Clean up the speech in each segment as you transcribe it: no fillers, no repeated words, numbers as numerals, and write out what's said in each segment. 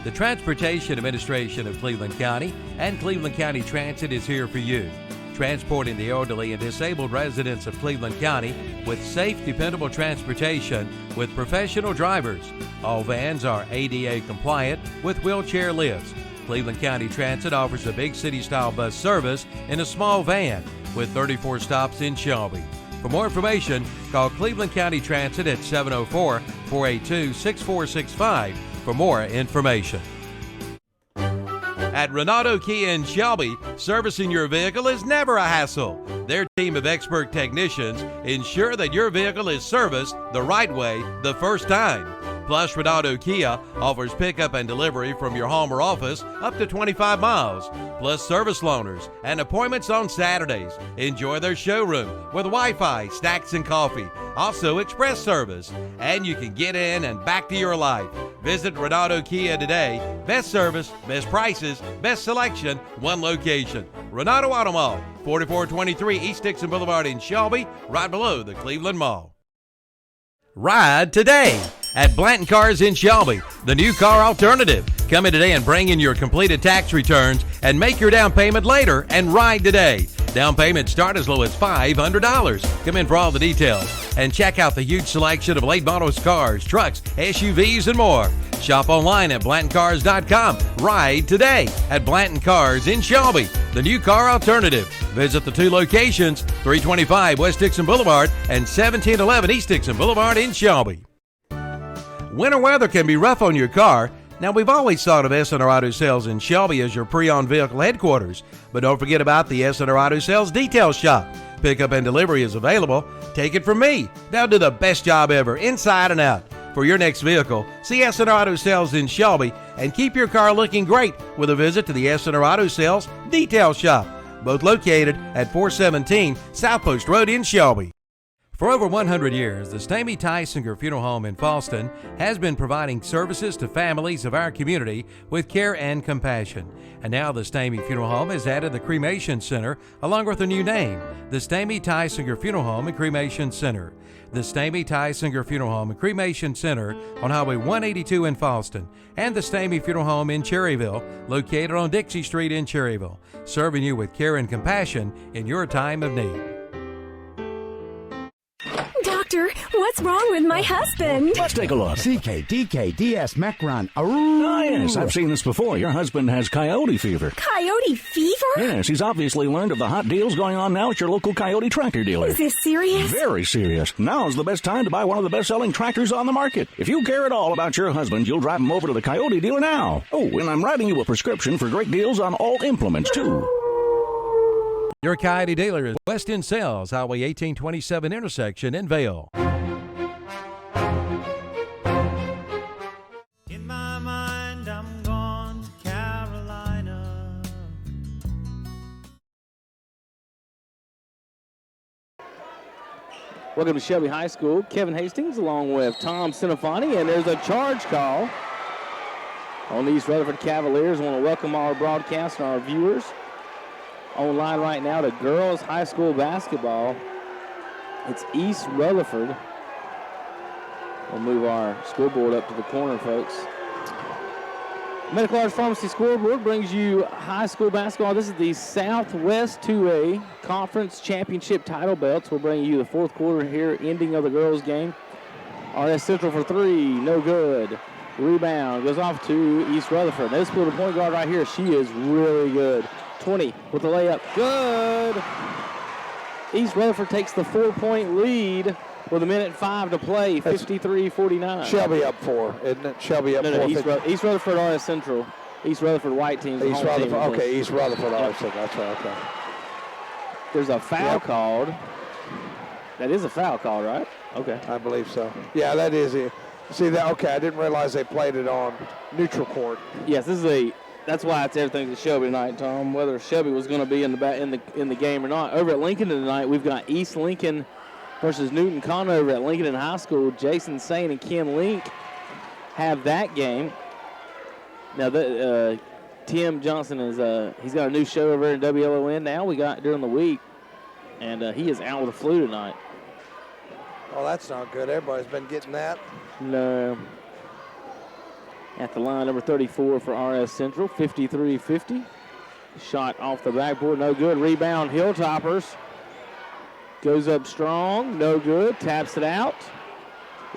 The Transportation Administration of Cleveland County and Cleveland County Transit is here for you, transporting the elderly and disabled residents of Cleveland County with safe, dependable transportation with professional drivers. All vans are ADA compliant with wheelchair lifts. Cleveland County Transit offers a big city-style bus service in a small van with 34 stops in Shelby. For more information, call Cleveland County Transit at 704-482-6465 for more information. At Renato Kia in Shelby, servicing your vehicle is never a hassle. Their team of expert technicians ensure that your vehicle is serviced the right way the first time. Plus, Renato Kia offers pickup and delivery from your home or office up to 25 miles, plus service loaners and appointments on Saturdays. Enjoy their showroom with Wi-Fi, snacks, and coffee. Also, express service. And you can get in and back to your life. Visit Renato Kia today. Best service, best prices, best selection, one location. Renato Auto Mall, 4423 East Dixon Boulevard in Shelby, right below the Cleveland Mall. Ride today at Blanton Cars in Shelby, the new car alternative. Come in today and bring in your completed tax returns and make your down payment later and ride today. Down payments start as low as $500. Come in for all the details and check out the huge selection of late models cars, trucks, SUVs, and more. Shop online at BlantonCars.com. Ride today at Blanton Cars in Shelby, the new car alternative. Visit the two locations, 325 West Dixon Boulevard and 1711 East Dixon Boulevard in Shelby. Winter weather can be rough on your car. Now, we've always thought of S&R Auto Sales in Shelby as your pre-owned vehicle headquarters, but don't forget about the S&R Auto Sales detail shop. Pickup and delivery is available. Take it from me. They'll do the best job ever, inside and out. For your next vehicle, see S&R Auto Sales in Shelby and keep your car looking great with a visit to the S&R Auto Sales detail shop, both located at 417 South Post Road in Shelby. For over 100 years, the Stamey Tysinger Funeral Home in Falston has been providing services to families of our community with care and compassion. And now the Stamey Funeral Home has added the Cremation Center along with a new name, the Stamey Tysinger Funeral Home and Cremation Center. The Stamey Tysinger Funeral Home and Cremation Center on Highway 182 in Falston, and the Stamey Funeral Home in Cherryville, located on Dixie Street in Cherryville, serving you with care and compassion in your time of need. Doctor, what's wrong with my husband? Let's take a look. CKDKDS Macron. Ah, yes, I've seen this before. Your husband has coyote fever. Coyote fever? Yes, he's obviously learned of the hot deals going on now at your local coyote tractor dealer. Is this serious? Very serious. Now's the best time to buy one of the best-selling tractors on the market. If you care at all about your husband, you'll drive him over to the coyote dealer now. Oh, and I'm writing you a prescription for great deals on all implements, too. Your Coyote dealer is West End Sales, Highway 1827 intersection in Vale. In my mind, I'm gone to Carolina. Welcome to Shelby High School. Kevin Hastings along with Tom Centofanti, and there's a charge call on the East Rutherford Cavaliers. I want to welcome our broadcast and our viewers online right now to girls high school basketball. It's East Rutherford. We'll move our scoreboard up to the corner, folks. Medical Arts Pharmacy scoreboard brings you high school basketball. This is the Southwest 2A Conference Championship title belts. We'll bring you the fourth quarter here, ending of the girls' game. RS Central for three, no good. Rebound goes off to East Rutherford. This little point guard right here, she is really good. 20 with the layup. Good. East Rutherford takes the 4-point lead with 1:05 to play, 53-49. Shelby up 4, isn't it? Shelby up 4. No, East Rutherford RS Central. East Rutherford white team. East Rutherford, okay, East Rutherford RS Central. That's right, okay. There's a foul called. That is a foul call, right? Okay. I believe so. Yeah, that is it. See that? Okay, I didn't realize they played it on neutral court. Yes, this is that's why it's everything to Shelby tonight, Tom. Whether Shelby was going to be in the game or not. Over at Lincoln tonight, we've got East Lincoln versus Newton Conover at Lincoln in high school. Jason Sain and Ken Link have that game. Now, Tim Johnson he's got a new show over in WLON now. We got during the week, and he is out with the flu tonight. Oh, that's not good. Everybody's been getting that. No. At the line, number 34 for RS Central, 53-50. Shot off the backboard, no good. Rebound, Hilltoppers. Goes up strong, no good. Taps it out.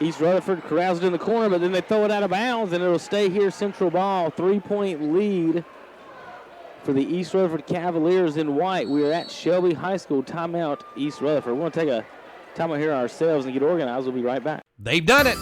East Rutherford corrals it in the corner, but then they throw it out of bounds, and it'll stay here. Central ball, 3-point lead for the East Rutherford Cavaliers in white. We are at Shelby High School. Timeout, East Rutherford. We're going to take a timeout here ourselves and get organized. We'll be right back. They've done it.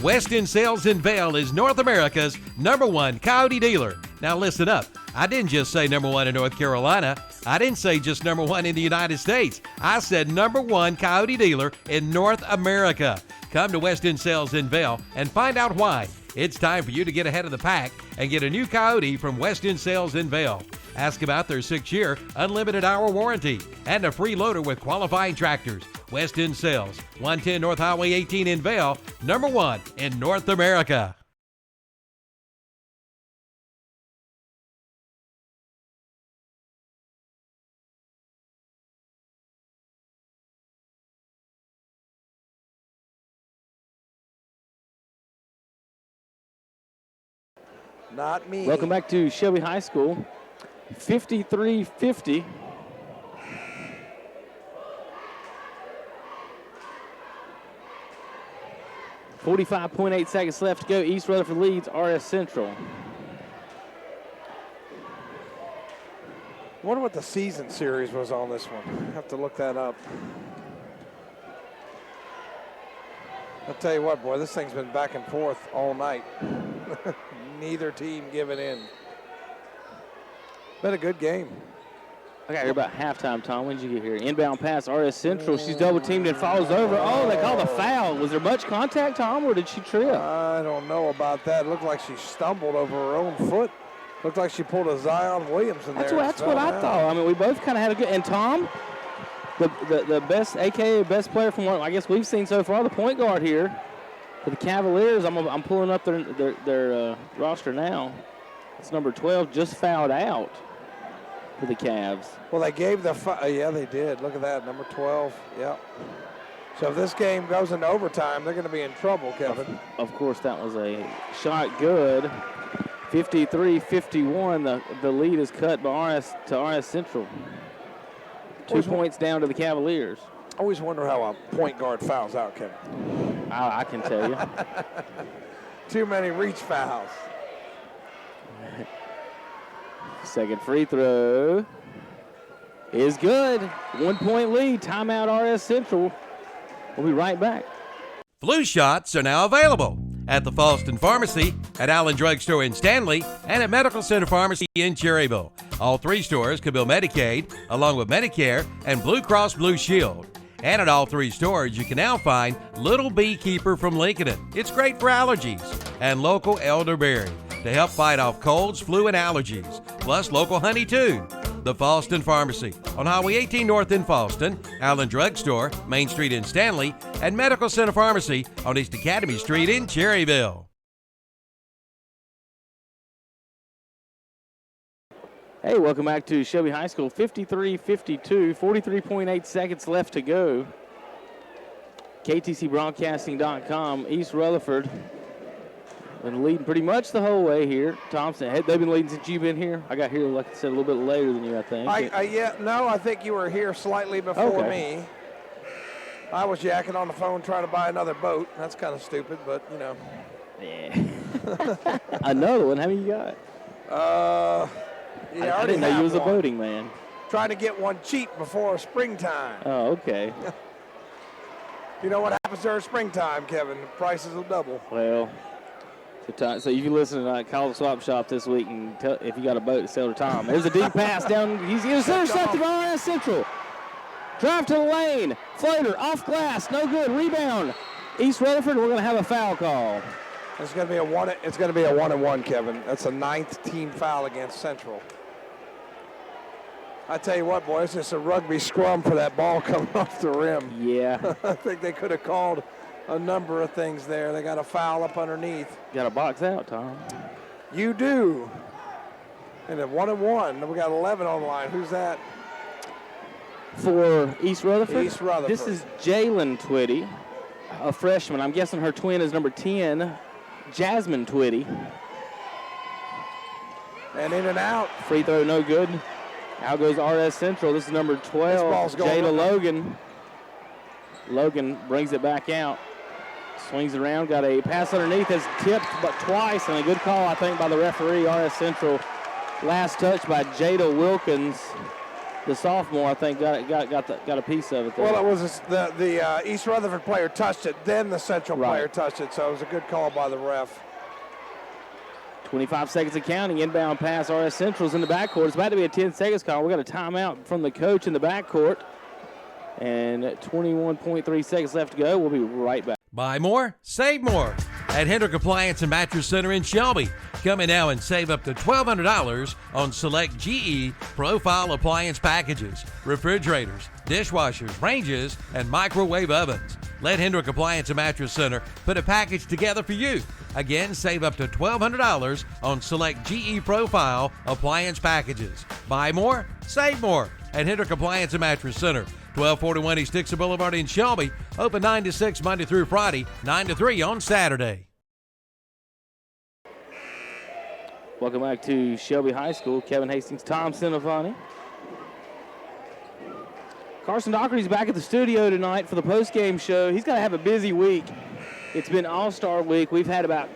Weston Sales in Vail is North America's #1 Coyote dealer. Now listen up. I didn't just say #1 in North Carolina. I didn't say just #1 in the United States. I said #1 Coyote dealer in North America. Come to Weston Sales in Vail and find out why. It's time for you to get ahead of the pack and get a new Coyote from Weston Sales in Vail. Ask about their 6-year unlimited hour warranty and a free loader with qualifying tractors. Weston Sales, 110 North Highway 18 in Vail, #1 in North America. Not me. Welcome back to Shelby High School. 53-50. .8 seconds left to go. East Rutherford leads RS Central. I wonder what the season series was on this one. I have to look that up. I'll tell you what, boy, this thing's been back and forth all night. Neither team giving in. Been a good game. I got here about halftime, Tom. When did you get here? Inbound pass, RS Central. She's double teamed and falls over. Oh, they called a foul. Was there much contact, Tom, or did she trip? I don't know about that. It looked like she stumbled over her own foot. Looked like she pulled a Zion Williamson there. That's what I thought. I mean, we both kind of had a good. And Tom, the best, a.k.a. best player from what I guess we've seen so far, the point guard here for the Cavaliers. I'm pulling up their roster now. It's number 12, just fouled out for the Cavs. Well, they gave the yeah, they did. Look at that, number 12. Yep. So if this game goes into overtime, they're going to be in trouble, Kevin. Of course, that was a shot good. 53-51. The lead is cut by RS Central. 2 points down to the Cavaliers. I always wonder how a point guard fouls out, Kevin. I can tell you. Too many reach fouls. Second free throw is good. 1 point lead. Timeout RS Central. We'll be right back. Flu shots are now available at the Falston Pharmacy, at Allen Drug Store in Stanley, and at Medical Center Pharmacy in Cherryville. All 3 stores can bill Medicaid, along with Medicare and Blue Cross Blue Shield. And at all 3 stores, you can now find Little Beekeeper from Lincoln. It's great for allergies. And local elderberry to help fight off colds, flu, and allergies. Plus local honey, too. The Falston Pharmacy on Highway 18 North in Falston, Allen Drug Store, Main Street in Stanley, and Medical Center Pharmacy on East Academy Street in Cherryville. Hey, welcome back to Shelby High School. 53-52, 43.8 seconds left to go. KTCBroadcasting.com, East Rutherford. Been leading pretty much the whole way here. Thompson, they've been leading since you've been here. I got here, like I said, a little bit later than you, I think. I think you were here slightly before me. I was yakking on the phone trying to buy another boat. That's kind of stupid, but, you know. Yeah. Another one? How many you got? Yeah, I didn't know you was a boating man. Trying to get one cheap before springtime. Oh, okay. You know what happens during springtime, Kevin? The prices will double. Well, so if you listen to Call the Swap Shop this week and tell if you got a boat to sell to Tom. There's a deep pass down. He's intercepted by RS Central. Drive to the lane. Floater off glass. No good. Rebound. East Rutherford. We're going to have a foul call. It's going to be a 1-and-1, Kevin. That's a 9th team foul against Central. I tell you what, boys, it's a rugby scrum for that ball coming off the rim. Yeah. I think they could have called a number of things there. They got a foul up underneath. Got a box out, Tom. You do. And a 1-and-1. We got 11 on the line. Who's that? For East Rutherford? East Rutherford. This is Jalen Twitty, a freshman. I'm guessing her twin is number 10, Jasmine Twitty. And in and out. Free throw no good. Out goes RS Central. This is number 12, Jada Logan. Logan brings it back out. Swings around, got a pass underneath, has tipped but twice, and a good call, I think, by the referee. RS Central, last touch by Jada Wilkins. The sophomore, I think, got a piece of it there. Well, it was the East Rutherford player touched it, then the Central player touched it, so it was a good call by the ref. 25 seconds of counting. Inbound pass. RS Central's in the backcourt. It's about to be a 10 seconds call. We got a timeout from the coach in the backcourt. And 21.3 seconds left to go. We'll be right back. Buy more, save more at Hendrick Appliance and Mattress Center in Shelby. Come in now and save up to $1,200 on select GE profile appliance packages, refrigerators, dishwashers, ranges, and microwave ovens. Let Hendrick Appliance and Mattress Center put a package together for you. Again, save up to $1,200 on select GE profile appliance packages. Buy more, save more at Hendrick Appliance and Mattress Center. 1241 East Dixon Boulevard in Shelby. Open 9 to 6 Monday through Friday, 9 to 3 on Saturday. Welcome back to Shelby High School. Kevin Hastings, Tom Centofanti. Carson Doherty's back at the studio tonight for the post-game show. He's got to have a busy week. It's been All-Star Week. We've had about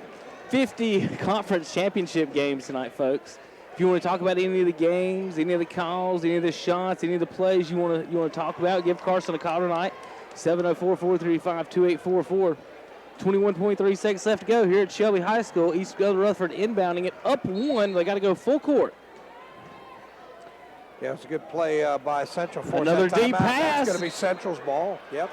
50 conference championship games tonight, folks. If you want to talk about any of the games, any of the calls, any of the shots, any of the plays you want to talk about, give Carson a call tonight. 704-435-2844. 21.3 seconds left to go here at Shelby High School. East Rutherford inbounding it up 1. They got to go full court. Yeah, it's a good play by Central. Another deep pass. It's going to be Central's ball. Yep.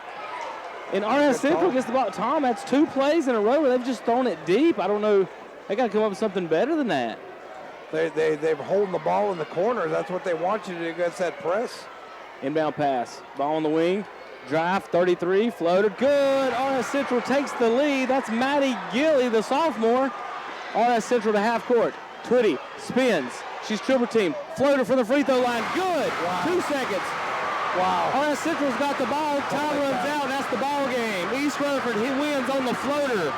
And RS Central gets the ball. Tom, that's 2 plays in a row where they've just thrown it deep. I don't know. They got to come up with something better than that. They're holding the ball in the corners. That's what they want you to do against that press. Inbound pass. Ball on the wing. Drive, 33, floater. Good. RS Central takes the lead. That's Maddie Gilly, the sophomore. RS Central to half court. Twitty spins. She's triple team. Floater from the free throw line. Good. Wow. 2 seconds. Wow. RS Central's got the ball. Time runs out. That's the ball game. East Rutherford, he wins on the floater.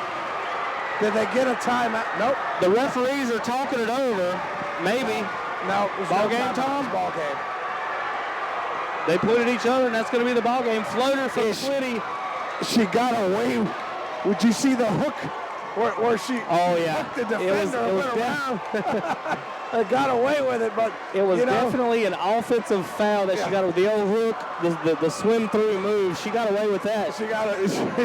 Did they get a timeout? Nope. The referees are talking it over. Maybe. No. Ball game, Tom? Ball game. They pointed at each other, and that's going to be the ball game. Floater from Twitty. She got away. Would you see the hook where she hooked the defender and went around? Got away with it, but it was definitely an offensive foul that she got with the old hook, the swim through move. She got away with that.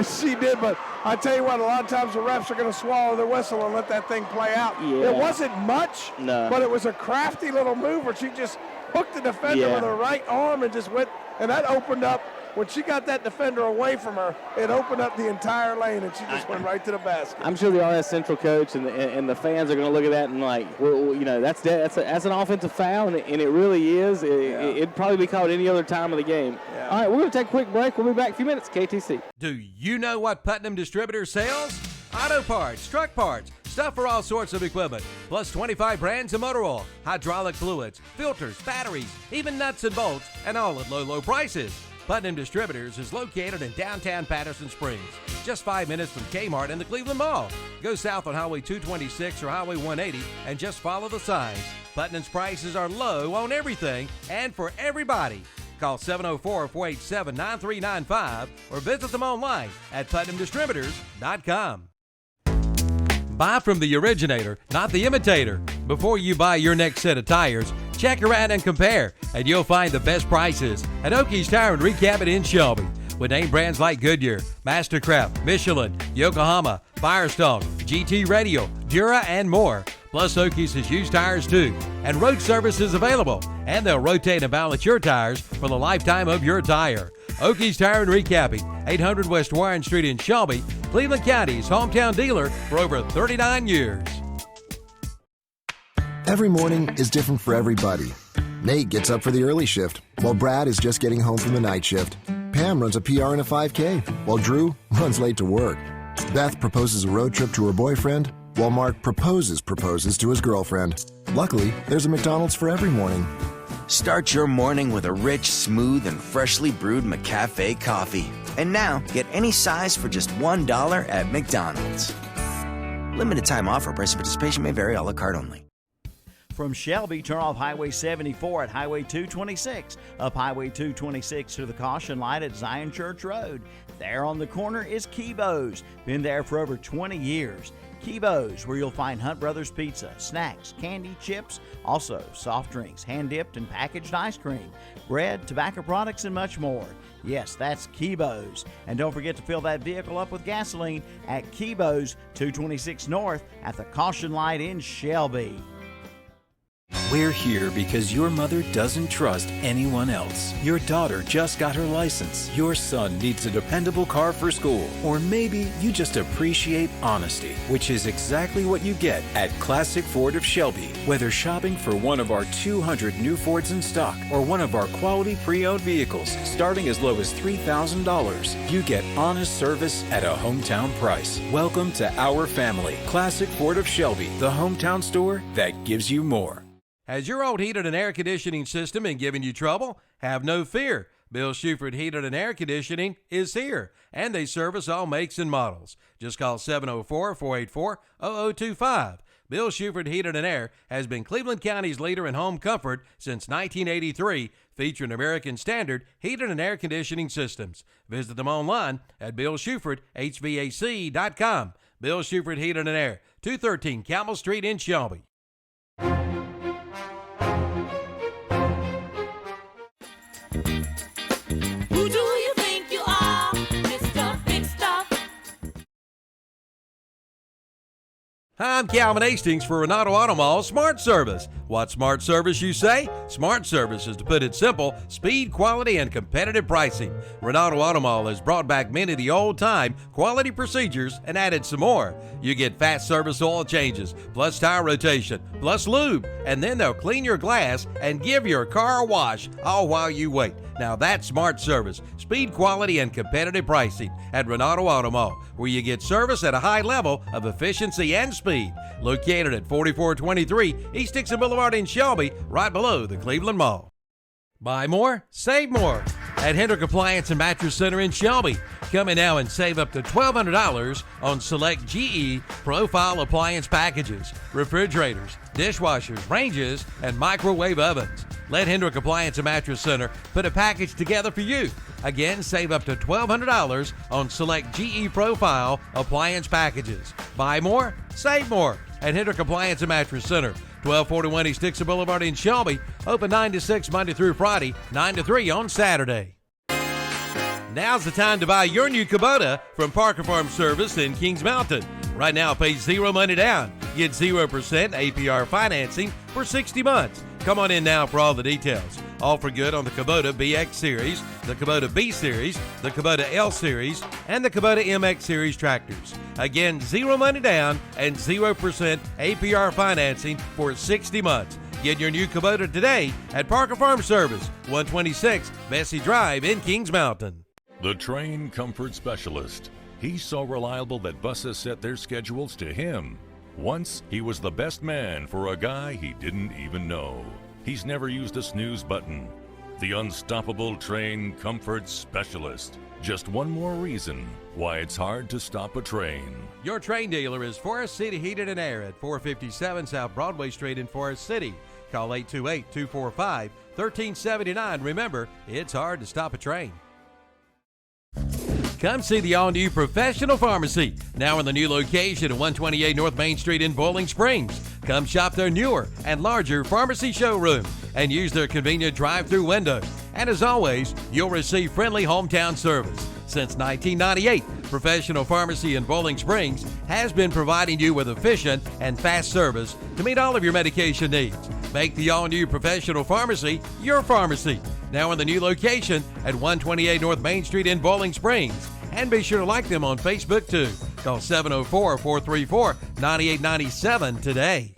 She did, but I tell you what, a lot of times the refs are going to swallow their whistle and let that thing play out. Yeah. It wasn't much, but it was a crafty little move where she just hooked the defender with her right arm and just went, and that opened up. When she got that defender away from her, it opened up the entire lane, and she just went right to the basket. I'm sure the RS Central coach and the fans are going to look at that and like, well, that's an offensive foul, and it really is. It'd probably be called any other time of the game. Yeah. All right, we're going to take a quick break. We'll be back in a few minutes. KTC. Do you know what Putnam Distributor sells? Auto parts, truck parts, stuff for all sorts of equipment, plus 25 brands of motor oil, hydraulic fluids, filters, batteries, even nuts and bolts, and all at low prices. Putnam Distributors is located in downtown Patterson Springs, just 5 minutes from Kmart and the Cleveland Mall. Go south on Highway 226 or Highway 180 and just follow the signs. Putnam's prices are low on everything and for everybody. Call 704-487-9395 or visit them online at PutnamDistributors.com. Buy from the originator, not the imitator. Before you buy your next set of tires, check around and compare, and you'll find the best prices at Okies Tire and Recap in Shelby. With name brands like Goodyear, Mastercraft, Michelin, Yokohama, Firestone, GT Radio, Dura, and more. Plus, Okies has used tires too, and road service is available, and they'll rotate and balance your tires for the lifetime of your tire. Okies Tire and Recapping, 800 West Warren Street in Shelby, Cleveland County's hometown dealer for over 39 years. Every morning is different for everybody. Nate gets up for the early shift, while Brad is just getting home from the night shift. Pam runs a PR and a 5K, while Drew runs late to work. Beth proposes a road trip to her boyfriend, while Mark proposes to his girlfriend. Luckily, there's a McDonald's for every morning. Start your morning with a rich, smooth, and freshly brewed McCafe coffee. And now, get any size for just $1 at McDonald's. Limited time offer. Price of participation may vary. A la carte only. From Shelby, turn off Highway 74 at Highway 226, up Highway 226 to the caution light at Zion Church Road. There on the corner is Kibo's. Been there for over 20 years. Kibo's, where you'll find Hunt Brothers Pizza, snacks, candy, chips, also soft drinks, hand-dipped and packaged ice cream, bread, tobacco products, and much more. Yes, that's Kibo's. And don't forget to fill that vehicle up with gasoline at Kibo's, 226 North at the caution light in Shelby. We're here because your mother doesn't trust anyone else. Your daughter just got her license. Your son needs a dependable car for school. Or maybe you just appreciate honesty, which is exactly what you get at Classic Ford of Shelby. Whether shopping for one of our 200 new Fords in stock or one of our quality pre-owned vehicles starting as low as $3,000, you get honest service at a hometown price. Welcome to our family. Classic Ford of Shelby, the hometown store that gives you more. Has your old heated and air conditioning system been giving you trouble? Have no fear. Bill Shuford Heated and Air Conditioning is here, and they service all makes and models. Just call 704-484-0025. Bill Shuford Heated and Air has been Cleveland County's leader in home comfort since 1983, featuring American Standard heated and air conditioning systems. Visit them online at BillShufordHVAC.com. Bill Shuford Heated and Air, 213 Campbell Street in Shelby. Who do you think you are, Mr. Big Stuff? Hi, I'm Calvin Hastings for Renato Auto Mall Smart Service. What smart service, you say? Smart service is, to put it simple, speed, quality, and competitive pricing. Renato Auto Mall has brought back many of the old-time quality procedures and added some more. You get fast service oil changes, plus tire rotation, plus lube, and then they'll clean your glass and give your car a wash, all while you wait. Now that's smart service, speed, quality, and competitive pricing at Renato Auto Mall, where you get service at a high level of efficiency and speed. Located at 4423 East Dixon Boulevard in Shelby, right below the Cleveland Mall. Buy more, save more at Hendrick Appliance and Mattress Center in Shelby. Come in now and save up to $1,200 on select GE Profile appliance packages, refrigerators, dishwashers, ranges, and microwave ovens. Let Hendrick Appliance and Mattress Center put a package together for you. Again, save up to $1,200 on select GE Profile appliance packages. Buy more, save more at Hendrick Appliance and Mattress Center, 1241 East Dixon Boulevard in Shelby. Open 9 to 6 Monday through Friday, 9 to 3 on Saturday. Now's the time to buy your new Kubota from Parker Farm Service in Kings Mountain. Right now, pay zero money down. Get 0% APR financing for 60 months. Come on in now for all the details. All for good on the Kubota BX Series, the Kubota B Series, the Kubota L Series, and the Kubota MX Series tractors. Again, zero money down and 0% APR financing for 60 months. Get your new Kubota today at Parker Farm Service, 126 Bessie Drive in Kings Mountain. The Train Comfort Specialist. He's so reliable that buses set their schedules to him. Once, he was the best man for a guy he didn't even know. He's never used a snooze button. The unstoppable Train Comfort Specialist. Just one more reason why it's hard to stop a train. Your train dealer is Forest City Heated and Air at 457 South Broadway Street in Forest City. Call 828-245-1379. Remember, it's hard to stop a train. Come see the all-new Professional Pharmacy, now in the new location at 128 North Main Street in Bowling Springs. Come shop their newer and larger pharmacy showroom and use their convenient drive-through window. And as always, you'll receive friendly hometown service. Since 1998, Professional Pharmacy in Bowling Springs has been providing you with efficient and fast service to meet all of your medication needs. Make the all-new Professional Pharmacy your pharmacy. Now in the new location at 128 North Main Street in Bowling Springs. And be sure to like them on Facebook too. Call 704-434-9897 today.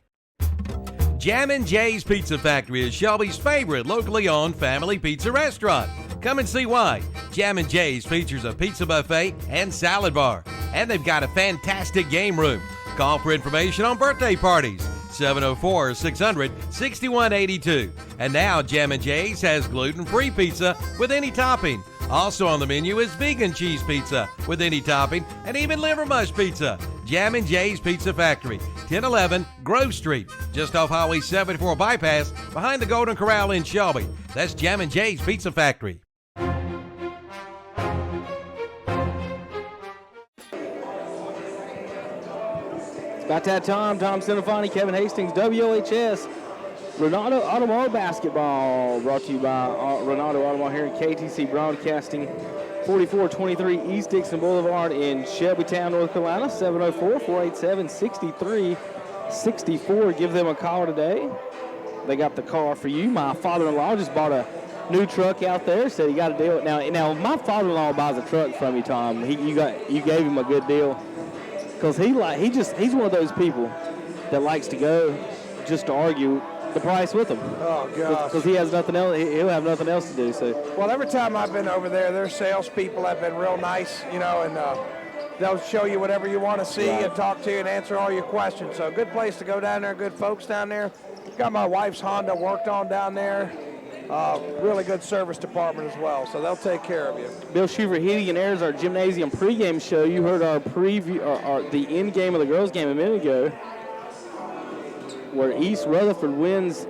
Jammin' Jay's Pizza Factory is Shelby's favorite locally owned family pizza restaurant. Come and see why. Jammin' Jay's features a pizza buffet and salad bar. And they've got a fantastic game room. Call for information on birthday parties. 704-600-6182. And now Jammin' Jay's has gluten-free pizza with any topping. Also on the menu is vegan cheese pizza with any topping and even liver mush pizza. Jammin' Jay's Pizza Factory, 1011 Grove Street, just off Highway 74 bypass, behind the Golden Corral in Shelby. That's Jammin' Jay's Pizza Factory. It's about that time. Tom Centofanti, Kevin Hastings, WOHS. Renato Automall Basketball, brought to you by Renato Automall here in KTC Broadcasting. 4423 East Dixon Boulevard in Shelbytown, North Carolina. 704-487-6364. Give them a call today. They got the car for you. My father-in-law just bought a new truck out there. Said he got a deal. Now if my father-in-law buys a truck from you, Tom, you gave him a good deal, because he's one of those people that likes to go just to argue the price with them. Oh, gosh. Because he has nothing else. He'll have nothing else to do. So. Well, every time I've been over there, their salespeople have been real nice, and they'll show you whatever you want to see and talk to you and answer all your questions. So good place to go down there, good folks down there. Got my wife's Honda worked on down there. Really good service department as well, so they'll take care of you. Bill Schuver Heating and Air is our gymnasium pregame show. You heard our preview, the end game of the girls' game a minute ago, where East Rutherford wins.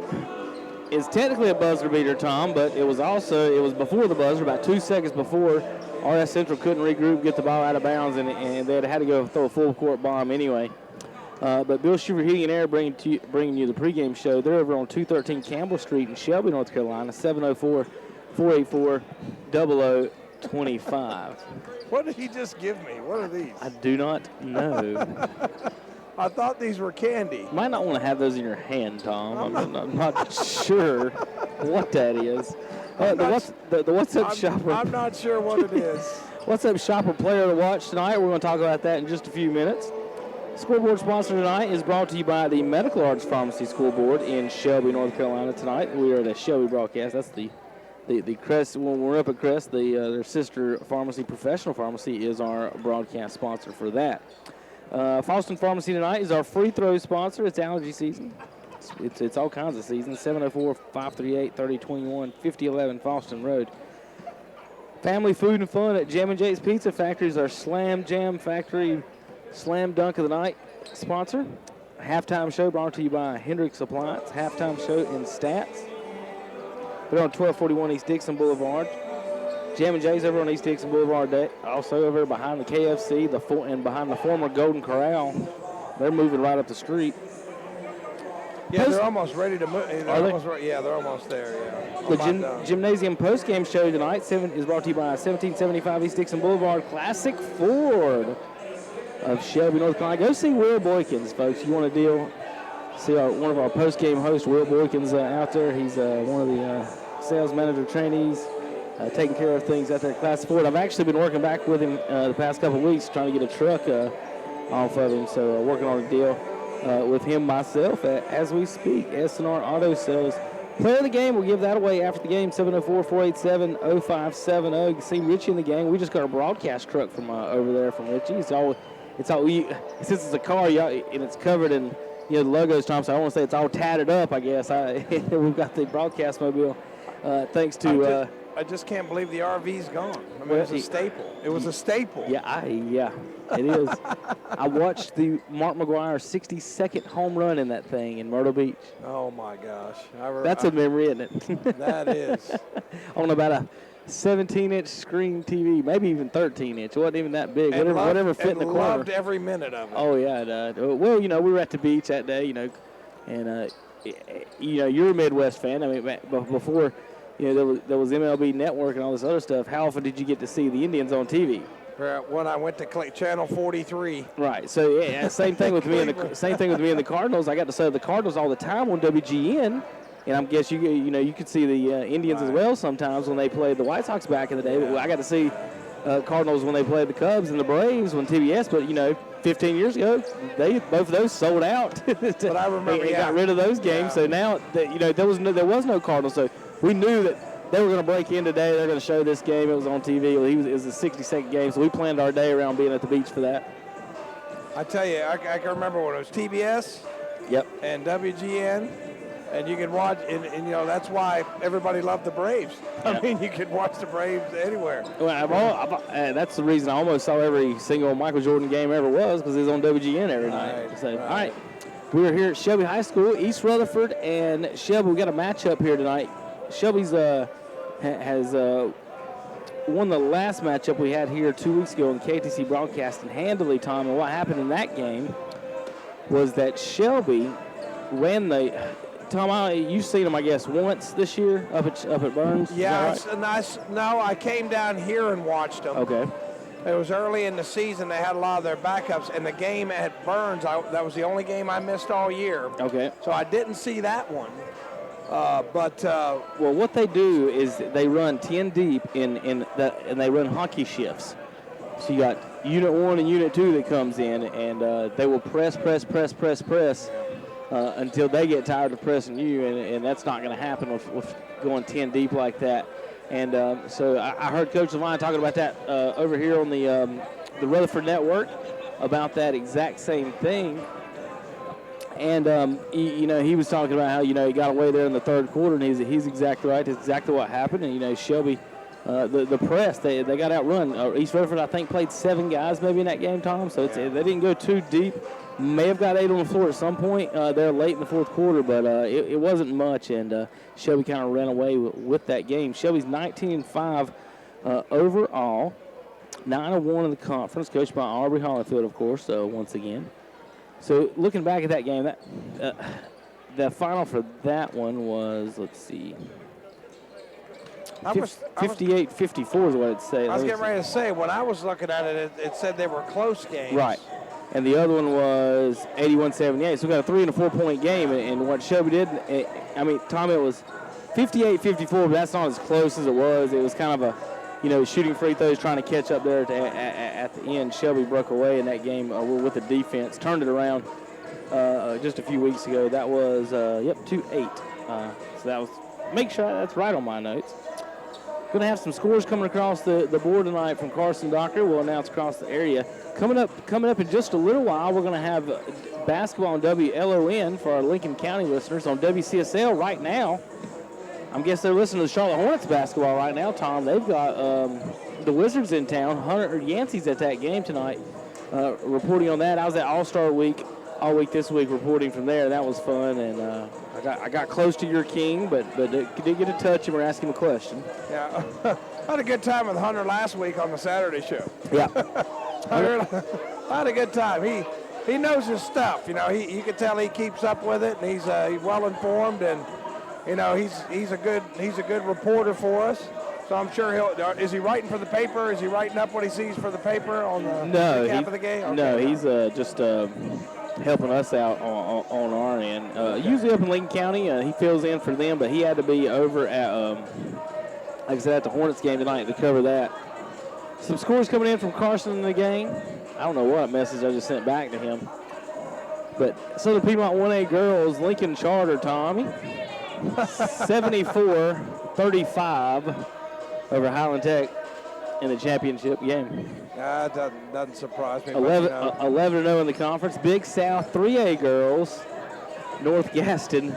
Is technically a buzzer beater, Tom, but it was before the buzzer, about 2 seconds before. RS Central couldn't regroup, get the ball out of bounds, and they had to go throw a full court bomb anyway. But Bill Schuver Heating and Air bringing you the pregame show. They're over on 213 Campbell Street in Shelby, North Carolina. 704-484-0025. What did he just give me? What are these? I do not know. I thought these were candy. You might not want to have those in your hand, Tom. I'm not sure what that is. The WhatsApp shopper. I'm not sure what it is. WhatsApp shopper player to watch tonight. We're going to talk about that in just a few minutes. Scoreboard sponsor tonight is brought to you by the Medical Arts Pharmacy School Board in Shelby, North Carolina tonight. We are the Shelby broadcast. That's the Crest. When we're up at Crest, their sister pharmacy, Professional Pharmacy, is our broadcast sponsor for that. Foston Pharmacy tonight is our free throw sponsor. It's allergy season. It's all kinds of seasons. 704-538-3021, 5011 Foston Road. Family food and fun at Jammin' Jay's Pizza Factory is our Slam Jam Factory Slam Dunk of the Night sponsor. Halftime show brought to you by Hendricks Appliance. Halftime show in Stats. We're on 1241 East Dixon Boulevard. Jammin' Jay's over on East Dixon Boulevard. Also over behind the KFC and behind the former Golden Corral. They're moving right up the street. Yeah, they're almost ready to move. Are they? Yeah, they're almost there, yeah. The gymnasium postgame show tonight is brought to you by 1775 East Dixon Boulevard Classic Ford of Shelby, North Carolina. Go see Will Boykins, folks. You want to see one of our postgame hosts, Will Boykins, out there. He's one of the sales manager trainees, taking care of things out there at Classic Ford. I've actually been working back with him the past couple of weeks, trying to get a truck off of him. So working on a deal with him myself as we speak. SNR Auto Sales. Player of the game, we'll give that away after the game, 704-487-0570. You can see Richie in the game. We just got a broadcast truck from over there from Richie. Since it's a car, and it's covered in the logos, Tom, so I want to say it's all tatted up, I guess. We've got the broadcast mobile thanks to... I just can't believe the RV's gone. I mean, it was a staple. It was a staple. Yeah, it is. I watched the Mark McGuire 62nd home run in that thing in Myrtle Beach. Oh, my gosh. That's a memory, isn't it? That is. On about a 17-inch screen TV, maybe even 13-inch. It wasn't even that big. Whatever fit in the corner. Loved every minute of it. Oh, yeah. Well, we were at the beach that day, and, you're a Midwest fan. I mean, before... there was MLB Network and all this other stuff. How often did you get to see the Indians on TV? When I went to Channel 43. Right. So yeah, same thing with me and the Cardinals. I got to see the Cardinals all the time on WGN, and I guess you could see the Indians as well sometimes when they played the White Sox back in the day. But I got to see Cardinals when they played the Cubs and the Braves on TBS. But 15 years ago, both of those sold out. But I remember, got rid of those games. So now there was no Cardinals. So we knew that they were going to break in today. They're going to show this game. It was on TV. It was a 60-second game, so we planned our day around being at the beach for that. I tell you, I can remember when it was TBS. Yep. And WGN. And you can watch, and you know, that's why everybody loved the Braves. I mean, you could watch the Braves anywhere. Well, that's the reason I almost saw every single Michael Jordan game ever was, because it was on WGN every night. So, all right. We're here at Shelby High School, East Rutherford, and Shelby, we got a matchup here tonight. Shelby's has won the last matchup we had here 2 weeks ago in KTC broadcasting handily, Tom. And what happened in that game was that Shelby ran the Tom, you've seen them, I guess, once this year up at Burns. Yeah, right? No, I came down here and watched them. Okay. It was early in the season. They had a lot of their backups, and the game at Burns, that was the only game I missed all year. Okay. So I didn't see that one. Well, what they do is they run 10 deep and they run hockey shifts. So you got Unit 1 and Unit 2 that comes in, and they will press until they get tired of pressing you, and that's not going to happen with going 10 deep like that. And so I heard Coach Levine talking about that over here on the Rutherford Network about that exact same thing. And, he was talking about how, he got away there in the third quarter, and he's exactly right. That's exactly what happened. And, Shelby, the press, they got outrun. East Rutherford, I think, played 7 guys maybe in that game, Tom. So they didn't go too deep. May have got 8 on the floor at some point there late in the fourth quarter, but it wasn't much, and Shelby kind of ran away with that game. Shelby's 19-5 overall, 9-1 in the conference, coached by Aubrey Hollifield, of course, once again. So looking back at that game, the final for that one was, let's see, 58-54 is what it said. I was getting ready to say, when I was looking at it, it said they were close games. Right. And the other one was 81-78. So we got a 3 and a 4 point game. And what Shelby did, Tom, it was 58-54, but that's not as close as it was. It was kind of a, shooting free throws, trying to catch up there at the end. Shelby broke away in that game with the defense, turned it around just a few weeks ago. That was, 2-8. So that was, make sure that's right on my notes. Going to have some scores coming across the board tonight from Carson Doctor. We'll announce across the area. Coming up in just a little while, we're going to have basketball on WLON for our Lincoln County listeners. On WCSL right now, I guess they're listening to the Charlotte Hornets basketball right now, Tom. They've got the Wizards in town. Hunter Yancey's at that game tonight, reporting on that. I was at All-Star Week all week this week reporting from there. That was fun, and I got close to your king, but did get to touch him or ask him a question. Yeah. I had a good time with Hunter last week on the Saturday show. Yeah. I had a good time. He knows his stuff. You can tell he keeps up with it, and he's well informed, and he's a good reporter for us. So I'm sure is he writing for the paper? Is he writing up what he sees for the paper on the recap of the game? Okay. No, he's just helping us out on our end. Usually up in Lincoln County, he fills in for them, but he had to be over at, like I said, at the Hornets game tonight to cover that. Some scores coming in from Carson in the game. I don't know what message I just sent back to him. But Southern Piedmont 1A girls, Lincoln Charter, Tommy, 74-35 over Highland Tech in the championship game. That doesn't surprise me. 11-0 in the conference. Big South 3A girls, North Gaston,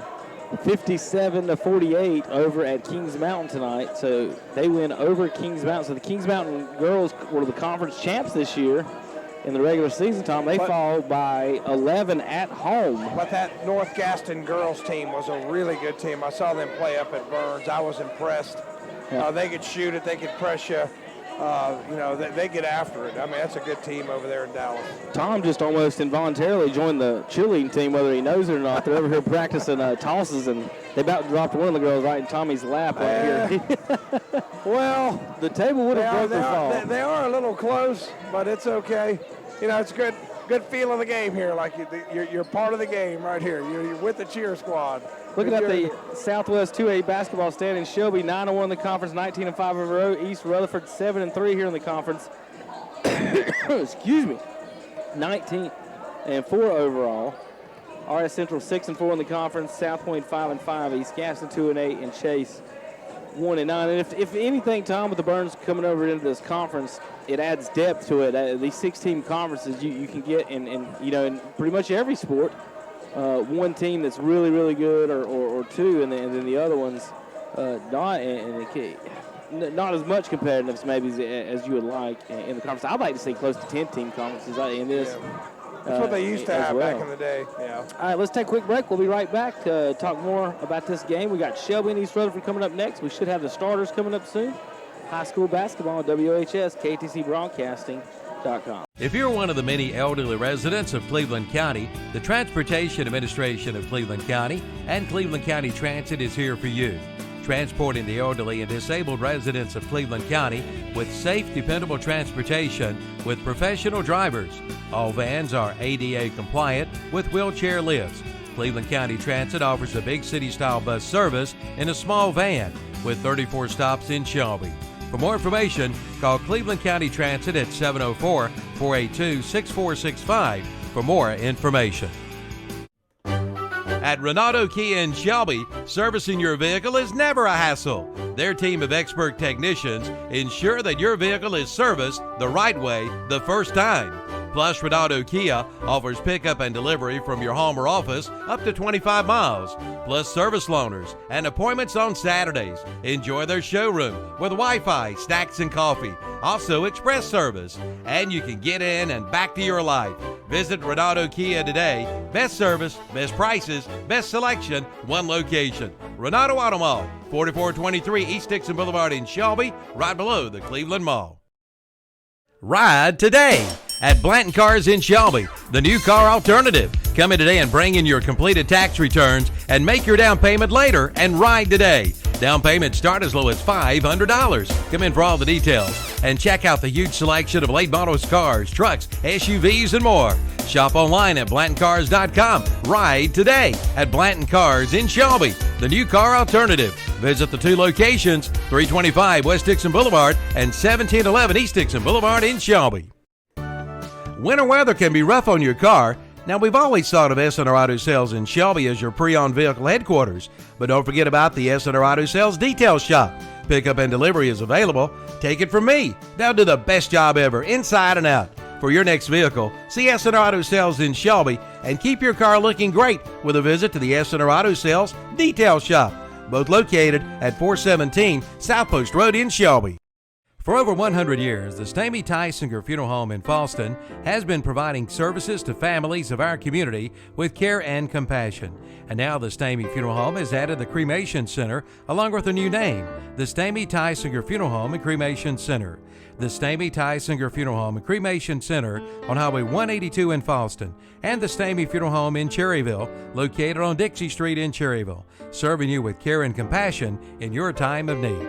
57-48 over at Kings Mountain tonight. So they win over Kings Mountain. So the Kings Mountain girls were the conference champs this year in the regular season, Tom. They fall by 11 at home. But that North Gaston girls team was a really good team. I saw them play up at Burns. I was impressed. Yeah. They could shoot it. They could press you. They get after it. I mean, that's a good team over there in Dallas. Tom just almost involuntarily joined the cheerleading team, whether he knows it or not. They're over here practicing tosses, and they about dropped one of the girls right in Tommy's lap right here. Well, the table would have broke their fall. They are a little close, but it's okay. It's good feel of the game here. Like you're part of the game right here. You're with the cheer squad. Looking at the Southwest 2A basketball standings, Shelby 9-1 in the conference, 19-5 overall. East Rutherford 7-3 here in the conference. Excuse me. 19-4 overall. RS Central 6-4 in the conference. South Point 5-5. East Gaston 2-8, and Chase 1-9. And if anything, Tom, with the Burns coming over into this conference, it adds depth to it. These 6-team conferences you can get in pretty much every sport. one team that's really, really good or two, and then the other one's not, not as much competitiveness maybe as you would like in the conference. I'd like to see close to 10-team conferences in this. That's what they used to have well. back in the day. Yeah. All right, let's take a quick break. We'll be right back to talk more about this game. We got Shelby and East Rutherford coming up next. We should have the starters coming up soon. High school basketball on WOHS, KTCBroadcasting.com. If you're one of the many elderly residents of Cleveland County, the Transportation Administration of Cleveland County and Cleveland County Transit is here for you. Transporting the elderly and disabled residents of Cleveland County with safe, dependable transportation with professional drivers. All vans are ADA compliant with wheelchair lifts. Cleveland County Transit offers a big city-style bus service in a small van with 34 stops in Shelby. For more information, call Cleveland County Transit at 704-482-6465 for more information. At Renato Kia in Shelby, servicing your vehicle is never a hassle. Their team of expert technicians ensure that your vehicle is serviced the right way the first time. Plus, Renato Kia offers pickup and delivery from your home or office up to 25 miles, plus service loaners and appointments on Saturdays. Enjoy their showroom with Wi-Fi, snacks, and coffee. Also, express service. And you can get in and back to your life. Visit Renato Kia today. Best service, best prices, best selection, one location. Renato Auto Mall, 4423 East Dixon Boulevard in Shelby, right below the Cleveland Mall. Ride today at Blanton Cars in Shelby, the new car alternative. Come in today and bring in your completed tax returns and make your down payment later and ride today. Down payments start as low as $500. Come in for all the details and check out the huge selection of late model cars, trucks, SUVs, and more. Shop online at BlantonCars.com. Ride today at Blanton Cars in Shelby, the new car alternative. Visit the two locations, 325 West Dixon Boulevard and 1711 East Dixon Boulevard in Shelby. Winter weather can be rough on your car. Now, we've always thought of S&R Auto Sales in Shelby as your pre-owned vehicle headquarters, but don't forget about the S&R Auto Sales detail shop. Pickup and delivery is available. Take it from me. They'll do the best job ever, inside and out. For your next vehicle, see S&R Auto Sales in Shelby and keep your car looking great with a visit to the S&R Auto Sales detail shop, both located at 417 South Post Road in Shelby. For over 100 years, the Stamey Tysinger Funeral Home in Falston has been providing services to families of our community with care and compassion. And now the Stamey Funeral Home has added the Cremation Center along with a new name, the Stamey Tysinger Funeral Home and Cremation Center. The Stamey Tysinger Funeral Home and Cremation Center on Highway 182 in Falston, and the Stamey Funeral Home in Cherryville, located on Dixie Street in Cherryville, serving you with care and compassion in your time of need.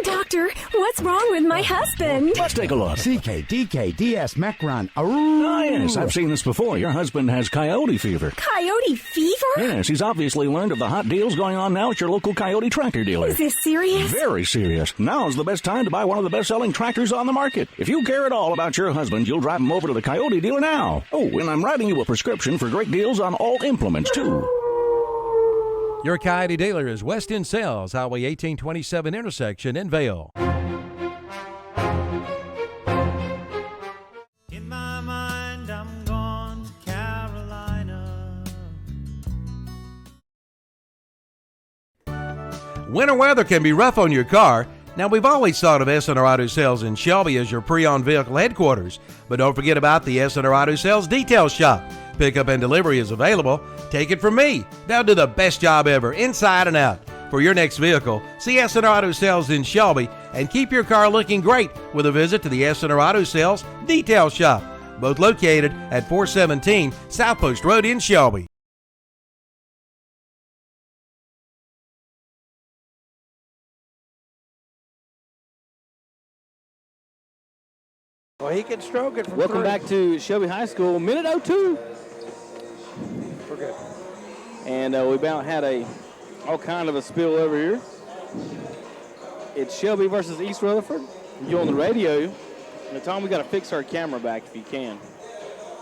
Doctor, what's wrong with my husband? Let's take a look. CKDKDS Macron. Ah, yes, I've seen this before. Your husband has coyote fever. Coyote fever? Yes, he's obviously learned of the hot deals going on now at your local Coyote tractor dealer. Is this serious? Very serious. Now's the best time to buy one of the best-selling tractors on the market. If you care at all about your husband, you'll drive him over to the Coyote dealer now. Oh, and I'm writing you a prescription for great deals on all implements, too. Your Coyote dealer is West End Sales, Highway 1827 intersection in Vail. In my mind, I'm gone to Carolina. Winter weather can be rough on your car. Now, we've always thought of S&R Auto Sales in Shelby as your pre-owned vehicle headquarters, but don't forget about the S&R Auto Sales detail shop. Pickup and delivery is available. Take it from me. They'll do the best job ever, inside and out. For your next vehicle, see S&R Auto Sales in Shelby and keep your car looking great with a visit to the S&R Auto Sales detail shop, both located at 417 South Post Road in Shelby. Well, he can stroke it from Welcome three. back to Shelby High School, minute 02. We're good. And we about had all kind of a spill over here. It's Shelby versus East Rutherford. You on the radio. And Tom, we got to fix our camera back if you can.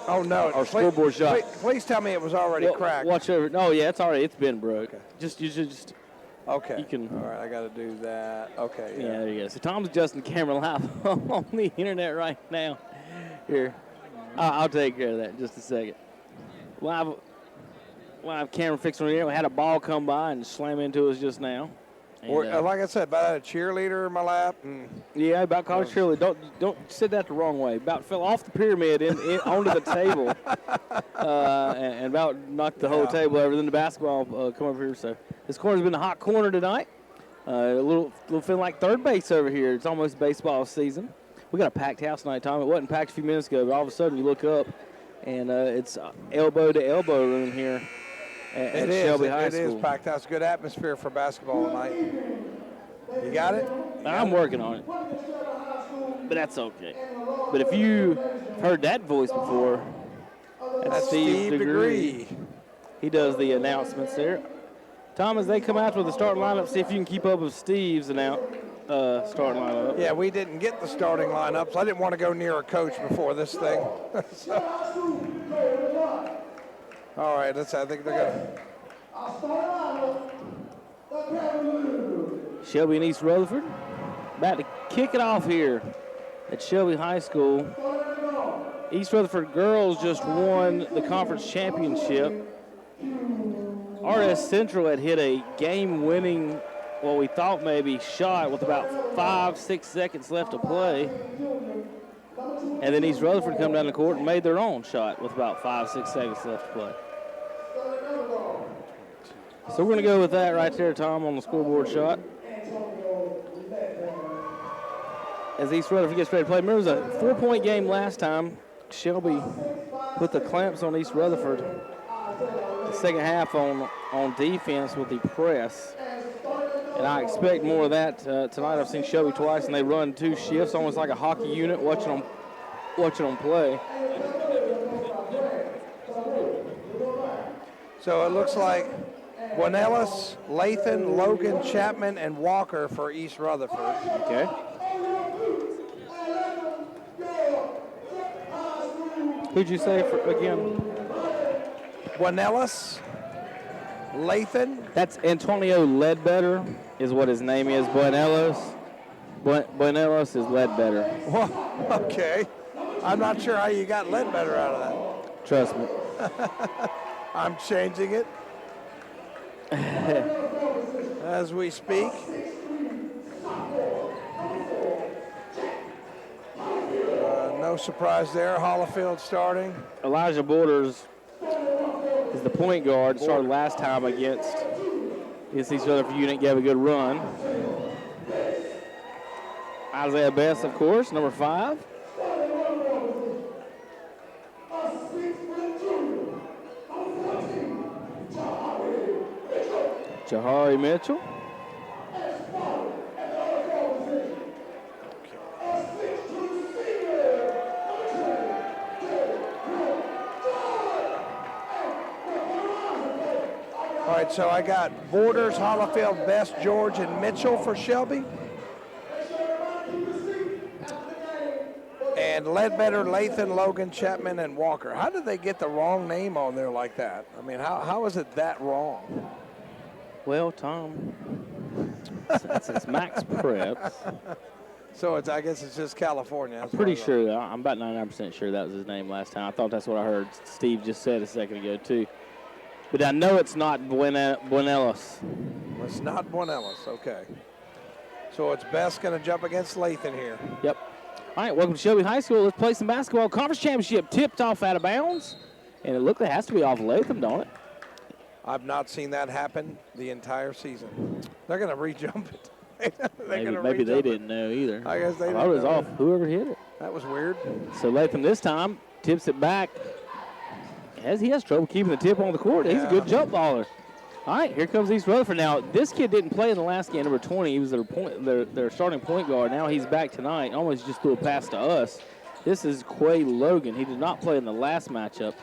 Oh, no. Our scoreboard shot. Please tell me it was already cracked. Watch over. No, yeah, it's been broke. Okay. Just. Okay. You can. All right, I got to do that. Okay. Yeah, there you go. So Tom's adjusting the camera live on the internet right now. Here. I'll take care of that in just a second. Live camera fixed on here. We had a ball come by and slam into us just now. And, Or, like I said, about had a cheerleader in my lap. Yeah, about caught a cheerleader. Don't sit that the wrong way. About fell off the pyramid onto the table, and about knocked the whole table over. Then the basketball come over here. So this corner's been a hot corner tonight. A little feeling like third base over here. It's almost baseball season. We got a packed house tonight, Tom. It wasn't packed a few minutes ago, but all of a sudden you look up, and it's elbow to elbow room here at Shelby High School. It is packed house. Good atmosphere for basketball tonight. You got it? I'm working on it, but that's okay. But if you heard that voice before, that's Steve DeGree. He does the announcements there. Tom, as they come out with the starting lineup, see if you can keep up with Steve's starting lineup. Yeah, we didn't get the starting lineups. I didn't want to go near a coach before this thing. All right, I think they're going. Shelby and East Rutherford about to kick it off here at Shelby High School. East Rutherford girls just won the conference championship. RS Central had hit a game-winning, what we thought maybe, shot with about 5-6 seconds left to play. And then East Rutherford come down the court and made their own shot with about 5-6 seconds left to play. So we're going to go with that right there, Tom, on the scoreboard shot. As East Rutherford gets ready to play. Remember, it was a 4-point game last time. Shelby put the clamps on East Rutherford. The second half on defense with the press. And I expect more of that tonight. I've seen Shelby twice, and they run 2 shifts, almost like a hockey unit, watching them play. So it looks like Guanellis, Lathan, Logan, Chapman, and Walker for East Rutherford. Okay. Who'd you say again? Guanellis, Lathan. That's Antonio Ledbetter is what his name is. Buenellos. Buenellos is Ledbetter. Well, okay. I'm not sure how you got Ledbetter out of that. Trust me. I'm changing it as we speak. No surprise there. Hollifield starting. Elijah Borders is the point guard. Started last time against East Rutherford unit. Gave a good run. Isaiah Best, of course, number 5. Jahari Mitchell. All right, so I got Borders, Hollifield, Best, George, and Mitchell for Shelby. And Ledbetter, Lathan, Logan, Chapman, and Walker. How did they get the wrong name on there like that? I mean, how is it that wrong? Well, Tom, it's Max Preps. So I guess it's just California. I'm pretty sure. I'm about 99% sure that was his name last time. I thought that's what I heard Steve just said a second ago, too. But I know it's not Buenellos. It's not Buenellos, okay. So it's Best going to jump against Lathan here. Yep. All right, welcome to Shelby High School. Let's play some basketball. Conference championship tipped off out of bounds. And it looks like it has to be off Latham, don't it? I've not seen that happen the entire season. They're going to re-jump it. Maybe they didn't know either. I guess they didn't know. It was off whoever hit it. That was weird. So Latham this time tips it back. He has trouble keeping the tip on the court. He's a good jump baller. All right, here comes East Rutherford. Now, this kid didn't play in the last game, number 20. He was their starting point guard. Now he's back tonight. Almost just threw a pass to us. This is Quay Logan. He did not play in the last matchup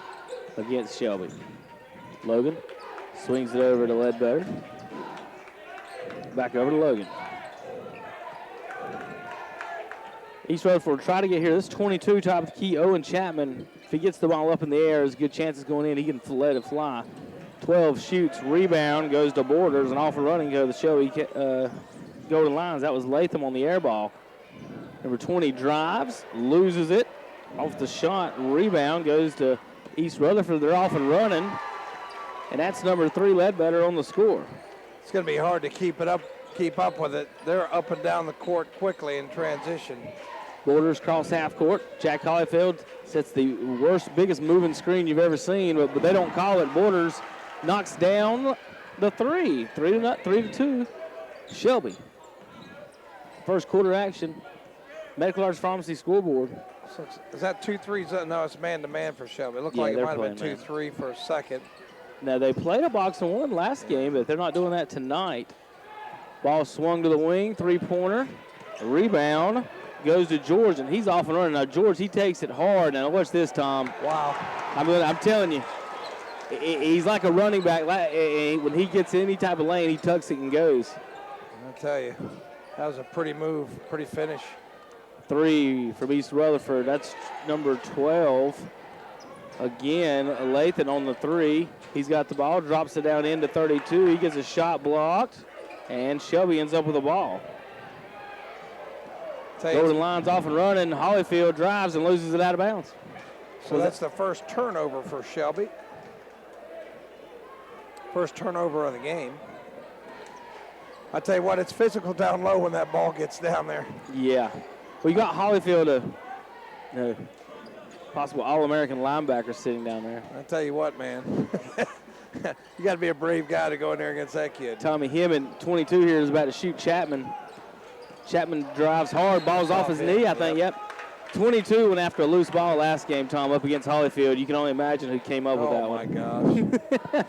against Shelby. Logan swings it over to Ledbetter. Back over to Logan. East Rutherford will try to get here. This is 22, top of the key, Owen Chapman. If he gets the ball up in the air, there's good chances going in. He can let it fly. 12 shoots, rebound, goes to Borders, and off and running go to the Shelby Golden Lions. That was Latham on the air ball. Number 20 drives, loses it. Off the shot, rebound goes to East Rutherford, they're off and running. And that's number 3, Ledbetter, on the score. It's going to be hard to keep up with it. They're up and down the court quickly in transition. Borders cross half court. Jack Hollyfield sets the biggest moving screen you've ever seen, but they don't call it. Borders knocks down the 3. 3-2. Shelby. First quarter action. Medical Arts Pharmacy scoreboard. So is that 2-3? No, it's man-to-man for Shelby. It looked like it might have been 2-3 for a second. Now, they played a box and one last game, but they're not doing that tonight. Ball swung to the wing, three-pointer. Rebound goes to George, and he's off and running. Now, George, he takes it hard. Now, watch this, Tom. Wow. I'm telling you, he's like a running back. When he gets in any type of lane, he tucks it and goes. I'll tell you, that was a pretty move, pretty finish. 3 from East Rutherford. That's number 12. Again, Lathan on the 3. He's got the ball, drops it down into 32. He gets a shot blocked, and Shelby ends up with the ball. Golden Line's off and running. Hollyfield drives and loses it out of bounds. So that's the first turnover for Shelby. First turnover of the game. I tell you what, it's physical down low when that ball gets down there. Yeah. Well, you got Hollyfield, a possible All-American linebacker sitting down there. I tell you what, man. You got to be a brave guy to go in there against that kid. Tommy Him, 22 here, is about to shoot Chapman. Chapman drives hard, ball's off his knee, I think, yep. 22 went after a loose ball last game, Tom, up against Hollyfield. You can only imagine who came up with that one. Oh,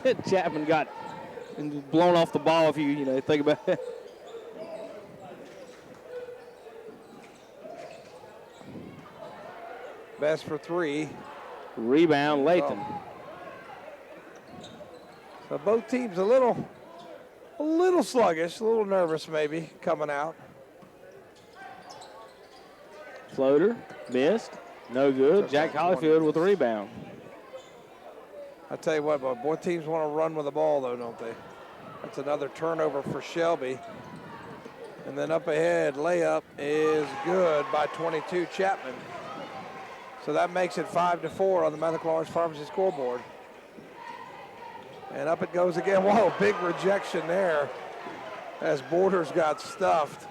my gosh. Chapman got blown off the ball if you think about it. Best for 3. Rebound, Lathan. So both teams a little sluggish, a little nervous maybe coming out. Floater, missed, no good. Jack Hollyfield with the rebound. I tell you what, both teams want to run with the ball though, don't they? That's another turnover for Shelby. And then up ahead, layup is good by 22, Chapman. So that makes it 5-4 on the Medical Arts Pharmacy scoreboard. And up it goes again. Whoa, big rejection there as Borders got stuffed.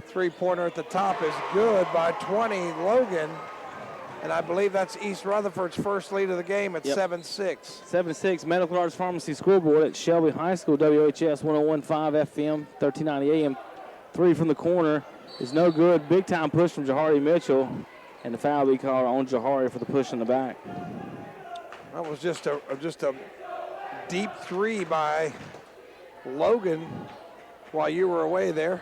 Three-pointer at the top is good by 20, Logan. And I believe that's East Rutherford's first lead of the game at 7-6. 7-6, Medical Arts Pharmacy scoreboard at Shelby High School, WHS 101.5 FM, 1390 AM. 3 from the corner is no good. Big time push from Jahari Mitchell, and the foul will be called on Jahari for the push in the back. That was just a deep 3 by Logan while you were away there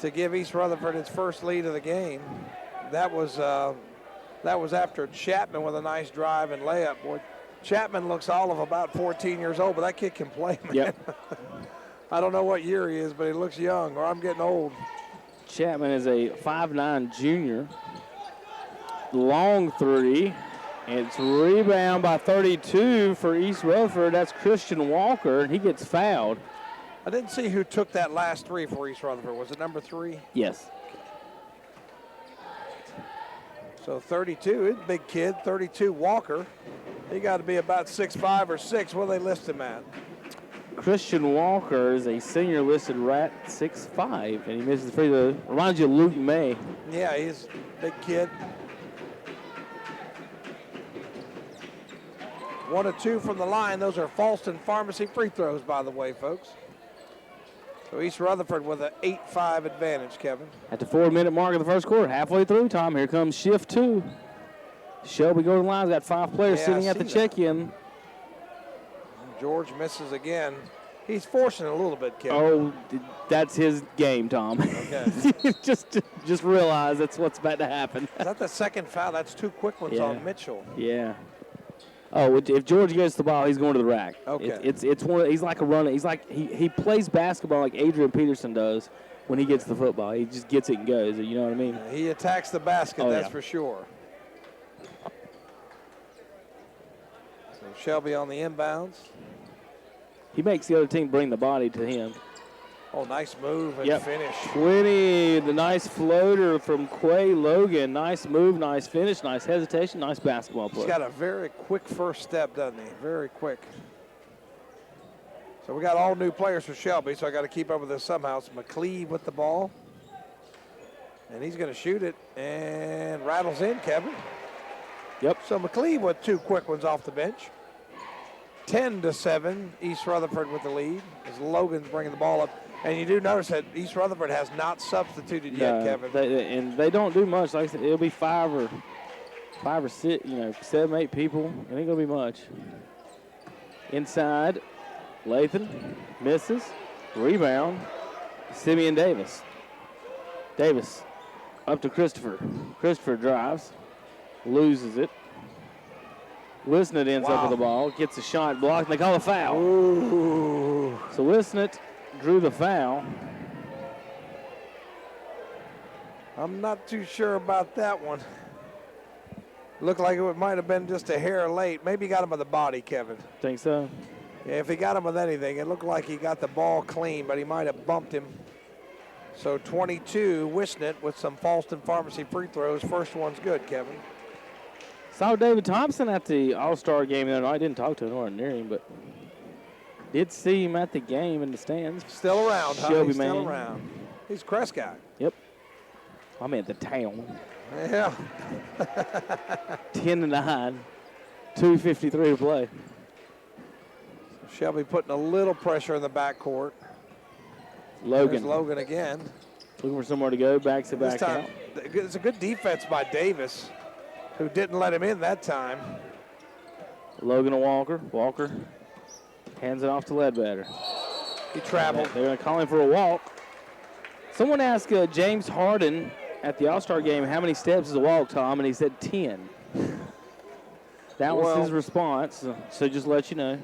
to give East Rutherford its first lead of the game. That was after Chapman with a nice drive and layup. Boy, Chapman looks all of about 14 years old, but that kid can play, man. Yep. I don't know what year he is, but he looks young, or I'm getting old. Chapman is a 5'9" junior. Long 3. It's rebound by 32 for East Rutherford. That's Christian Walker, and he gets fouled. I didn't see who took that last 3 for East Rutherford. Was it number 3? Yes. So 32, he's a big kid, 32 Walker. He got to be about 6'5" or 6. What do they list him at? Christian Walker is a senior listed at 6'5", and he misses the free throw. Reminds you of Luke May. Yeah, he's a big kid. 1 of 2 from the line. Those are Falston Pharmacy free throws, by the way, folks. So East Rutherford with an 8-5 advantage, Kevin. At the 4-minute mark of the first quarter, halfway through, Tom, here comes shift 2. Shelby Golden Line's got 5 players sitting at the check-in. George misses again. He's forcing it a little bit, Kevin. Oh, that's his game, Tom. Okay. just realize that's what's about to happen. Is that the second foul? That's 2 quick ones on Mitchell. Yeah. Oh, if George gets the ball, he's going to the rack. Okay. It's one. He's like a runner. He's like he plays basketball like Adrian Peterson does when he gets the football. He just gets it and goes. You know what I mean? He attacks the basket. That's for sure. So Shelby on the inbounds. He makes the other team bring the body to him. Oh, nice move and finish. 20, the nice floater from Quay Logan. Nice move, nice finish, nice hesitation, nice basketball play. He's got a very quick first step, doesn't he? Very quick. So we got all new players for Shelby, so I got to keep up with this somehow. It's McCleve with the ball. And he's going to shoot it and rattles in, Kevin. Yep. So McCleve with 2 quick ones off the bench. 10-7, East Rutherford with the lead as Logan's bringing the ball up. And you do notice that East Rutherford has not substituted yet, Kevin. And they don't do much. Like I said, it'll be 5 or 6, 7, 8 people. It ain't going to be much. Inside, Lathan misses. Rebound, Simeon Davis. Davis up to Christopher. Christopher drives, loses it. Wisnett ends up with the ball, gets a shot blocked, and they call a foul. Ooh. So Wisnett drew the foul. I'm not too sure about that one. Looked like it might have been just a hair late. Maybe he got him with the body, Kevin. Think so? Yeah, if he got him with anything, it looked like he got the ball clean, but he might have bumped him. So 22, Wisnett with some Falston Pharmacy free throws. First one's good, Kevin. Saw David Thompson at the All-Star game the other night. I didn't talk to him or near him, but did see him at the game in the stands. Still around, huh? Shelby He's man. still around. He's a Crest guy. Yep. I'm at the town. Yeah. 10-9, 2:53 to play. Shelby putting a little pressure in the backcourt. Logan. There's Logan again. Looking for somewhere to go, backs it This back time, out. it's a good defense by Davis, who didn't let him in that time. Logan to Walker. Walker hands it off to Ledbetter. He traveled. They're going to call him for a walk. Someone asked James Harden at the All-Star game, how many steps is a walk, Tom? And he said 10. That was his response, so just let you know.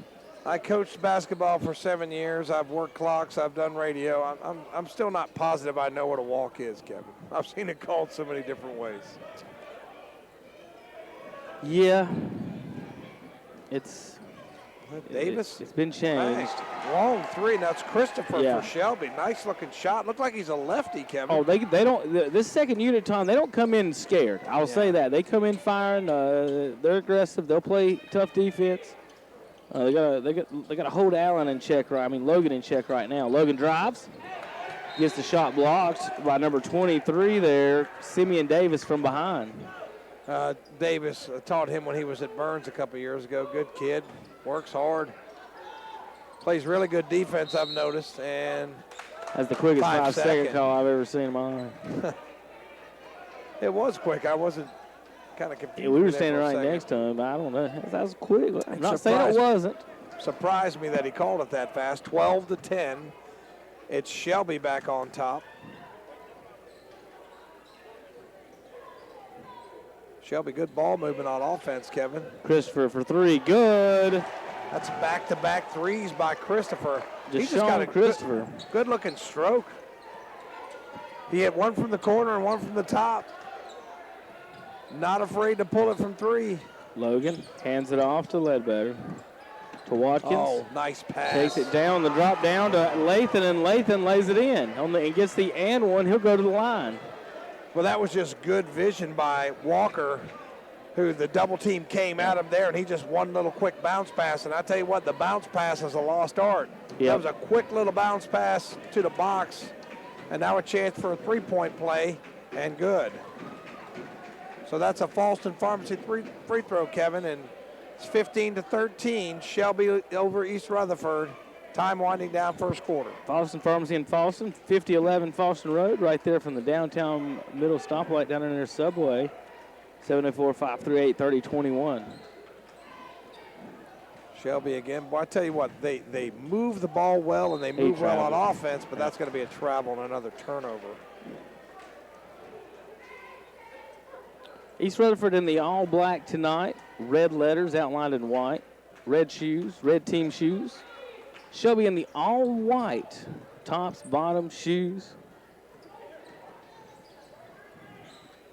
I coached basketball for 7 years. I've worked clocks. I've done radio. I'm still not positive I know what a walk is, Kevin. I've seen it called so many different ways. Yeah. It's Davis? It's been changed. Right. Long three. That's Christopher Yeah. for Shelby. Nice looking shot. Looked like he's a lefty, Kevin. Oh, they don't. This second unit, Tom, they don't come in scared. I'll say that. They come in firing. They're aggressive. They'll play tough defense. They got to hold Allen in check right. I mean Logan in check right now. Logan drives, gets the shot blocked by number 23 there, Simeon Davis from behind. Davis taught him when he was at Burns a couple years ago. Good kid, works hard, plays really good defense. I've noticed, and that's the quickest 5-second 5-second call I've ever seen in my life. It was quick. I wasn't kind of confused. Yeah, we were with it standing for a right second. next to him. I don't know. That was quick. I'm not saying Surprised- it wasn't. Surprised me that he called it that fast. 12-10. It's Shelby back on top. Shelby, good ball movement on offense, Kevin. Christopher for three. Good. That's back-to-back threes by Christopher. He Just just got a Christopher. good-looking stroke. He hit one from the corner and one from the top. Not afraid to pull it from three. Logan hands it off to Ledbetter. To Watkins. Oh, nice pass. Takes it down, the drop down to Lathan, and Lathan lays it in. And gets the and one. He'll go to the line. Well, that was just good vision by Walker, who the double team came at him there, and he just one little quick bounce pass. And I tell you what, the bounce pass is a lost art. That was a quick little bounce pass to the box, and now a chance for a three-point play, and good. So that's a Falston Pharmacy free throw, Kevin, and it's 15-13. Shelby over East Rutherford. Time winding down first quarter. Falston Pharmacy in Falston, 5011 Falston Road, right there from the downtown middle stoplight down in their subway. 704-538-3021. Shelby again. Boy, I tell you what, they move the ball well and they move well on offense, but that's going to be a travel and another turnover. East Rutherford in the all-black tonight. Red letters outlined in white. Red shoes, red team shoes. Shelby in the all-white tops, bottoms, shoes.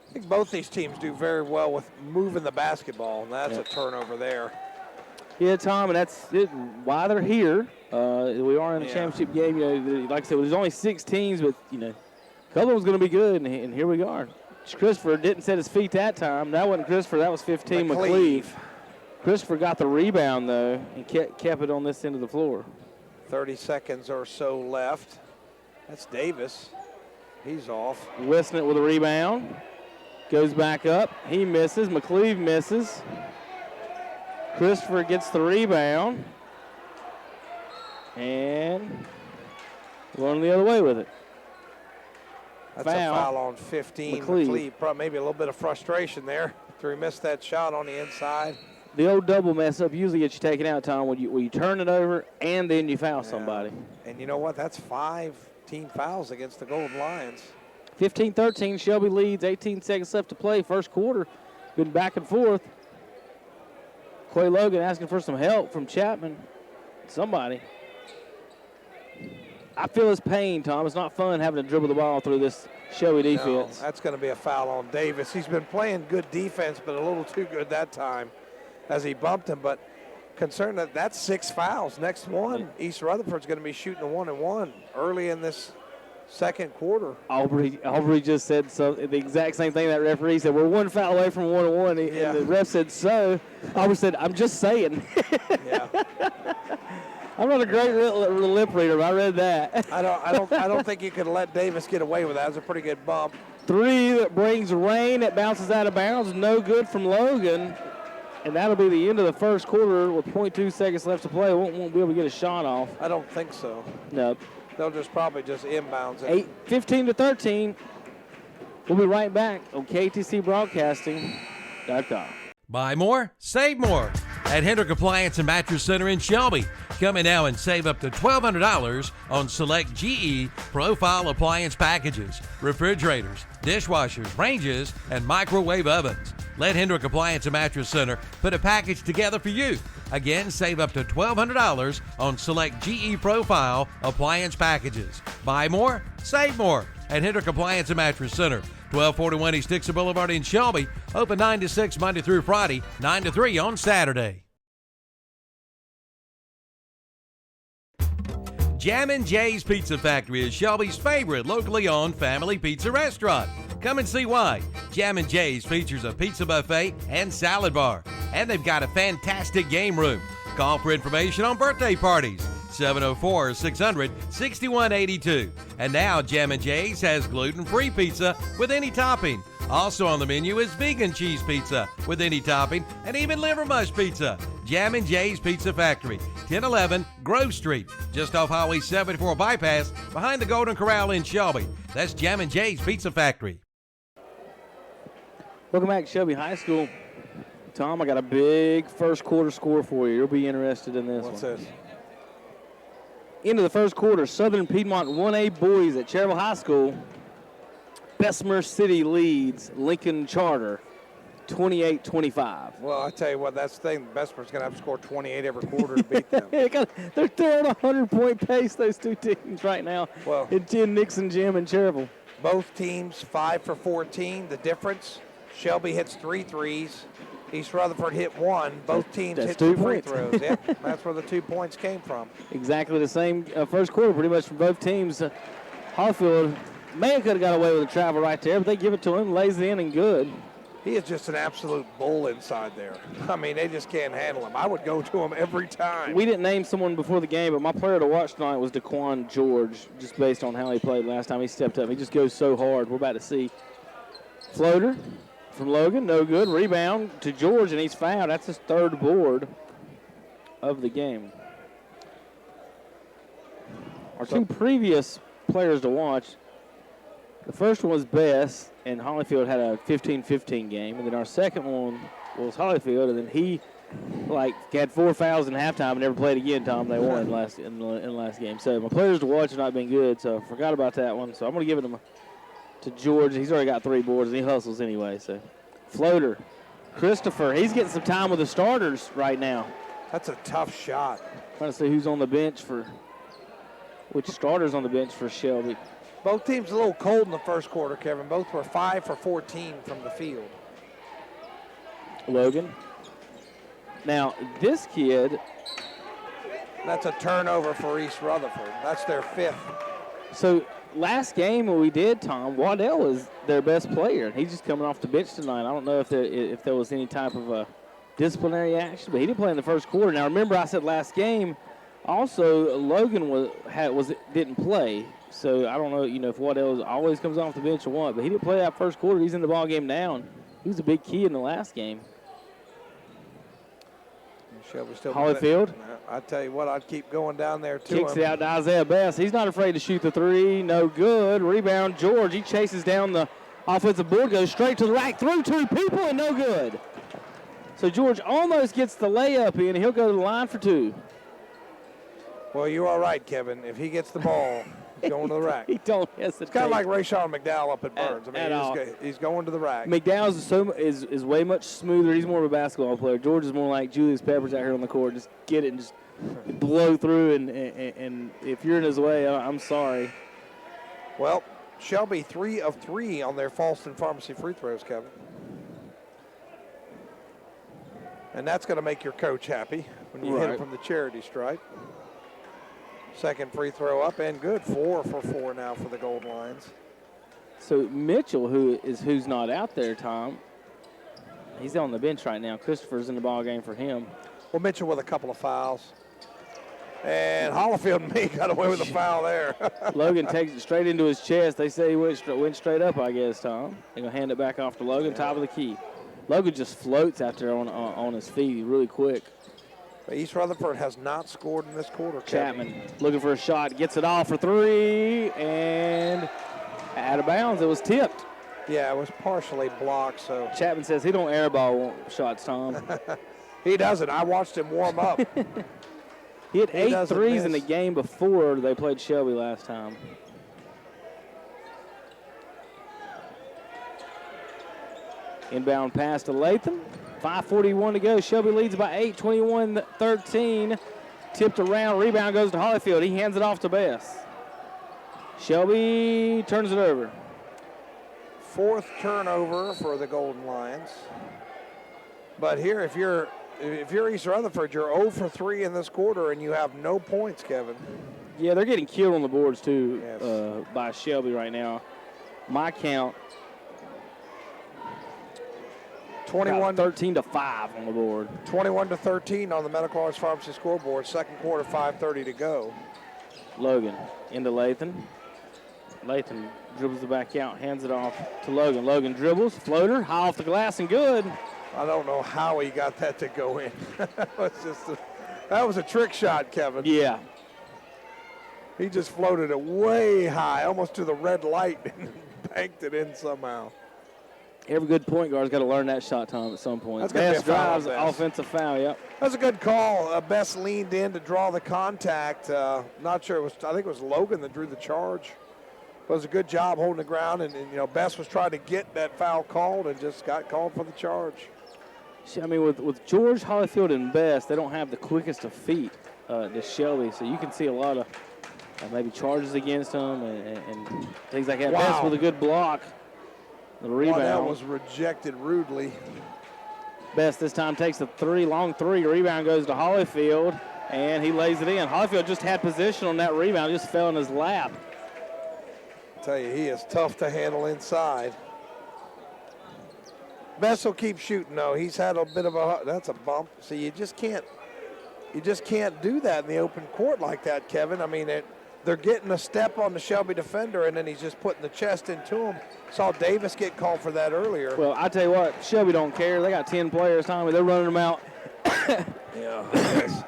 I think both these teams do very well with moving the basketball, and that's a turnover there. Yeah, Tom, and that's why they're here. We are in a championship game. You know, like I said, there's only 6 teams, but, you know, a couple of them's going to be good, and here we are. Christopher didn't set his feet that time. That wasn't Christopher. That was 15 McCleve. Christopher got the rebound, though, and kept it on this end of the floor. 30 seconds or so left. That's Davis. He's off. Westnett with a rebound. Goes back up. He misses. McCleve misses. Christopher gets the rebound. And going the other way with it. That's a foul on 15. McCleve. Probably maybe a little bit of frustration there after he missed that shot on the inside. The old double mess up usually gets you taken out, Tom, when you turn it over and then you foul somebody. And you know what? That's 5 team fouls against the Golden Lions. 15-13, Shelby leads, 18 seconds left to play, first quarter. Been back and forth. Quay Logan asking for some help from Chapman. Somebody. I feel his pain, Tom. It's not fun having to dribble the ball through this Shelby defense. No, that's going to be a foul on Davis. He's been playing good defense, but a little too good that time as he bumped him. But concerned that that's 6 fouls. Next one, East Rutherford's going to be shooting a 1-and-1 early in this second quarter. Aubrey just said the exact same thing that referee said. We're 1 foul away from 1-and-1, and the ref said so. Aubrey said, I'm just saying. Yeah. I'm not a great lip reader, but I read that. I don't think you could let Davis get away with that. It was a pretty good bump. 3 that brings rain. That bounces out of bounds. No good from Logan. And that'll be the end of the first quarter with 0.2 seconds left to play. Won't be able to get a shot off. I don't think so. No. They'll probably just inbounds it. 15-13. We'll be right back on KTCBroadcasting.com. Buy more, save more at Hendrick Appliance and Mattress Center in Shelby. Come in now and save up to $1,200 on select GE profile appliance packages, refrigerators, dishwashers, ranges, and microwave ovens. Let Hendrick Appliance and Mattress Center put a package together for you. Again, save up to $1,200 on select GE profile appliance packages. Buy more, save more at Hendrick Appliance and Mattress Center. 1241 East Dixon Boulevard in Shelby. Open 9 to 6 Monday through Friday, 9 to 3 on Saturday. Jammin' Jay's Pizza Factory is Shelby's favorite locally owned family pizza restaurant. Come and see why. Jammin' Jay's features a pizza buffet and salad bar. And they've got a fantastic game room. Call for information on birthday parties. 704-600-6182. And now Jammin' Jay's has gluten-free pizza with any topping. Also on the menu is vegan cheese pizza with any topping and even liver mush pizza. Jammin' Jay's Pizza Factory, 1011 Grove Street, just off Highway 74 bypass behind the Golden Corral in Shelby. That's Jammin' Jay's Pizza Factory. Welcome back to Shelby High School. Tom, I got a big first quarter score for you. You'll be interested in this What's one. this? Into the first quarter, Southern Piedmont 1A boys at Cherryville High School. Bessemer City leads Lincoln Charter 28-25. Well, I tell you what, that's the thing. Bessemer's going to have to score 28 every quarter to beat them. They're on a 100-point pace, those two teams right now. Well, in Nixon, Jim, and Cherryville. Both teams 5 for 14. The difference, Shelby hits 3 threes. East Rutherford hit 1. Both teams hit 2 free throws. Yep, that's where the 2 points came from. Exactly the same first quarter, pretty much from both teams. Harfield may have could have got away with a travel right there, but they give it to him, lays it in, and good. He is just an absolute bull inside there. I mean, they just can't handle him. I would go to him every time. We didn't name someone before the game, but my player to watch tonight was Daquan George, just based on how he played last time he stepped up. He just goes so hard. We're about to see. Floater from Logan, no good. Rebound to George, and he's fouled. That's his 3rd board of the game. Our 2 previous players to watch, the first one was Bess, and Holyfield had a 15-15 game. And then our second one was Holyfield, and then he had 4 fouls in halftime and never played again, Tom. They won in the last game. So my players to watch have not been good, so I forgot about that one. So I'm going to give it to George. He's already got 3 boards, and he hustles anyway. So floater. Christopher, he's getting some time with the starters right now. That's a tough shot. Trying to see who's on the bench which starters on the bench for Shelby. Both teams a little cold in the first quarter, Kevin. Both were 5 for 14 from the field. Logan. Now, this kid That's a turnover for East Rutherford. That's their 5th. So last game when we did, Tom, Waddell was their best player. He's just coming off the bench tonight. I don't know if there was any type of a disciplinary action, but he didn't play in the first quarter. Now remember, I said last game, also Logan didn't play. So I don't know, if Waddell always comes off the bench or what, but he didn't play that first quarter. He's in the ball game now. He was a big key in the last game. Shelby still Holyfield. I tell you what, I'd keep going down there to Kicks him. it out to Isaiah Best. He's not afraid to shoot the three. No good. Rebound, George. He chases down the offensive board, goes straight to the rack, through 2 people, and no good. So George almost gets the layup in, and he'll go to the line for 2. Well, you are right, Kevin. If he gets the ball, he's going to the rack. He don't hesitate. It's kind of like Rayshawn McDowell up at Burns. At all. He's going to the rack. McDowell's is way much smoother. He's more of a basketball player. George is more like Julius Peppers out here on the court. Just get it and just blow through. And if you're in his way, I'm sorry. Well, Shelby 3 of 3 on their Falston Pharmacy free throws, Kevin. And that's going to make your coach happy when you hit it from the charity stripe. Second free throw up and good. 4 for 4 now for the Gold Lions. So Mitchell, who's not out there, Tom, he's on the bench right now. Christopher's in the ball game for him. Well, Mitchell with a couple of fouls. And Holyfield and me got away with a foul there. Logan takes it straight into his chest. They say he went straight up, I guess, Tom. They're going to hand it back off to Logan, top of the key. Logan just floats out there on his feet really quick. East Rutherford has not scored in this quarter. Chapman looking for a shot, gets it off for 3, and out of bounds. It was tipped. Yeah, it was partially blocked. So Chapman says he don't airball shots, Tom. He doesn't. I watched him warm up. He had 8 threes in the game before they played Shelby last time. Inbound pass to Latham. 5:41 to go. Shelby leads by 8, 21-13. Tipped around. Rebound goes to Holyfield. He hands it off to Bess. Shelby turns it over. 4th turnover for the Golden Lions. But here, if you're East Rutherford, you're 0 for 3 in this quarter, and you have no points, Kevin. Yeah, they're getting killed on the boards, too, by Shelby right now. My count, 13-5 on the board. 21-13 on the Medical Arts Pharmacy scoreboard. Second quarter, 5:30 to go. Logan into Lathan. Lathan dribbles the back out, hands it off to Logan. Logan dribbles, floater, high off the glass and good. I don't know how he got that to go in. That was a trick shot, Kevin. Yeah. He just floated it way high, almost to the red light, and banked it in somehow. Every good point guard's got to learn that shot, Tom, at some point. That's gonna be a foul, drives, offensive foul, yep. That's a good call. Bess leaned in to draw the contact. Not sure, I think it was Logan that drew the charge. But it was a good job holding the ground, and Bess was trying to get that foul called and just got called for the charge. I mean, with George, Holyfield, and Bess, they don't have the quickest of feet to Shelby, so you can see a lot of maybe charges against them and things like that. Wow. Bess with a good block. The rebound. That was rejected rudely. Best this time takes the long three. Rebound goes to Holyfield, and he lays it in. Holyfield just had position on that rebound, just fell in his lap. I tell you, he is tough to handle inside. Bess will keep shooting though. He's had a bit of that's a bump. See, you just can't do that in the open court like that, Kevin. I mean, they're getting a step on the Shelby defender, and then he's just putting the chest into him. Saw Davis get called for that earlier. Well, I tell you what, Shelby don't care. They got 10 players, Tommy. They're running them out. Yeah.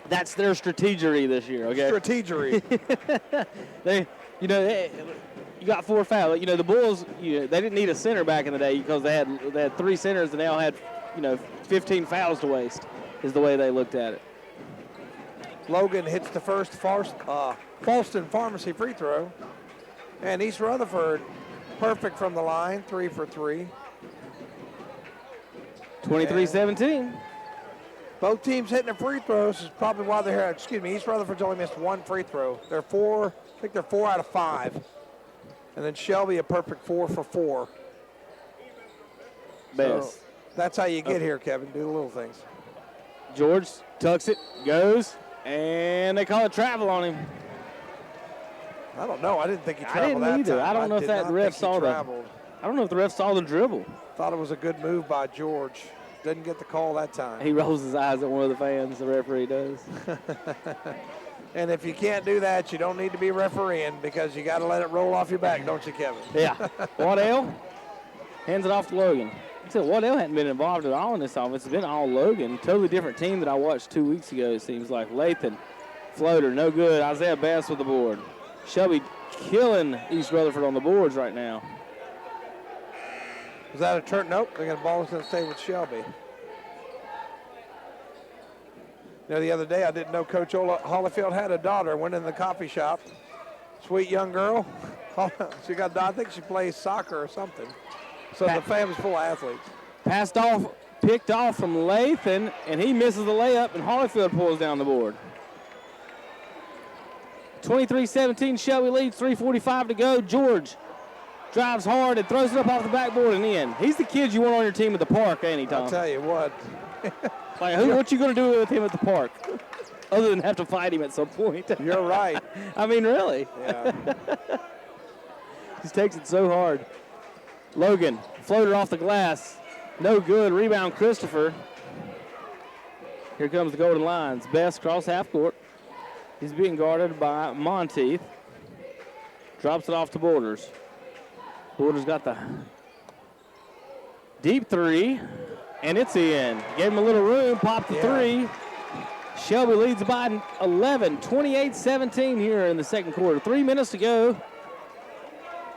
That's their strategery this year, okay? Strategery. You got 4 fouls. The Bulls, they didn't need a center back in the day because they had 3 centers and they all had, 15 fouls to waste is the way they looked at it. Logan hits the first Falston Pharmacy free throw. And East Rutherford, perfect from the line, 3 for 3. 23-17. Both teams hitting their free throws is probably why they're here. East Rutherford's only missed 1 free throw. They're 4 out of 5. And then Shelby a perfect 4 for 4. Best. So that's how you get here, Kevin. Do the little things. George tucks it, goes, And they call it travel on him. I don't know. I didn't think he traveled I didn't either. time. I don't know if that ref saw the. I don't know if the ref saw the dribble. Thought it was a good move by George. Didn't get the call that time. He rolls his eyes at one of the fans. The referee does. And if you can't do that, you don't need to be refereeing because you got to let it roll off your back, don't you, Kevin? Yeah. Waddell hands it off to Logan. I said Waddell hadn't been involved at all in this offense. It's been all Logan. Totally different team that I watched 2 weeks ago, it seems like. Lathan, floater, no good. Isaiah Bass with the board. Shelby killing East Rutherford on the boards right now. Was that a turn? Nope. They got a ball that's going to stay with Shelby. You know, the other day I didn't know Coach Hollifield had a daughter. Went in the coffee shop. Sweet young girl. She got, I think she plays soccer or something. So the family's full of athletes. Passed off, picked off from Lathan, and he misses the layup, and Hollifield pulls down the board. 23-17, Shelby leads, 3:45 to go. George drives hard and throws it up off the backboard and in. He's the kid you want on your team at the park, ain't he, Tom? I'll tell you what. Like, what you going to do with him at the park? Other than have to fight him at some point. You're right. I mean, really. Yeah. He takes it so hard. Logan, floater off the glass. No good. Rebound, Christopher. Here comes the Golden Lions. Best cross half court. He's being guarded by Monteith. Drops it off to Borders. Borders got the deep three, and it's in. Gave him a little room, popped the three. Shelby leads by 11, 28-17 here in the second quarter. 3 minutes to go.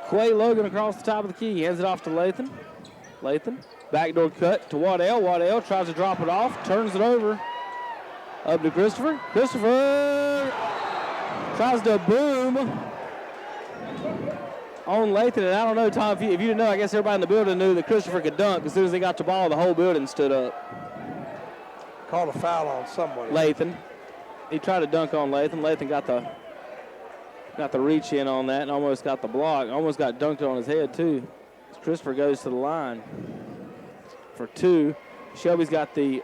Quay Logan across the top of the key. Hands it off to Lathan. Lathan, backdoor cut to Waddell. Waddell tries to drop it off, turns it over. Up to Christopher. Christopher tries to boom on Lathan. And I don't know, Tom, if you didn't know, I guess everybody in the building knew that Christopher could dunk. As soon as they got the ball, the whole building stood up. Called a foul on somebody. Lathan. He tried to dunk on Lathan. Lathan got the reach in on that and almost got the block. Almost got dunked on his head, too. Christopher goes to the line for two. Shelby's got the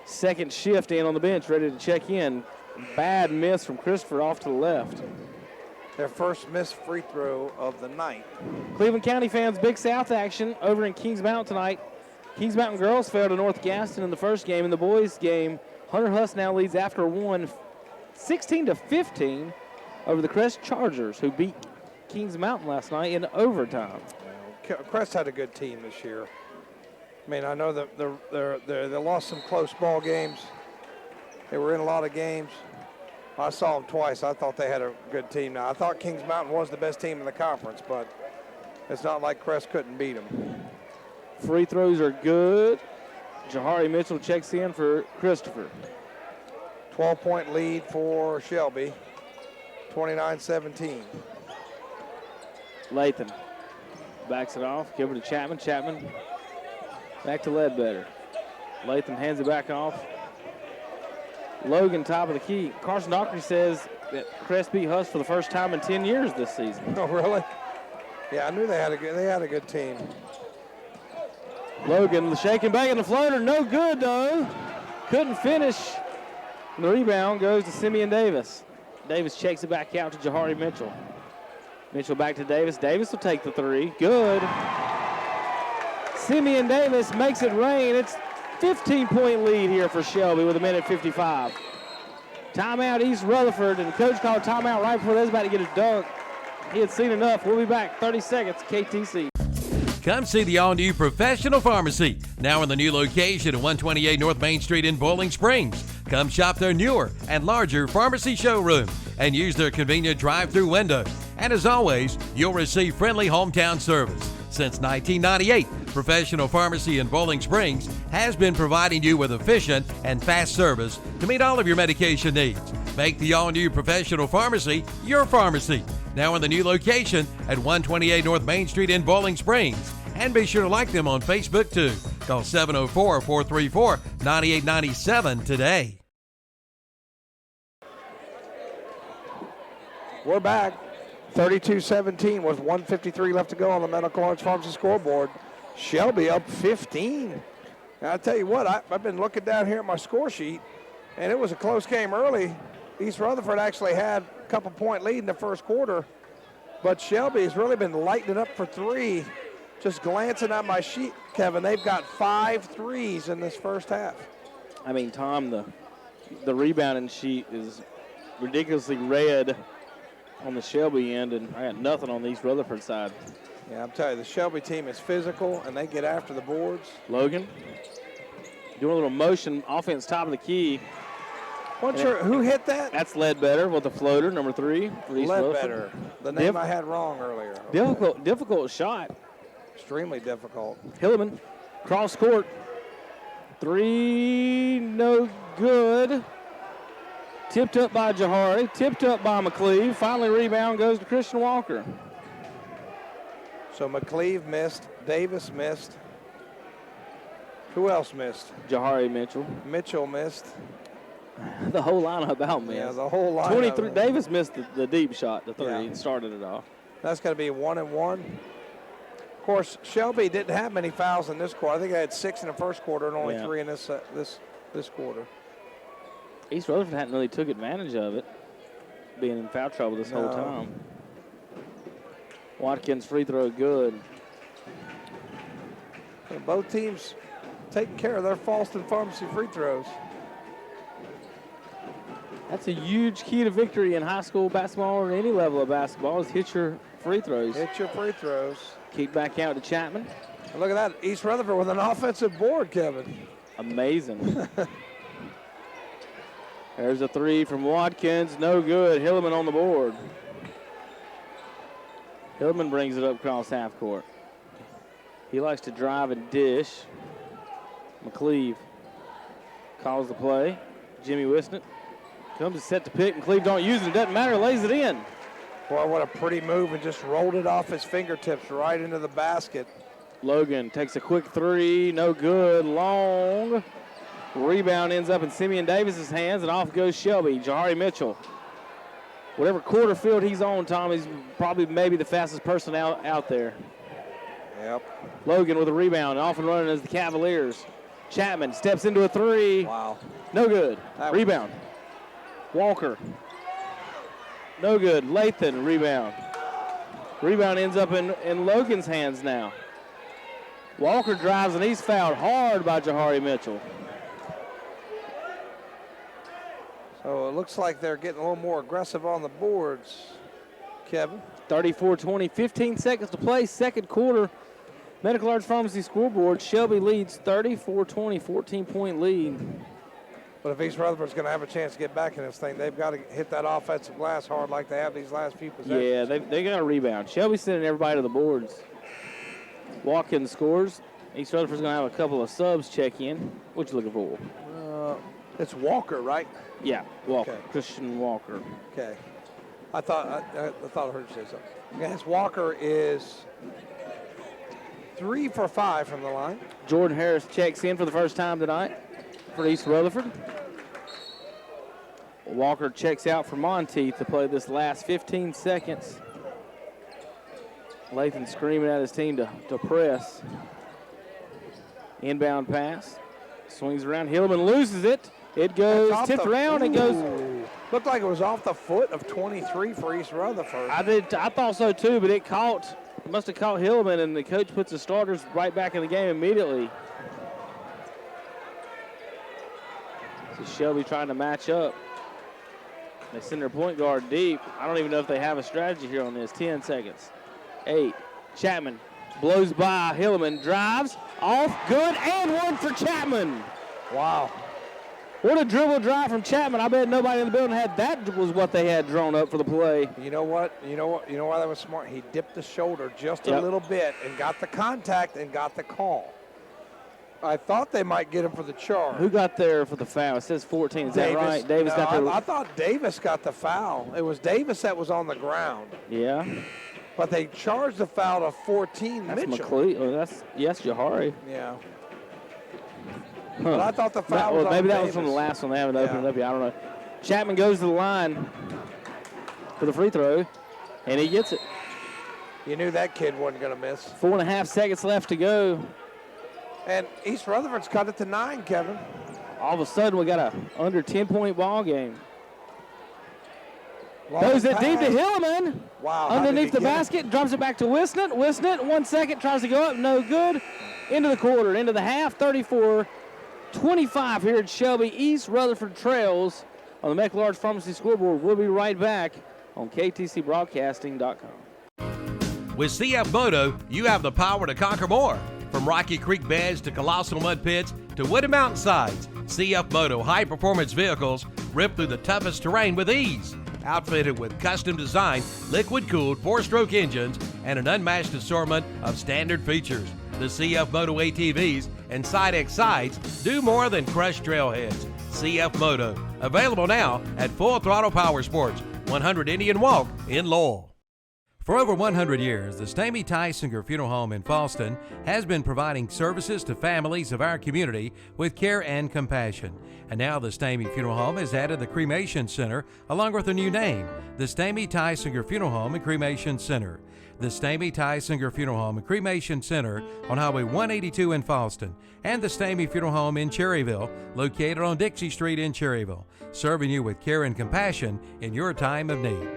second shift in on the bench, ready to check in. Bad miss from Christopher off to the left. Their first missed free throw of the night. Cleveland County fans, Big South action over in Kings Mountain tonight. Kings Mountain girls fell to North Gaston in the first game. In the boys' game, Hunter Huss now leads after one, 16-15 over the Crest Chargers, who beat Kings Mountain last night in overtime. Crest had a good team this year. I mean, I know that they lost some close ball games. They were in a lot of games. I saw them twice. I thought they had a good team. Now, I thought Kings Mountain was the best team in the conference, but it's not like Crest couldn't beat them. Free throws are good. Jahari Mitchell checks in for Christopher. 12-point lead for Shelby, 29-17. Lathan backs it off, give it to Chapman. Chapman back to Ledbetter. Lathan hands it back off. Logan, top of the key. Carson Dockery says that Crest beat Huss for the first time in 10 years this season. Oh, really? Yeah, I knew they had a good team. Logan, the shake and bake and the floater, no good though. Couldn't finish. And the rebound goes to Simeon Davis. Davis checks it back out to Jahari Mitchell. Mitchell back to Davis. Davis will take the three. Good. Simeon Davis makes it rain. It's 15-point lead here for Shelby with 1:55. Timeout East Rutherford, and the coach called timeout right before they was about to get a dunk. He had seen enough. We'll be back 30 seconds, KTC. Come see the all-new Professional Pharmacy, now in the new location at 128 North Main Street in Bowling Springs. Come shop their newer and larger pharmacy showroom and use their convenient drive-through windows. And as always, you'll receive friendly hometown service. Since 1998, Professional Pharmacy in Bowling Springs has been providing you with efficient and fast service to meet all of your medication needs. Make the all-new Professional Pharmacy your pharmacy. Now in the new location at 128 North Main Street in Bowling Springs. And be sure to like them on Facebook too. Call 704-434-9897 today. We're back. 32-17 with 1:53 left to go on the Medical Orange Pharmacy scoreboard. Shelby up 15. And I tell you what, I've been looking down here at my score sheet. And it was a close game early. East Rutherford actually had a couple-point lead in the first quarter, but Shelby has really been lighting it up for three. Just glancing at my sheet, Kevin, they've got 5 threes in this first half. I mean, Tom, the rebounding sheet is ridiculously red on the Shelby end, and I got nothing on the East Rutherford side. Yeah, I'm telling you, the Shelby team is physical, and they get after the boards. Logan doing a little motion offense, top of the key. Who hit that? That's Ledbetter with the floater, number 3 for East Ledbetter, the name I had wrong earlier. Difficult shot. Extremely difficult. Hilleman, cross court. 3, no good. Tipped up by Jahari, tipped up by McCleve. Finally, rebound goes to Christian Walker. So McCleve missed, Davis missed. Who else missed? Jahari Mitchell. Mitchell missed. The whole lineup out missed. Yeah, the whole lineup. 23. Davis missed the deep shot, the 3, and started it off. That's going to be 1 and 1. Of course, Shelby didn't have many fouls in this quarter. I think I had 6 in the first quarter and only 3 in this quarter. East Rutherford hadn't really took advantage of it, being in foul trouble this whole time. Watkins free throw good. And both teams taking care of their Falston Pharmacy free throws. That's a huge key to victory in high school basketball or any level of basketball is hit your free throws. Hit your free throws. Keep back out to Chapman. And look at that, East Rutherford with an offensive board, Kevin. Amazing. There's a 3 from Watkins, no good. Hilleman on the board. Hilleman brings it up across half court. He likes to drive and dish. McCleve calls the play. Jimmy Wisnett comes to set the pick, and Cleve don't use it. It doesn't matter, lays it in. Boy, what a pretty move, and just rolled it off his fingertips right into the basket. Logan takes a quick 3, no good, long. Rebound ends up in Simeon Davis's hands, and off goes Shelby. Jahari Mitchell. Whatever quarter field he's on, Tom, he's probably maybe the fastest person out there. Yep. Logan with a rebound, off and running as the Cavaliers. Chapman steps into a 3. Wow. No good. Rebound. Walker. No good. Lathan, rebound. Rebound ends up in Logan's hands now. Walker drives, and he's fouled hard by Jahari Mitchell. So it looks like they're getting a little more aggressive on the boards, Kevin. 34-20, 15 seconds to play, second quarter. Medical Arts Pharmacy scoreboard. Shelby leads 34-20, 14-point lead. But if East Rutherford's going to have a chance to get back in this thing, they've got to hit that offensive glass hard like they have these last few possessions. Yeah, they got a rebound. Shelby's sending everybody to the boards. Watkins scores. East Rutherford's going to have a couple of subs check in. What you looking for? It's Walker, right? Yeah, Walker. Okay. Christian Walker. Okay. I thought I heard you say something. Yes, Walker is 3 for 5 from the line. Jordan Harris checks in for the first time tonight for East Rutherford. Walker checks out for Monteith to play this last 15 seconds. Lathan screaming at his team to press. Inbound pass. Swings around. Hilleman loses it. It goes 10th round. It goes. Looked like it was off the foot of 23 for East Rutherford. I thought so too, but it must have caught Hilleman, and the coach puts the starters right back in the game immediately. So Shelby trying to match up. They send their point guard deep. I don't even know if they have a strategy here on this. 10 seconds. 8. Chapman blows by Hilleman, drives, off, good, and 1 for Chapman. Wow. What a dribble drive from Chapman. I bet nobody in the building had that was what they had drawn up for the play. You know what? You know why that was smart? He dipped the shoulder just a little bit and got the contact and got the call. I thought they might get him for the charge. Who got there for the foul? It says 14. Is that right? Davis got there. I thought Davis got the foul. It was Davis that was on the ground. Yeah. But they charged the foul to 14 That's Mitchell. McCleve. Oh, that's Jahari. Yeah. But I thought the foul was on maybe that Davis. was from the last one. They haven't opened it up yet. I don't know. Chapman goes to the line for the free throw, and he gets it. You knew that kid wasn't going to miss. 4.5 seconds left to go. And East Rutherford's cut it to 9, Kevin. All of a sudden, we got a under 10-point ball game. Throws it deep to Hillman. Wow. Underneath the basket, drops it back to Wisnett. Wisnett, 1 second, tries to go up, no good. Into the quarter, into the half, 34-25 here at Shelby East. Rutherford trails on the McLarge Pharmacy scoreboard. We'll be right back on KTCBroadcasting.com. With CF Moto, you have the power to conquer more. From rocky creek beds to colossal mud pits to wooded mountainsides, CF Moto high-performance vehicles rip through the toughest terrain with ease. Outfitted with custom-designed, liquid-cooled 4-stroke engines and an unmatched assortment of standard features. The CF Moto ATVs and Side-X sides do more than crush trailheads. CF Moto, available now at Full Throttle Power Sports, 100 Indian Walk in Lowell. For over 100 years, the Stamey Tysinger Funeral Home in Falston has been providing services to families of our community with care and compassion. And now the Stamey Funeral Home has added the Cremation Center along with a new name, the Stamey Tysinger Funeral Home and Cremation Center. The Stamey Tysinger Funeral Home and Cremation Center on Highway 182 in Falston, and the Stamey Funeral Home in Cherryville, located on Dixie Street in Cherryville, serving you with care and compassion in your time of need.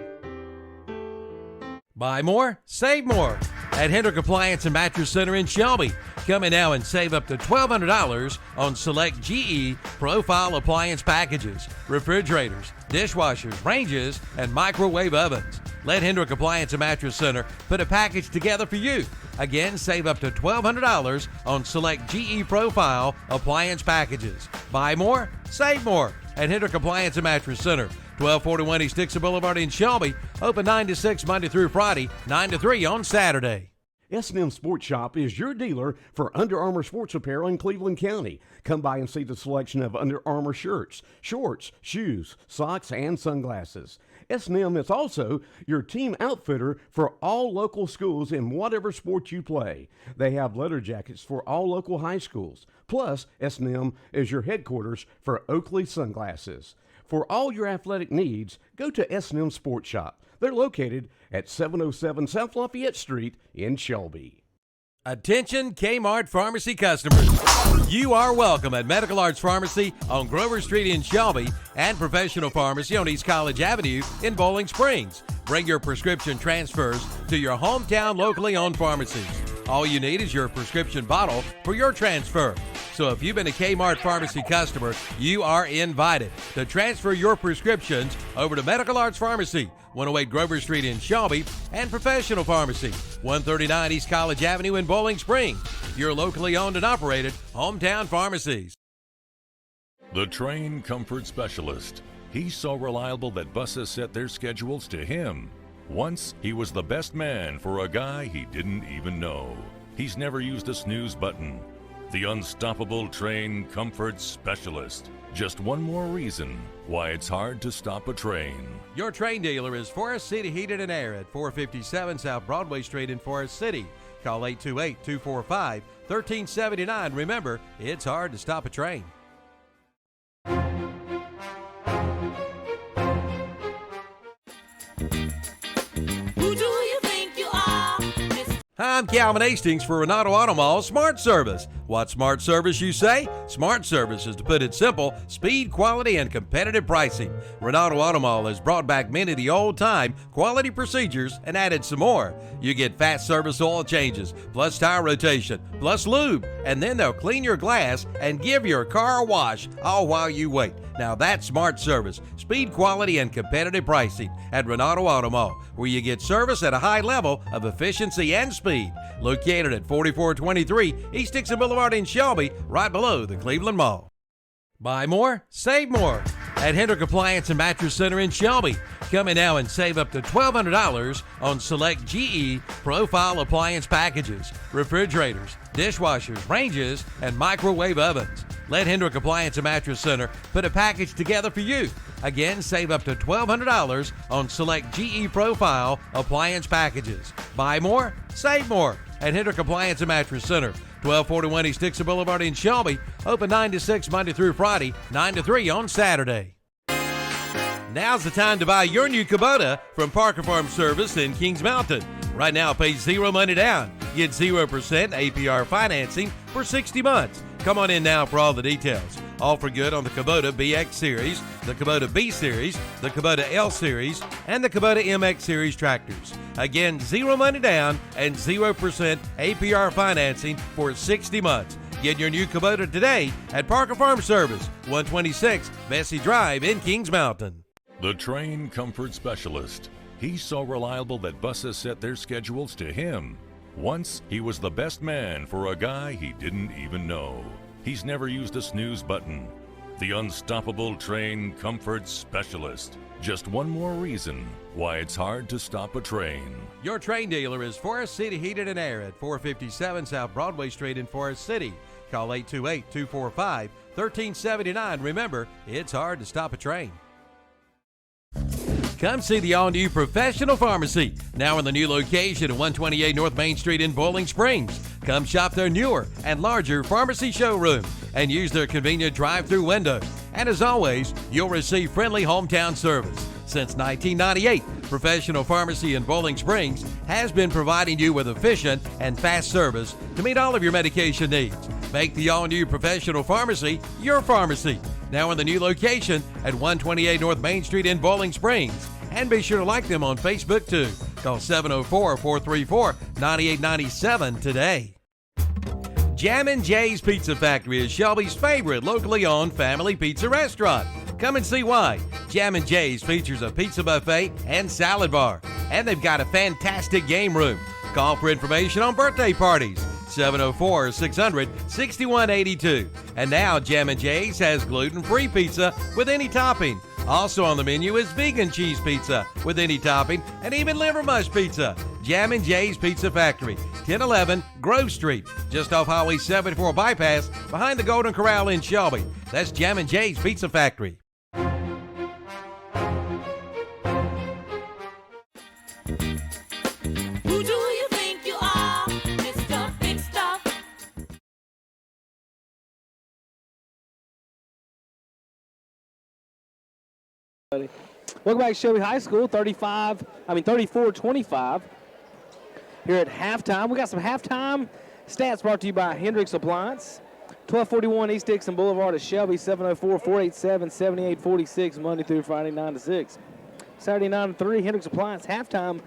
Buy more, save more at Hendrick Appliance and Mattress Center in Shelby. Come in now and save up to $1,200 on select GE Profile appliance packages, refrigerators, dishwashers, ranges, and microwave ovens. Let Hendrick Appliance and Mattress Center put a package together for you. Again, save up to $1,200 on select GE Profile appliance packages. Buy more, save more at Hendrick Appliance and Mattress Center. 1241 East Dixon Boulevard in Shelby. Open 9 to 6 Monday through Friday, 9 to 3 on Saturday. S&M Sports Shop is your dealer for Under Armour sports apparel in Cleveland County. Come by and see the selection of Under Armour shirts, shorts, shoes, socks, and sunglasses. S&M is also your team outfitter for all local schools in whatever sport you play. They have letter jackets for all local high schools. Plus, S&M is your headquarters for Oakley Sunglasses. For all your athletic needs, go to S&M Sports Shop. They're located at 707 South Lafayette Street in Shelby. Attention Kmart Pharmacy customers. You are welcome at Medical Arts Pharmacy on Grover Street in Shelby and Professional Pharmacy on East College Avenue in Bowling Springs. Bring your prescription transfers to your hometown locally owned pharmacies. All you need is your prescription bottle for your transfer. So if you've been a Kmart Pharmacy customer, you are invited to transfer your prescriptions over to Medical Arts Pharmacy, 108 Grover Street in Shelby, and Professional Pharmacy, 139 East College Avenue in Bowling Springs. Your locally owned and operated hometown pharmacies. The Train Comfort Specialist. He's so reliable that buses set their schedules to him. Once, he was the best man for a guy he didn't even know. He's never used a snooze button. The unstoppable Train Comfort Specialist. Just one more reason why it's hard to stop a train. Your train dealer is Forest City Heated and Air at 457 South Broadway Street in Forest City. Call 828-245-1379. Remember, it's hard to stop a train. Who do you think you are? Hi, I'm Calvin Hastings for Renato Auto Mall Smart Service. What smart service, you say? Smart service is, to put it simple, speed, quality, and competitive pricing. Renato Auto Mall has brought back many of the old-time quality procedures and added some more. You get fast service oil changes, plus tire rotation, plus lube, and then they'll clean your glass and give your car a wash, all while you wait. Now that's smart service, speed, quality, and competitive pricing at Renato Auto Mall, where you get service at a high level of efficiency and speed. Located at 4423 East Dixon Boulevard in Shelby, right below the Cleveland Mall. Buy more, save more at Hendrick Appliance and Mattress Center in Shelby. Come in now and save up to $1,200 on select GE Profile appliance packages, refrigerators, dishwashers, ranges, and microwave ovens. Let Hendrick Appliance and Mattress Center put a package together for you. Again, save up to $1,200 on select GE Profile appliance packages. Buy more, save more at Hendrick Appliance and Mattress Center, 1241 East Dixon Boulevard in Shelby. Open 9 to 6 Monday through Friday, 9 to 3 on Saturday. Now's the time to buy your new Kubota from Parker Farm Service in Kings Mountain. Right now, pay zero money down. Get 0% APR financing for 60 months. Come on in now for all the details. All for good on the Kubota BX Series, the Kubota B Series, the Kubota L Series, and the Kubota MX Series tractors. Again, 0 money down and 0% APR financing for 60 months. Get your new Kubota today at Parker Farm Service, 126 Bessie Drive in Kings Mountain. The Train Comfort Specialist. He's so reliable that buses set their schedules to him. Once, he was the best man for a guy he didn't even know. He's never used a snooze button. The unstoppable Train Comfort Specialist. Just one more reason why it's hard to stop a train. Your train dealer is Forest City Heated and Air at 457 South Broadway Street in Forest City. Call 828-245-1379. Remember, it's hard to stop a train. Come see the all-new Professional Pharmacy, now in the new location at 128 North Main Street in Bowling Springs. Come shop their newer and larger pharmacy showroom and use their convenient drive-through window. And as always, you'll receive friendly hometown service. Since 1998, Professional Pharmacy in Bowling Springs has been providing you with efficient and fast service to meet all of your medication needs. Make the all-new Professional Pharmacy your pharmacy. Now in the new location at 128 North Main Street in Bowling Springs. And be sure to like them on Facebook too. Call 704-434-9897 today. Jammin' Jay's Pizza Factory is Shelby's favorite locally owned family pizza restaurant. Come and see why. Jammin' Jay's features a pizza buffet and salad bar. And they've got a fantastic game room. Call for information on birthday parties. 704-600-6182. And now Jammin' Jay's has gluten-free pizza with any topping. Also on the menu is vegan cheese pizza with any topping and even liver mush pizza. Jammin' Jay's Pizza Factory, 1011 Grove Street, just off Highway 74 bypass behind the Golden Corral in Shelby. That's Jammin' Jay's Pizza Factory. Who do you think you are, Mr. Big Stuff? Welcome back to Shelby High School, 34-25. Here at halftime, we got some halftime stats brought to you by Hendricks Appliance. 1241 East Dixon Boulevard at Shelby, 704-487-7846, Monday through Friday, 9 to 6. Saturday, 9 to 3, Hendricks Appliance halftime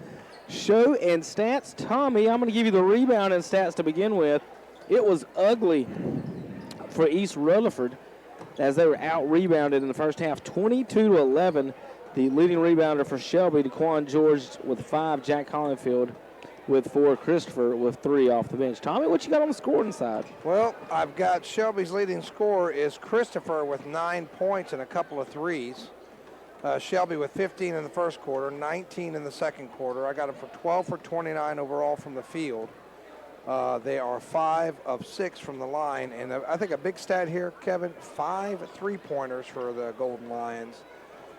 show and stats. Tommy, I'm going to give you the rebound and stats to begin with. It was ugly for East Rutherford as they were out-rebounded in the first half, 22-11. The leading rebounder for Shelby, DeQuan George with 5, Jack Hollingfield with 4, Christopher with 3 off the bench. Tommy, what you got on the scoring side? Well, I've got Shelby's leading scorer is Christopher with 9 points and a couple of threes. Shelby with 15 in the first quarter, 19 in the second quarter. I got him for 12 for 29 overall from the field. They are 5 of 6 from the line. And I think a big stat here, Kevin, 5 3-pointers for the Golden Lions.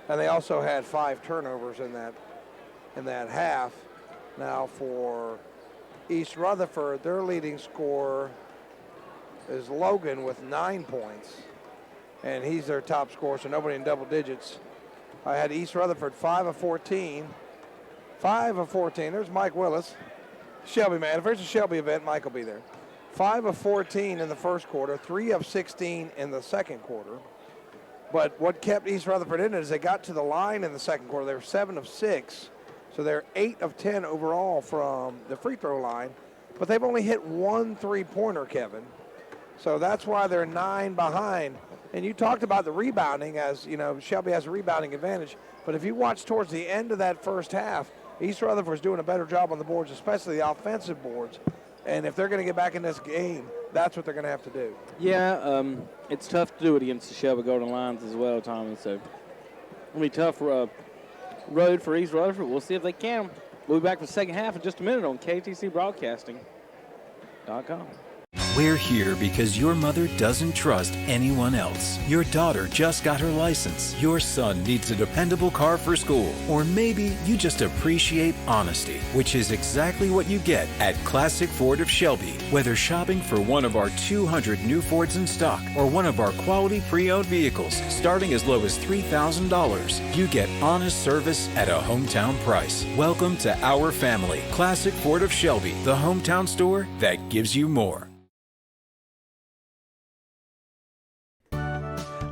And they also had 5 turnovers in that half. Now for East Rutherford, their leading scorer is Logan with 9 points. And he's their top scorer, so nobody in double digits. I had East Rutherford 5 of 14. 5 of 14. There's Mike Willis. Shelby, man. If there's a Shelby event, Mike will be there. 5 of 14 in the first quarter, 3 of 16 in the second quarter. But what kept East Rutherford in it is they got to the line in the second quarter. They were 7 of 6. So they're 8 of 10 overall from the free throw line. But they've only hit 1 3-pointer, Kevin. So that's why they're 9 behind. And you talked about the rebounding, as you know, Shelby has a rebounding advantage. But if you watch towards the end of that first half, East Rutherford's doing a better job on the boards, especially the offensive boards. And if they're going to get back in this game, that's what they're going to have to do. Yeah, it's tough to do it against the Shelby Golden Lions as well, Tommy. So it'll be tough road for East Rutherford. We'll see if they can. We'll be back for the second half in just a minute on KTCBroadcasting.com. We're here because your mother doesn't trust anyone else. Your daughter just got her license. Your son needs a dependable car for school. Or maybe you just appreciate honesty, which is exactly what you get at Classic Ford of Shelby. Whether shopping for one of our 200 new Fords in stock or one of our quality pre-owned vehicles starting as low as $3,000, you get honest service at a hometown price. Welcome to our family. Classic Ford of Shelby, the hometown store that gives you more.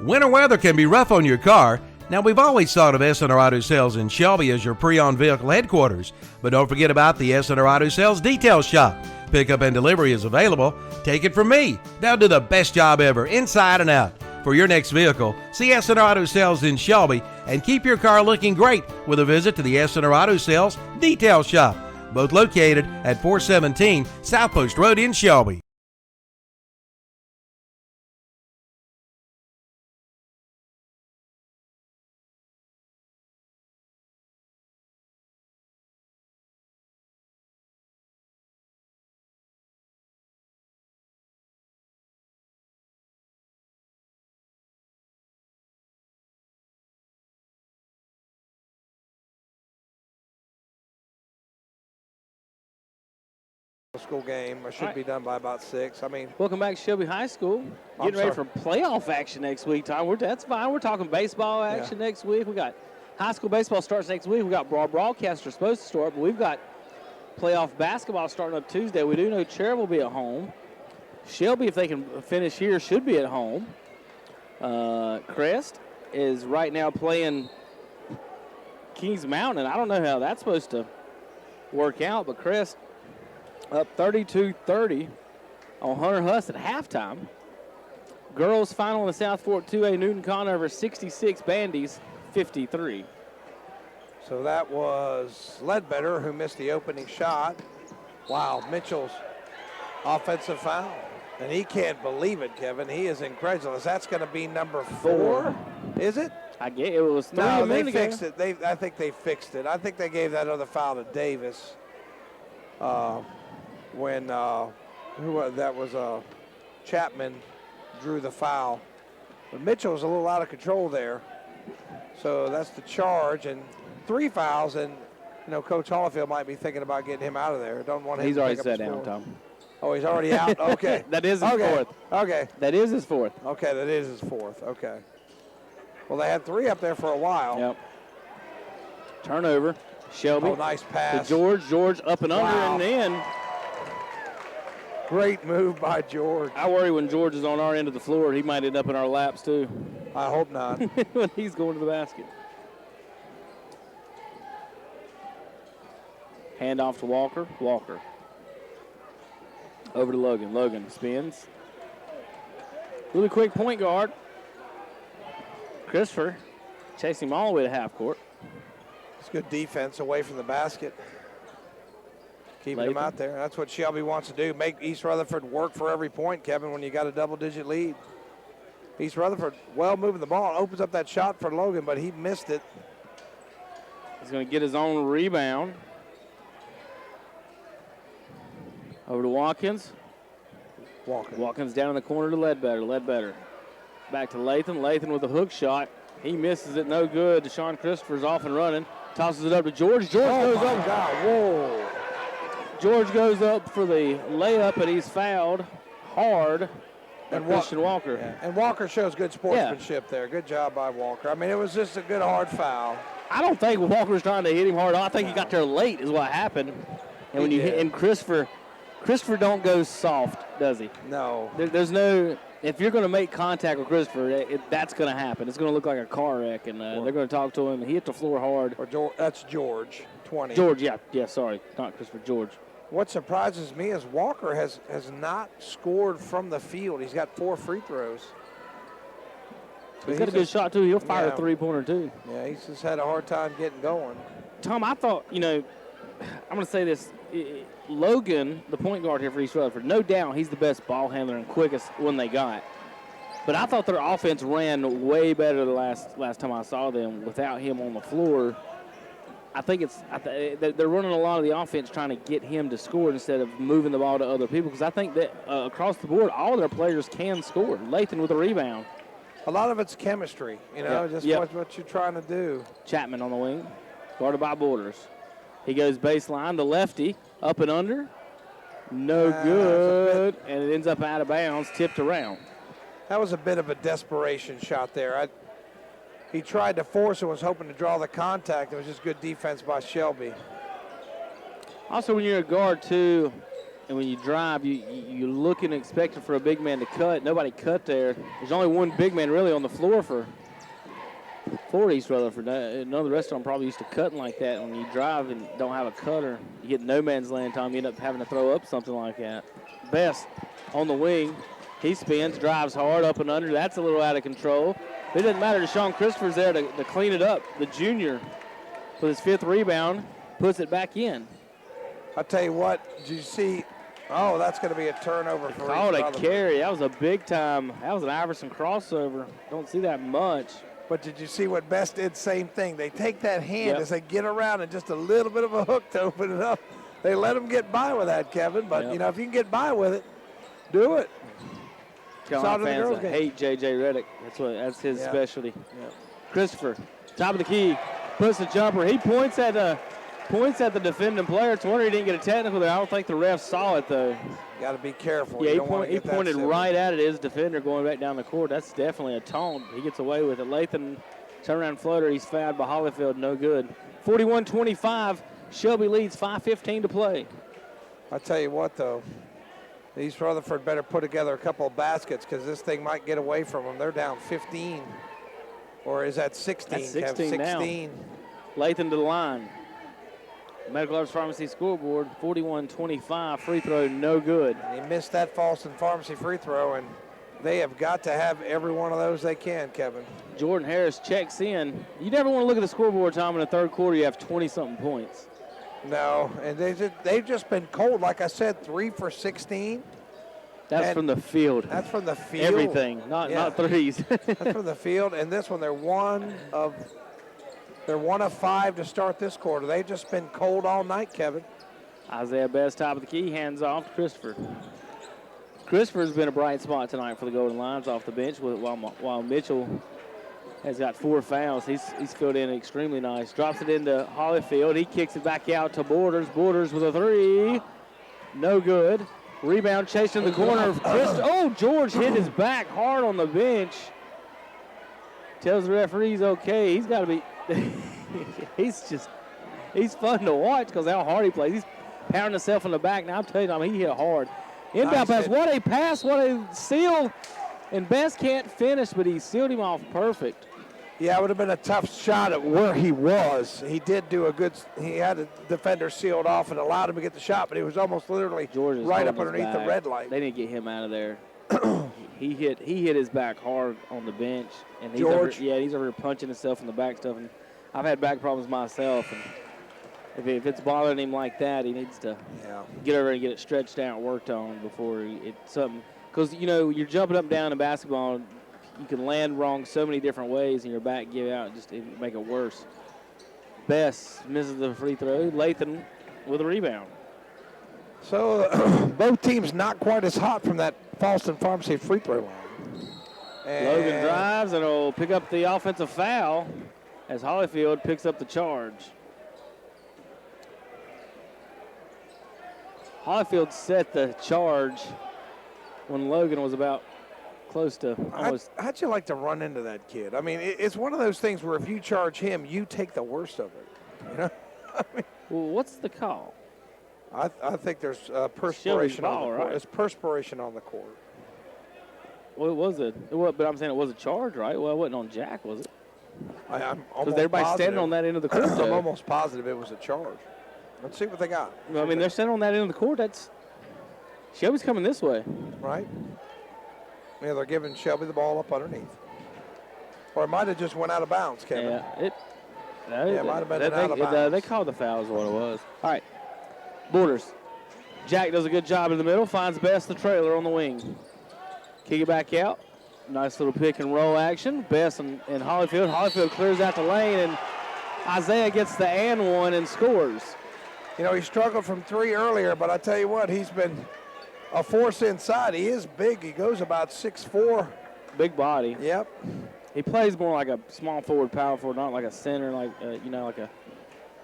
Winter weather can be rough on your car. Now, we've always thought of S&R Auto Sales in Shelby as your pre-owned vehicle headquarters, but don't forget about the S&R Auto Sales detail shop. Pickup and delivery is available. Take it from me. They'll do the best job ever, inside and out. For your next vehicle, see S&R Auto Sales in Shelby and keep your car looking great with a visit to the S&R Auto Sales detail shop, both located at 417 South Post Road in Shelby. School game, or should be done by about 6. I mean, welcome back to Shelby High School. Getting ready for playoff action next week, Tom. That's fine. We're talking baseball action next week. We got high school baseball starts next week. We got broadcasters supposed to start, but we've got playoff basketball starting up Tuesday. We do know Cherry will be at home. Shelby, if they can finish here, should be at home. Crest is right now playing Kings Mountain. I don't know how that's supposed to work out, but Crest up 32-30 on Hunter Huss at halftime. Girls final in the South Fork 2A, Newton Conover 66, Bandy's 53. So that was Ledbetter who missed the opening shot. Wow, Mitchell's offensive foul. And he can't believe it, Kevin. He is incredulous. That's going to be number 4, is it? I guess it was 3 No, they minutes fixed it. I think they fixed it. I think they gave that other foul to Davis. When that was Chapman drew the foul. But Mitchell was a little out of control there. So that's the charge, and 3 fouls, and Coach Hollifield might be thinking about getting him out of there. Don't want him He's to already pick sat up down, Tom. Oh, he's already out? Okay. That is his fourth. Okay. That is his fourth. Okay, that is his fourth. Okay. Well, they had 3 up there for a while. Yep. Turnover. Shelby. Oh, nice pass. To George. George up and under and in. Great move by George. I worry when George is on our end of the floor, he might end up in our laps too. I hope not. When he's going to the basket. Hand off to Walker. Walker. Over to Logan. Logan spins. Really quick point guard. Christopher chasing him all the way to half court. It's good defense away from the basket. Keeping him out there. That's what Shelby wants to do. Make East Rutherford work for every point, Kevin, when you got a double-digit lead. East Rutherford well moving the ball. Opens up that shot for Logan, but he missed it. He's going to get his own rebound. Over to Watkins. Watkins down in the corner to Ledbetter. Ledbetter. Back to Lathan. Lathan with a hook shot. He misses it. No good. Deshaun Christopher's off and running. Tosses it up to George. George goes up. God. Whoa. George goes up for the layup, and he's fouled hard. And Christian Walker. Yeah. And Walker shows good sportsmanship there. Good job by Walker. I mean, it was just a good hard foul. I don't think Walker's trying to hit him hard. I think he got there late is what happened. And when you hit, and Christopher don't go soft, does he? No. There's no, if you're going to make contact with Christopher, that's going to happen. It's going to look like a car wreck, and they're going to talk to him. He hit the floor hard. That's George, 20. George, yeah, sorry. Not Christopher, George. What surprises me is Walker has not scored from the field. He's got 4 free throws. He's got a good shot, too. He'll fire a three-pointer, too. Yeah, he's just had a hard time getting going. Tom, I thought, I'm going to say this. Logan, the point guard here for East Rutherford, no doubt he's the best ball handler and quickest one they got. But I thought their offense ran way better the last time I saw them without him on the floor. I think they're running a lot of the offense trying to get him to score instead of moving the ball to other people, because I think that across the board, all their players can score. Lathan with a rebound. A lot of it's chemistry, just what you're trying to do. Chapman on the wing, guarded by Borders. He goes baseline to lefty, up and under. No good, and it ends up out of bounds, tipped around. That was a bit of a desperation shot there. He tried to force and was hoping to draw the contact. It was just good defense by Shelby. Also, when you're a guard, too, And when you drive, you're looking and expecting for a big man to cut. Nobody cut there. There's only one big man really on the floor for East Rutherford. None of the rest of them probably used to cutting like that. When you drive and don't have a cutter, you get no man's land time, you end up having to throw up something like that. Best on the wing. He spins, drives hard, up and under. That's a little out of control. It doesn't matter. Deshaun Christopher's there to clean it up. The junior, with his 5th rebound, puts it back in. I'll tell you what, did you see? Oh, that's going to be a turnover for Called a carry. That was a big time. That was an Iverson crossover. Don't see that much. But did you see what Best did? Same thing. They take that hand as they get around and just a little bit of a hook to open it up. They let them get by with that, Kevin. But, you know, if you can get by with it, do it. Carolina fans hate J.J. Reddick. That's his specialty. Yep. Christopher, top of the key, puts the jumper. He points at the defending player. It's a wonder he didn't get a technical there. I don't think the ref saw it, though. Got to be careful. Yeah, he pointed right at it. His defender going back down the court. That's definitely a taunt. He gets away with it. Lathan, turnaround floater. He's fouled by Holyfield. No good. 41-25. Shelby leads. 5:15 to play. I'll tell you what, though. East Rutherford better put together a couple of baskets because this thing might get away from them. They're down 15. Or is that 16? That's 16 now. Lathan to the line. Medical Arts Pharmacy scoreboard, 41-25. Free throw, no good. He missed that Falston Pharmacy free throw, and they have got to have every one of those they can, Kevin. Jordan Harris checks in. You never want to look at the scoreboard, Tom. In the third quarter, you have 20-something points. No, and they've just been cold. Like I said, 3 for 16. That's from the field. That's from the field. Everything, not threes. That's from the field, and this one, they're one of 5 to start this quarter. They've just been cold all night, Kevin. Isaiah Best, top of the key, hands off to Christopher. Christopher's been a bright spot tonight for the Golden Lions off the bench, while Mitchell has got 4 fouls. He's filled in extremely nice. Drops it into Holyfield. He kicks it back out to Borders. Borders with a 3. No good. Rebound chased in the corner of George hit his back hard on the bench. Tells the referee he's okay. He's got to be he's fun to watch because how hard he plays. He's pounding himself in the back. Now I'm telling you, he hit hard. Inbound pass. What a pass. What a seal. And Best can't finish, but he sealed him off perfect. Yeah, it would have been a tough shot at where he was. He did do a good, he had a defender sealed off and allowed him to get the shot, but he was almost literally right up underneath the red light. They didn't get him out of there. he hit his back hard on the bench. And he's he's over here punching himself in the back stuff. And I've had back problems myself. And if it's bothering him like that, he needs to get over and get it stretched out and worked on before it's something. Because, you're jumping up and down in basketball, and you can land wrong so many different ways, and your back give out and just make it worse. Best misses the free throw. Lathan with a rebound. So both teams not quite as hot from that Falston Pharmacy free throw line. And Logan drives, and will pick up the offensive foul as Holyfield picks up the charge. Holyfield set the charge when Logan was about close to almost. How'd you like to run into that kid? I mean, it's one of those things where if you charge him, you take the worst of it. Well, what's the call? I think there's perspiration on the court. Right? There's perspiration on the court. What was it? But I'm saying it was a charge, right? Well, it wasn't on Jack, was it? I'm because everybody's standing on that end of the court. I'm almost positive it was a charge. Let's see what they got. Well, I mean, they're standing on that end of the court. Shelby's coming this way. Right. Yeah, they're giving Shelby the ball up underneath. Or it might have just went out of bounds, Kevin. It might have been out of bounds. They called the foul is what it was. All right. Borders. Jack does a good job in the middle. Finds Best the trailer on the wing. Kick it back out. Nice little pick and roll action. Best and Holyfield. Holyfield clears out the lane, and Isaiah gets the and one and scores. He struggled from 3 earlier, but I tell you what, he's been a force inside. He is big. He goes about 6'4". Big body. Yep. He plays more like a small forward, power forward, not like a center, like a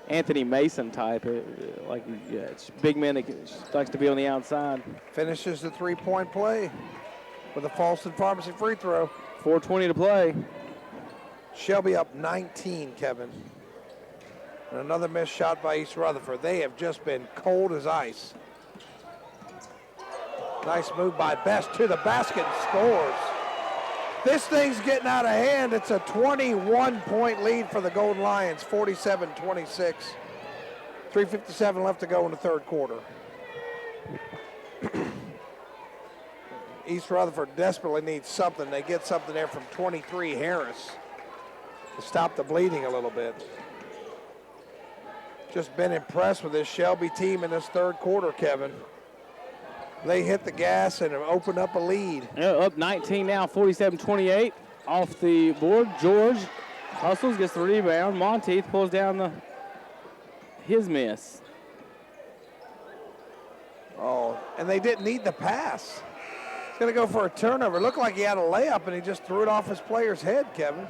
Anthony Mason type. It's big man that likes to be on the outside. Finishes the 3-point play with a Falston Pharmacy free throw. 4:20 to play. Shelby up 19, Kevin. And another missed shot by East Rutherford. They have just been cold as ice. Nice move by Best to the basket and scores. This thing's getting out of hand. It's a 21-point lead for the Golden Lions, 47-26. 3:57 left to go in the third quarter. East Rutherford desperately needs something. They get something there from 23 Harris to stop the bleeding a little bit. Just been impressed with this Shelby team in this third quarter, Kevin. They hit the gas and have opened up a lead. Yeah, up 19 now, 47-28. Off the board, George hustles, gets the rebound. Monteith pulls down his miss. Oh, and they didn't need the pass. He's going to go for a turnover. It looked like he had a layup, and he just threw it off his player's head, Kevin.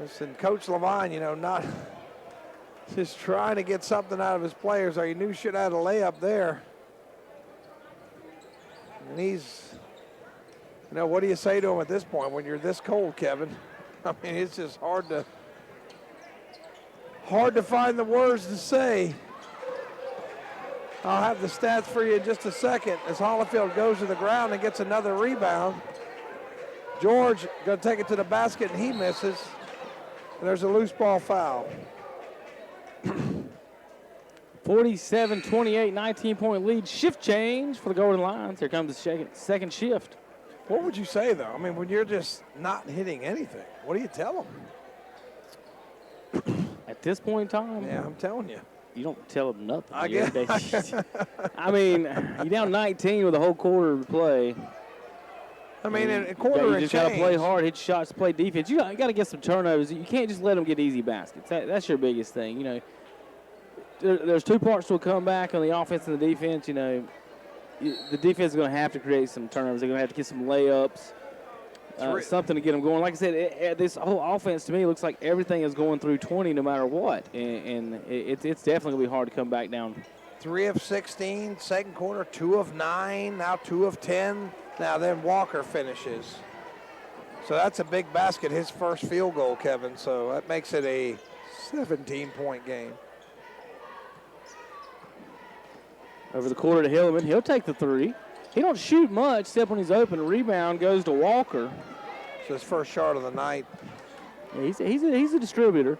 Listen, Coach Levine, not just trying to get something out of his players. Or he knew he should have had a layup there. And he's, what do you say to him at this point when you're this cold, Kevin? I mean, it's just hard to find the words to say. I'll have the stats for you in just a second as Hollifield goes to the ground and gets another rebound. George going to take it to the basket, and he misses. And there's a loose ball foul. 47-28, 19-point lead. Shift change for the Golden Lions. Here comes the second shift. What would you say, though? I mean, when you're just not hitting anything, what do you tell them? At this point in time? Yeah, I'm telling you. You don't tell them nothing. I guess. I mean, you're down 19 with a whole quarter to play. I mean, in a quarter you just got to play hard, hit shots, play defense. You got to get some turnovers. You can't just let them get easy baskets. That's your biggest thing. There's two parts to a comeback on the offense and the defense. The defense is going to have to create some turnovers. They're going to have to get some layups, something to get them going. Like I said, this whole offense to me looks like everything is going through 20 no matter what, and it's definitely going to be hard to come back down. 3 of 16, second quarter, 2 of 9, now 2 of 10. Now then Walker finishes. So that's a big basket, his first field goal, Kevin. So that makes it a 17-point game. Over the quarter to Hillman. He'll take the three. He don't shoot much except when he's open. Rebound goes to Walker. So his first shot of the night. Yeah, he's a distributor.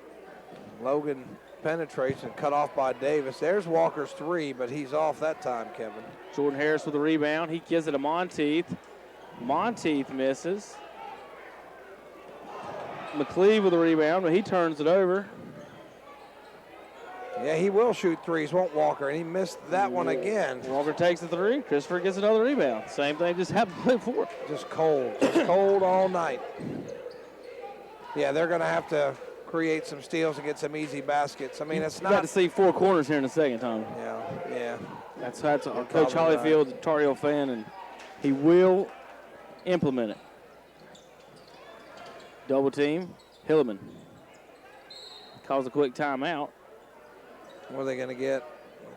Logan penetrates and cut off by Davis. There's Walker's three, but he's off that time, Kevin. Jordan Harris with the rebound. He gives it to Monteith. Monteith misses. McCleave with the rebound, but he turns it over. Yeah, he will shoot threes, won't Walker? And he missed that one again. Walker takes the three. Christopher gets another rebound. Same thing just happened before. Just cold all night. Yeah, they're going to have to create some steals and get some easy baskets. I mean, it's not. Got to see four corners here in a second, Tom. Yeah. That's Coach Hollyfield, a Tar Heel fan, and he will implement it. Double team, Hillman. Calls a quick timeout. What are they going to get?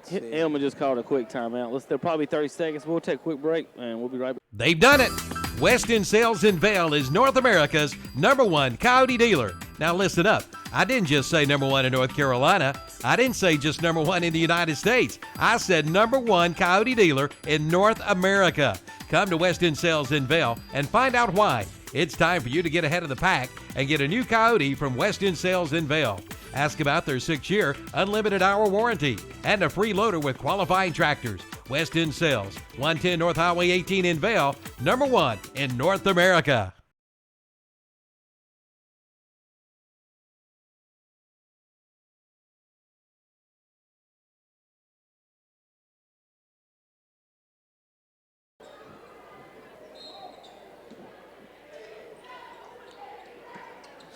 Hillman just called a quick timeout. There'll probably 30 seconds. We'll take a quick break, and we'll be right back. They've done it. Weston Sales in Vail is North America's #1 Coyote dealer. Now listen up. I didn't just say #1 in North Carolina. I didn't say just #1 in the United States. I said #1 Coyote dealer in North America. Come to Weston Sales in Vail and find out why. It's time for you to get ahead of the pack and get a new Coyote from Weston Sales in Vail. Ask about their 6-year unlimited hour warranty and a free loader with qualifying tractors. Weston Sales, 110 North Highway 18 in Vail, #1 in North America.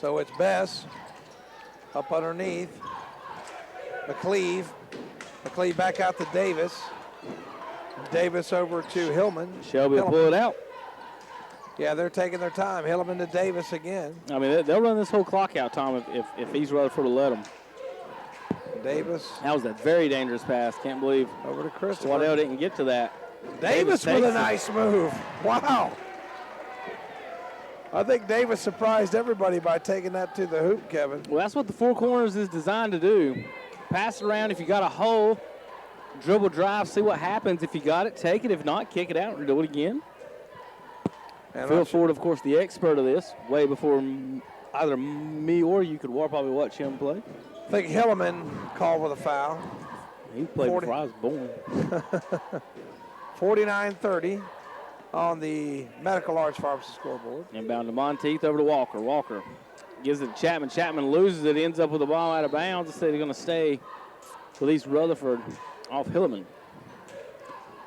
So it's Bess up underneath. McCleave back out to Davis. Davis over to Hillman. Shelby will pull it out. Yeah, they're taking their time. Hillman to Davis again. I mean, they'll run this whole clock out, Tom, if East Rutherford will let them. Davis. That was a very dangerous pass. Can't believe over to Christopher. Waddell didn't get to that. Davis with a nice move. Wow. I think Davis surprised everybody by taking that to the hoop, Kevin. Well, that's what the four corners is designed to do. Pass it around. If you got a hole, dribble drive, see what happens. If you got it, take it. If not, kick it out and do it again. And Phil Ford, of course, the expert of this, way before either me or you could probably watch him play. I think Hilleman called with a foul. He played before I was born. 49-30 on the Medical Arts Pharmacy scoreboard. Inbound to Monteith, over to Walker. Walker gives it to Chapman. Chapman loses it, ends up with the ball out of bounds. Instead, they're going to stay with East Rutherford off Hilleman.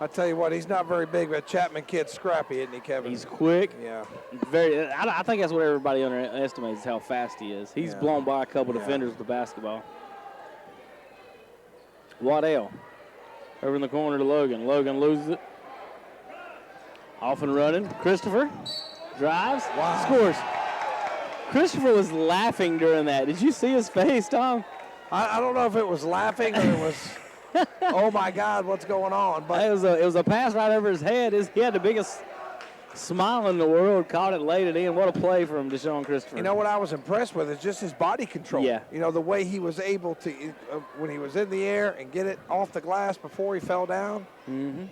I tell you what, he's not very big, but Chapman kid's scrappy, isn't he, Kevin? He's quick. Yeah. I think that's what everybody underestimates, how fast he is. He's blown by a couple defenders with the basketball. Waddell over in the corner to Logan. Logan loses it. Off and running. Christopher drives, scores. Christopher was laughing during that. Did you see his face, Tom? I don't know if it was laughing or it was, oh my God, what's going on? But it was a pass right over his head. He had the biggest smile in the world, caught it, laid it in. What a play from Deshaun Christopher. You know what I was impressed with is just his body control. Yeah. You know, the way he was able to, when he was in the air and get it off the glass before he fell down. Mm-hmm.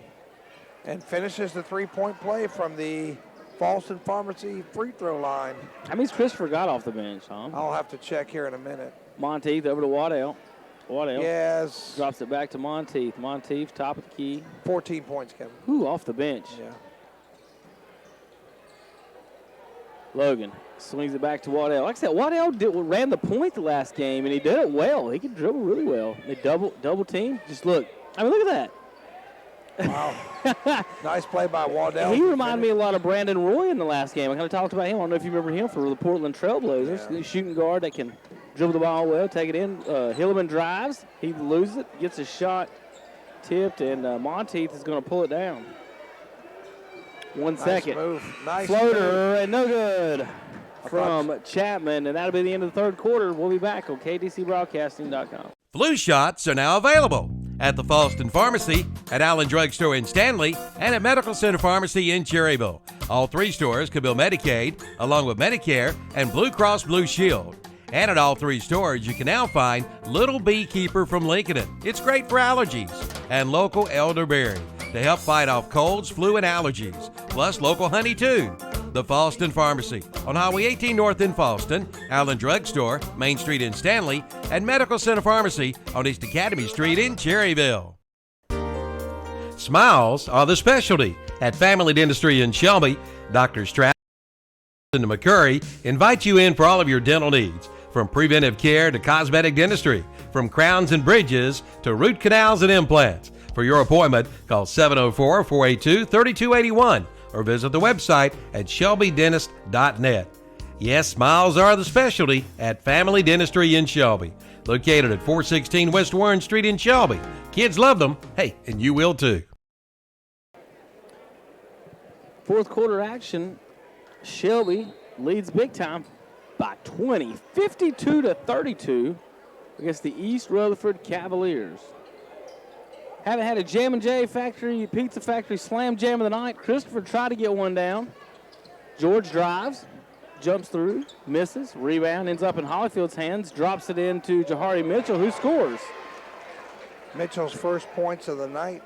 And finishes the three-point play from the Falston Pharmacy free throw line. That means Christopher got off the bench, Tom. I'll have to check here in a minute. Monteith over to Waddell. Waddell yes. drops it back to Monteith. Monteith, top of the key. 14 points, Kevin. Ooh, off the bench. Yeah. Logan swings it back to Waddell. Like I said, Waddell ran the point the last game, and he did it well. He could dribble really well. They double team. Just look. I mean, look at that. Wow. Nice play by Waddell. He reminded me a lot of Brandon Roy in the last game. I kind of talked about him. I don't know if you remember him for the Portland Trailblazers. Yeah. Shooting guard that can dribble the ball well, take it in. Hilleman drives. He loses it, gets a shot tipped, and Monteith is going to pull it down. 1 second. Move. Nice floater, move. and no good from Chapman, and that'll be the end of the third quarter. We'll be back on KDCBroadcasting.com. Flu shots are now available at the Falston Pharmacy, at Allen Drug Store in Stanley, and at Medical Center Pharmacy in Cherryville. All three stores can bill Medicaid, along with Medicare and Blue Cross Blue Shield. And at all three stores, you can now find Little Beekeeper from Lincoln. It's great for allergies. And local elderberry to help fight off colds, flu, and allergies. Plus local honey, too. The Falston Pharmacy on Highway 18 North in Falston, Allen Drug Store, Main Street in Stanley, and Medical Center Pharmacy on East Academy Street in Cherryville. Smiles are the specialty at Family Dentistry in Shelby. Dr. Stratton and McCurry invite you in for all of your dental needs, from preventive care to cosmetic dentistry, from crowns and bridges to root canals and implants. For your appointment, call 704-482-3281 or visit the website at shelbydentist.net. Yes, smiles are the specialty at Family Dentistry in Shelby, located at 416 West Warren Street in Shelby. Kids love them. Hey, and you will too. Fourth quarter action. Shelby leads big time by 20, 52-32 against the East Rutherford Cavaliers. Haven't had a Jam and J Factory, Pizza Factory Slam Jam of the night. Christopher tried to get one down. George drives, jumps through, misses, rebound, ends up in Hollyfield's hands, drops it into Jahari Mitchell, who scores. Mitchell's first points of the night.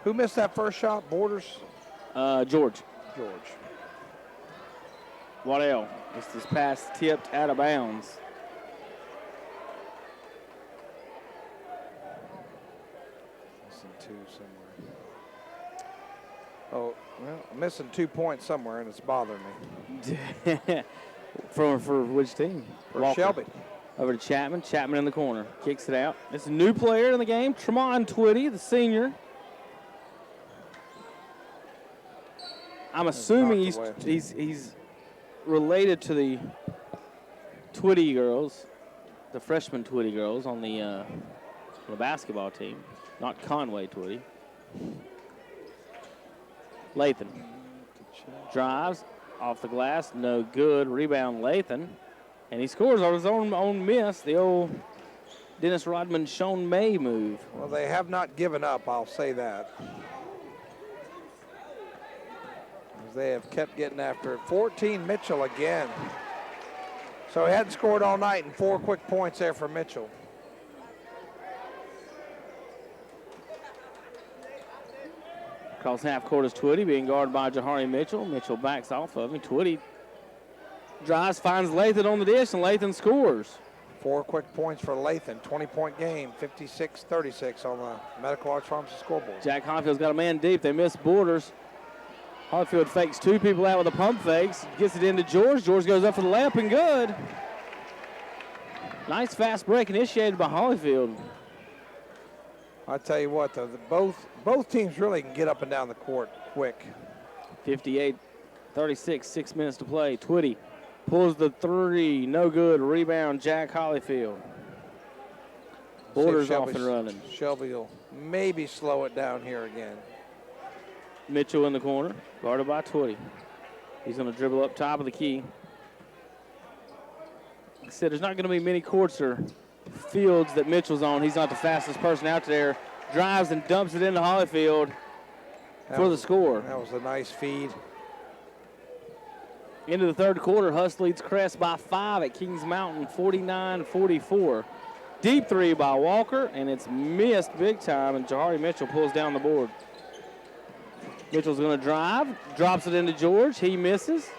Who missed that first shot? Borders? George. George. Waddell. This pass tipped out of bounds. Oh, well, I'm missing 2 points somewhere, and it's bothering me. For which team? For Shelby. Over to Chapman. Chapman in the corner. Kicks it out. It's a new player in the game, Tremont Twitty, the senior. I'm assuming he's related to the Twitty girls, the freshman Twitty girls on the basketball team, not Conway Twitty. Lathan drives off the glass, no good. Rebound Lathan, and he scores on his own miss. The old Dennis Rodman, Sean May move. Well, they have not given up, I'll say that. As they have kept getting after it. 14 Mitchell again. So he hadn't scored all night, and 4 quick points there for Mitchell. Across half court is Twitty being guarded by Jahari Mitchell. Mitchell backs off of him. Twitty drives, finds Lathan on the dish, and Lathan scores. 4 quick points for Lathan. 20-point game, 56-36 on the Medical Arts Pharmacy scoreboard. Jack Hollifield's got a man deep. They miss Borders. Hollfield fakes 2 people out with a pump fakes. Gets it into George. George goes up for the layup and good. Nice fast break initiated by Hollfield. I tell you what, though, both teams really can get up and down the court quick. 58-36, 6 minutes to play. Twitty pulls the 3, no good. Rebound, Jack Hollfield. Borders off and running. Shelby will maybe slow it down here again. Mitchell in the corner, guarded by Twitty. He's going to dribble up top of the key. Like I said, there's not going to be many courts or fields that Mitchell's on. He's not the fastest person out there. Drives and dumps it into Hollfield for the score. That was a nice feed. Into the third quarter, Huss leads Crest by 5 at Kings Mountain, 49-44. Deep 3 by Walker, and it's missed big time, and Jahari Mitchell pulls down the board. Mitchell's going to drive, drops it into George. He misses.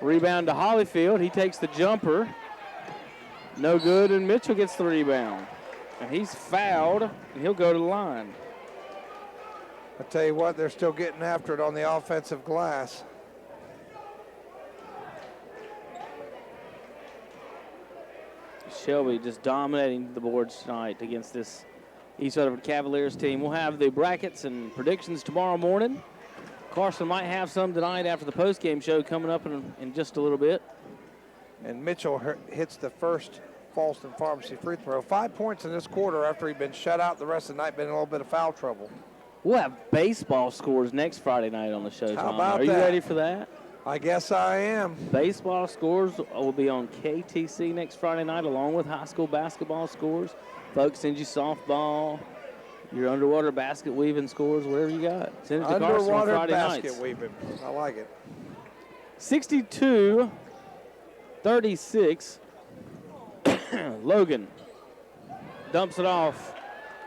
Rebound to Hollfield. He takes the jumper. No good, and Mitchell gets the rebound. And he's fouled, and he'll go to the line. I tell you what, they're still getting after it on the offensive glass. Shelby just dominating the boards tonight against this East Rutherford Cavaliers team. We'll have the brackets and predictions tomorrow morning. Carson might have some tonight after the postgame show coming up in just a little bit. And Mitchell hits the first Falston Pharmacy free throw. 5 points in this quarter after he'd been shut out the rest of the night, been in a little bit of foul trouble. We'll have baseball scores next Friday night on the show, Tom. How about Are you that? ready for that? I guess I am. Baseball scores will be on KTC next Friday night, along with high school basketball scores. Folks, send you softball, your underwater basket weaving scores, whatever you got. Send it to Carson on Friday nights. Underwater basket weaving. I like it. 62-36. Logan dumps it off.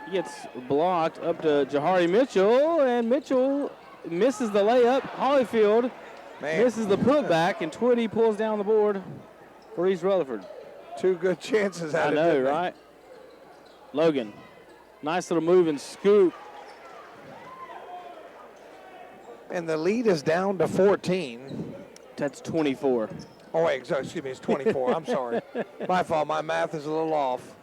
He gets blocked up to Jahari Mitchell, and Mitchell misses the layup. Hollfield misses the putback, and Twitty pulls down the board for East Rutherford. 2 good chances at it. I know, right? Logan, nice little move and scoop. And the lead is down to 14. That's 24. Oh, wait, excuse me, it's 24. I'm sorry. My fault. My math is a little off.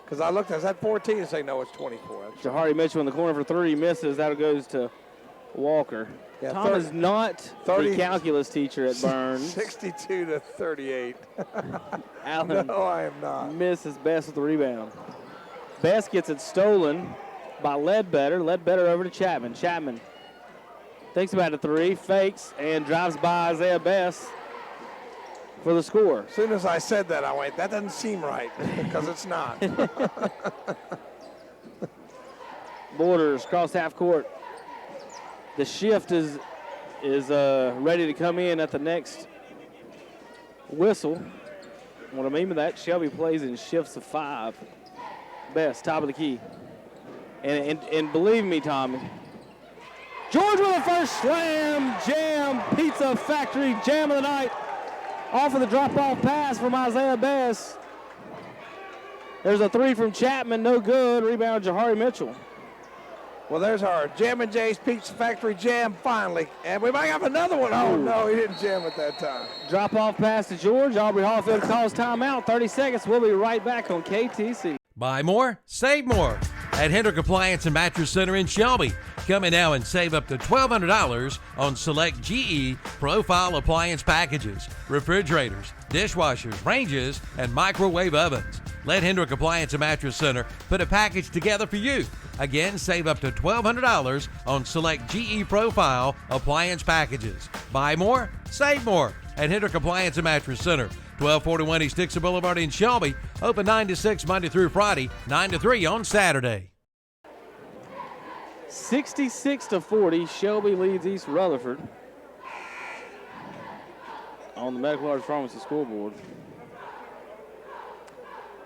Because I looked, is that 14? And say, no, it's 24. Jahari Mitchell in the corner for 3. Misses. That goes to Walker. Yeah, Tom is not the calculus teacher at Burns. 62-38. Allen no, I am not. Misses Best with the rebound. Best gets it stolen by Ledbetter. Ledbetter over to Chapman. Chapman thinks about a 3, fakes, and drives by Isaiah Best for the score. As soon as I said that, I went, that doesn't seem right, because it's not. Borders cross half court. The shift is ready to come in at the next whistle. What I mean by that, Shelby plays in shifts of 5. Best, top of the key. And believe me, Tommy, George with the first slam, jam, pizza factory jam of the night. Off of the drop-off pass from Isaiah Best. There's a 3 from Chapman, no good. Rebound, Jahari Mitchell. Well, there's our Jam and Jay's Pizza Factory jam finally. And we might have another one. Oh, no, he didn't jam at that time. Drop-off pass to George. Aubrey Hollfield calls timeout. 30 seconds. We'll be right back on KTC. Buy more, save more at Hendrick Appliance and Mattress Center in Shelby. Come in now and save up to $1,200 on select GE profile appliance packages, refrigerators, dishwashers, ranges, and microwave ovens. Let Hendrick Appliance and Mattress Center put a package together for you. Again, save up to $1,200 on select GE profile appliance packages. Buy more, save more at Hendrick Appliance and Mattress Center. 1241 East Dixon Boulevard in Shelby. Open 9 to 6 Monday through Friday, 9 to 3 on Saturday. 66-40, Shelby leads East Rutherford on the Medical Arts Pharmacy scoreboard.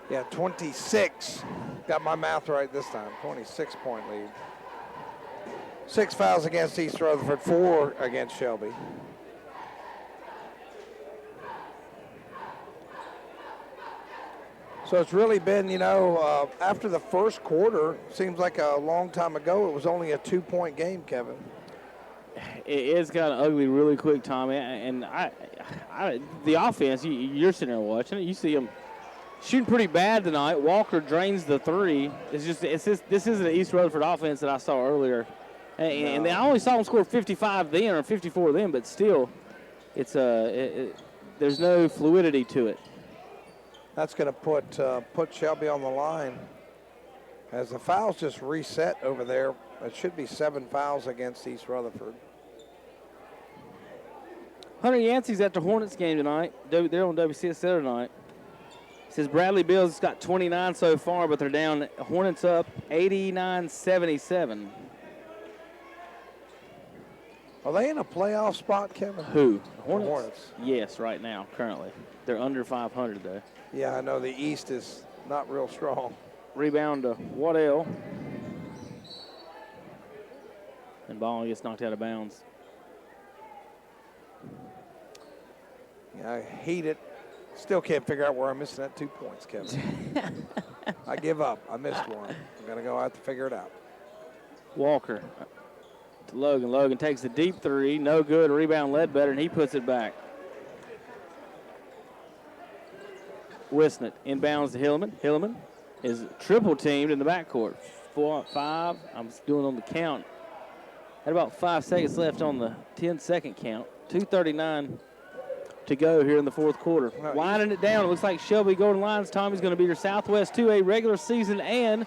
Yeah, 26. Got my math right this time. 26-point lead. 6 fouls against East Rutherford, 4 against Shelby. So it's really been, after the first quarter, seems like a long time ago, it was only a 2-point game, Kevin. It's gotten ugly really quick, Tommy. And the offense, you're sitting there watching it. You see them shooting pretty bad tonight. Walker drains the three. This isn't the East Rutherford offense that I saw earlier. And I only saw them score 55 then or 54 then, but still, it's there's no fluidity to it. That's going to put Shelby on the line. As the fouls just reset over there, it should be 7 fouls against East Rutherford. Hunter Yancey's at the Hornets game tonight. They're on WCSL tonight. Says Bradley Bill's got 29 so far, but they're down. Hornets up 89-77. Are they in a playoff spot, Kevin? Who? Hornets? Hornets. Yes, right now, currently. They're under 500, though. Yeah, I know the East is not real strong. Rebound to Waddell. And ball gets knocked out of bounds. Yeah, I hate it. Still can't figure out where I'm missing that 2 points, Kevin. I give up. I missed one. I'm going to go out to figure it out. Walker to Logan. Logan takes the deep three. No good. Rebound Ledbetter, and he puts it back. Wisnett inbounds to Hillman. Hillman is triple teamed in the backcourt. 4-5. I'm doing on the count. Had about 5 seconds left on the 10-second count. 2:39 to go here in the fourth quarter. Winding it down. It looks like Shelby Golden Lions. Tommy's going to be your Southwest 2A regular season and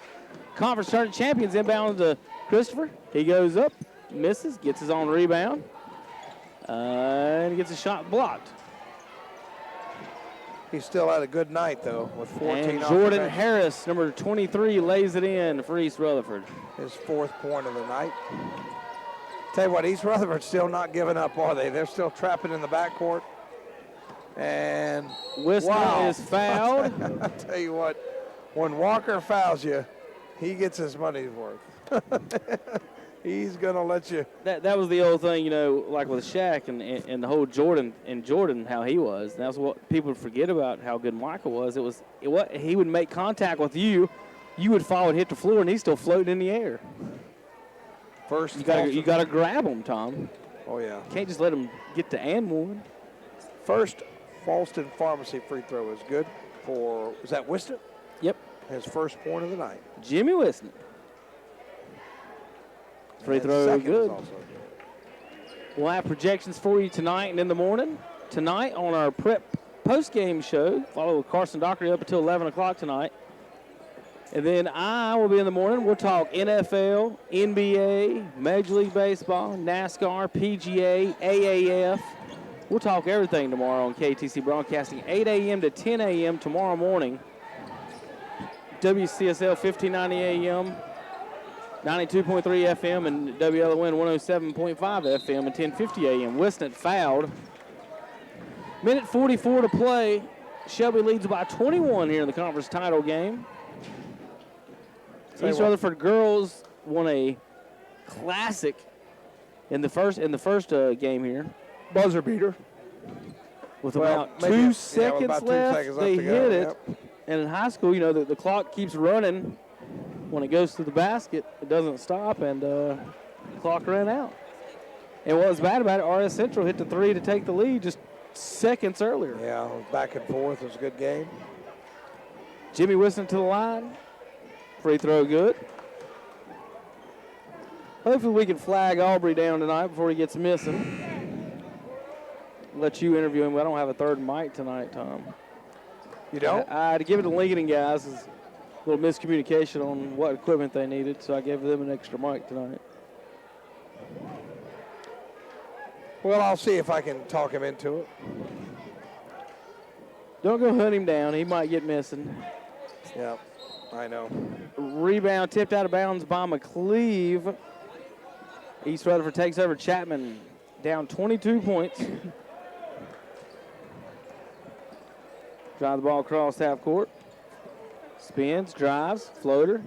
conference tournament champions. Inbound to Christopher. He goes up, misses, gets his own rebound, and gets a shot blocked. He still had a good night, though, with 14. And Jordan Harris, number 23, lays it in for East Rutherford. His 4th point of the night. Tell you what, East Rutherford's still not giving up, are they? They're still trapping in the backcourt. And Wisner is fouled. I tell you what, when Walker fouls you, he gets his money's worth. He's going to let you. That was the old thing, like with Shaq and the whole Jordan, how he was. That's what people forget about how good Michael was. He would make contact with you. You would fall and hit the floor, and he's still floating in the air. First, you got to grab him, Tom. Oh, yeah. You can't just let him get to and one. First Falston Pharmacy free throw is good for, was that Wisner? Yep. His first point of the night. Jimmy Wisner. Free throw good. We'll have projections for you tonight and in the morning. Tonight on our prep post-game show, follow with Carson Dockery up until 11 o'clock tonight. And then I will be in the morning. We'll talk NFL, NBA, Major League Baseball, NASCAR, PGA, AAF. We'll talk everything tomorrow on KTC Broadcasting, 8 a.m. to 10 a.m. tomorrow morning. WCSL 1590 a.m., 92.3 FM, and WLON 107.5 FM and 1050 a.m. Wisnett fouled. Minute 44 to play. Shelby leads by 21 here in the conference title game. East Rutherford girls won a classic in the first game here. Buzzer beater. With about 2 seconds left, they hit it. Yep. And in high school, the clock keeps running. When it goes to the basket, it doesn't stop, and the clock ran out. And what was bad about it, RS Central hit the three to take the lead just seconds earlier. Yeah, it was back and forth. It was a good game. Jimmy Wisner to the line. Free throw good. Hopefully we can flag Aubrey down tonight before he gets missing. Let you interview him, but I don't have a third mic tonight, Tom. You don't? I had to give it to Lincoln guys. A little miscommunication on what equipment they needed, so I gave them an extra mic tonight. Well, I'll see if I can talk him into it. Don't go hunt him down. He might get missing. Yeah, I know. Rebound tipped out of bounds by McCleve. East Rutherford takes over. Chapman down 22 points. Drive the ball across half court. Spins, drives, floater,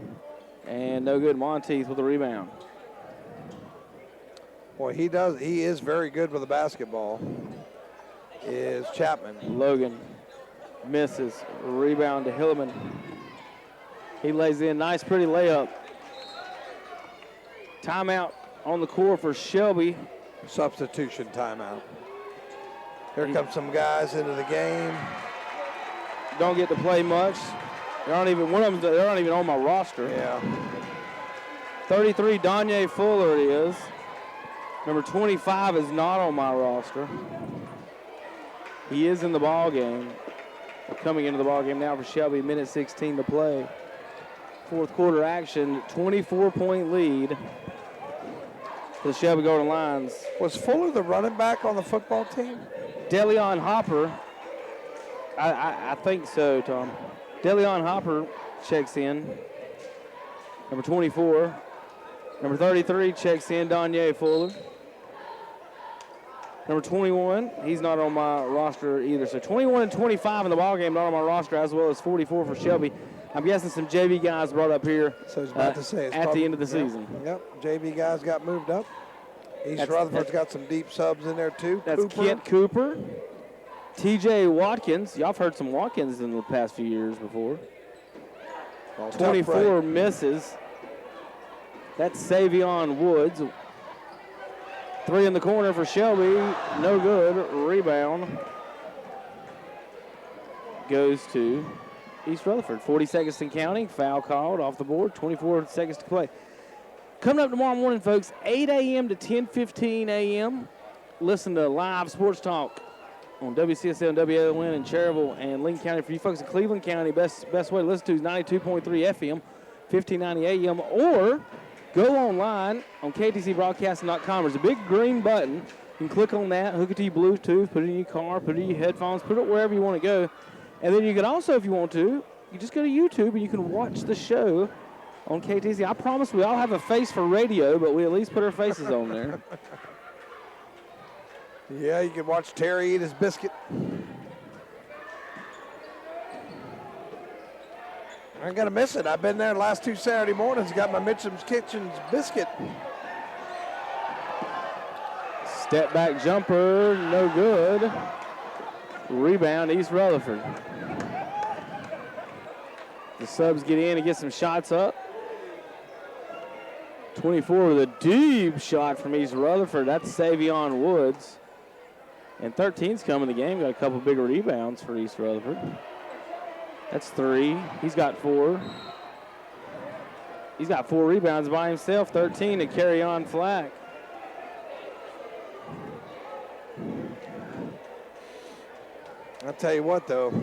and no good. Monteith with the rebound. Boy, he does. He is very good with the basketball. Is Chapman. Logan misses. Rebound to Hillman. He lays in. Nice, pretty layup. Timeout on the court for Shelby. Substitution timeout. Here come some guys into the game. Don't get to play much. They're not even on my roster. Yeah. 33, Donye Fuller it is. Number 25 is not on my roster. He is in the ball game. We're coming into the ball game now for Shelby. Minute 16 to play. Fourth quarter action. 24-point lead for the Shelby Golden Lions. Was Fuller the running back on the football team? DeLeon Hopper. I think so, Tom. DeLeon Hopper checks in. Number 24. Number 33 checks in, Donye Fuller. Number 21, he's not on my roster either. So 21 and 25 in the ballgame, not on my roster, as well as 44 for Shelby. I'm guessing some JV guys brought up here so I was about to say, at the end of the season. Yep, JV guys got moved up. East Rutherford's got some deep subs in there too. That's Cooper. Kent Cooper. TJ Watkins. Y'all have heard some Watkins in the past few years before. 24 misses. That's Savion Woods. 3 in the corner for Shelby. No good. Rebound goes to East Rutherford. 40 seconds and counting. Foul called off the board. 24 seconds to play. Coming up tomorrow morning, folks, 8 a.m. to 10:15 a.m. Listen to live sports talk on WCSL and WLN in Cherryville and Lincoln County. For you folks in Cleveland County, best way to listen to is 92.3 FM, 1590 AM, or go online on ktcbroadcasting.com. There's a big green button. You can click on that, hook it to your Bluetooth, put it in your car, put it in your headphones, put it wherever you want to go. And then you can also, if you want to, you just go to YouTube and you can watch the show on KTC. I promise we all have a face for radio, but we at least put our faces on there. Yeah, you can watch Terry eat his biscuit. I ain't gonna miss it. I've been there the last 2 Saturday mornings, got my Mitchum's Kitchen's biscuit. Step back jumper, no good. Rebound, East Rutherford. The subs get in and get some shots up. 24 with a deep shot from East Rutherford. That's Savion Woods. And 13's come in the game. Got a couple big rebounds for East Rutherford. That's 3. He's got 4. He's got 4 rebounds by himself. 13 to carry on Flack. I'll tell you what, though.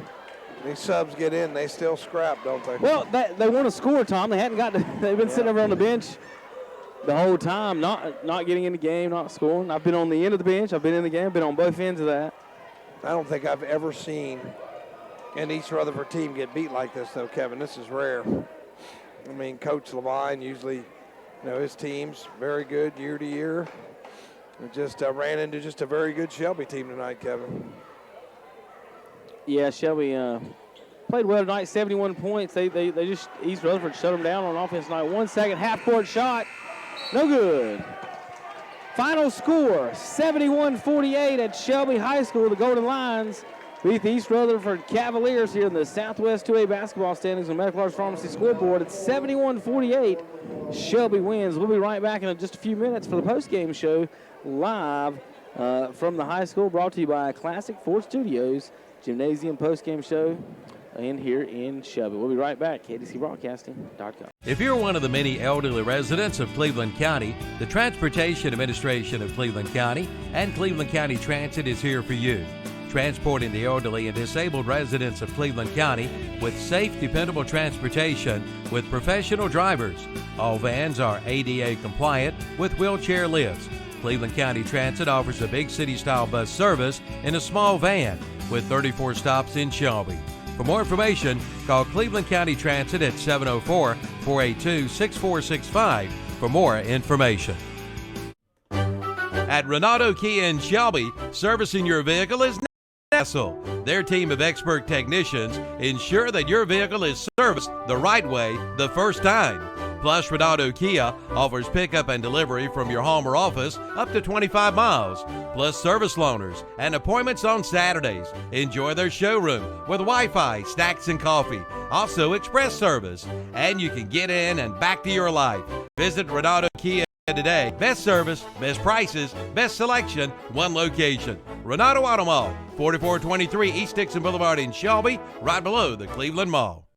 These subs get in, they still scrap, don't they? Well, they want to score, Tom. They hadn't got to, they've been sitting over on the bench the whole time, not getting in the game, not scoring. I've been on the end of the bench. I've been in the game, been on both ends of that. I don't think I've ever seen an East Rutherford team get beat like this, though, Kevin. This is rare. I mean, Coach Levine usually, his team's very good year to year. We just ran into just a very good Shelby team tonight, Kevin. Yeah, Shelby played well tonight, 71 points. They just, East Rutherford shut them down on offense tonight. 1 second, half-court shot. No good. Final score, 71-48 at Shelby High School. The Golden Lions beat the East Rutherford Cavaliers here in the Southwest 2A basketball standings on Medical Arts Pharmacy scoreboard. It's 71-48. Shelby wins. We'll be right back in just a few minutes for the postgame show live from the high school, brought to you by Classic Ford Studios Gymnasium postgame show in here in Shelby. We'll be right back, KDCBroadcasting.com. If you're one of the many elderly residents of Cleveland County, the Transportation Administration of Cleveland County and Cleveland County Transit is here for you. Transporting the elderly and disabled residents of Cleveland County with safe, dependable transportation with professional drivers. All vans are ADA compliant with wheelchair lifts. Cleveland County Transit offers a big city-style bus service in a small van with 34 stops in Shelby. For more information, call Cleveland County Transit at 704-482-6465 for more information. At Renato Kia in Shelby, servicing your vehicle is no hassle. Their team of expert technicians ensure that your vehicle is serviced the right way the first time. Plus, Renato Kia offers pickup and delivery from your home or office up to 25 miles. Plus, service loaners and appointments on Saturdays. Enjoy their showroom with Wi-Fi, snacks, and coffee. Also, express service. And you can get in and back to your life. Visit Renato Kia today. Best service, best prices, best selection, one location. Renato Auto Mall, 4423 East Dixon Boulevard in Shelby, right below the Cleveland Mall.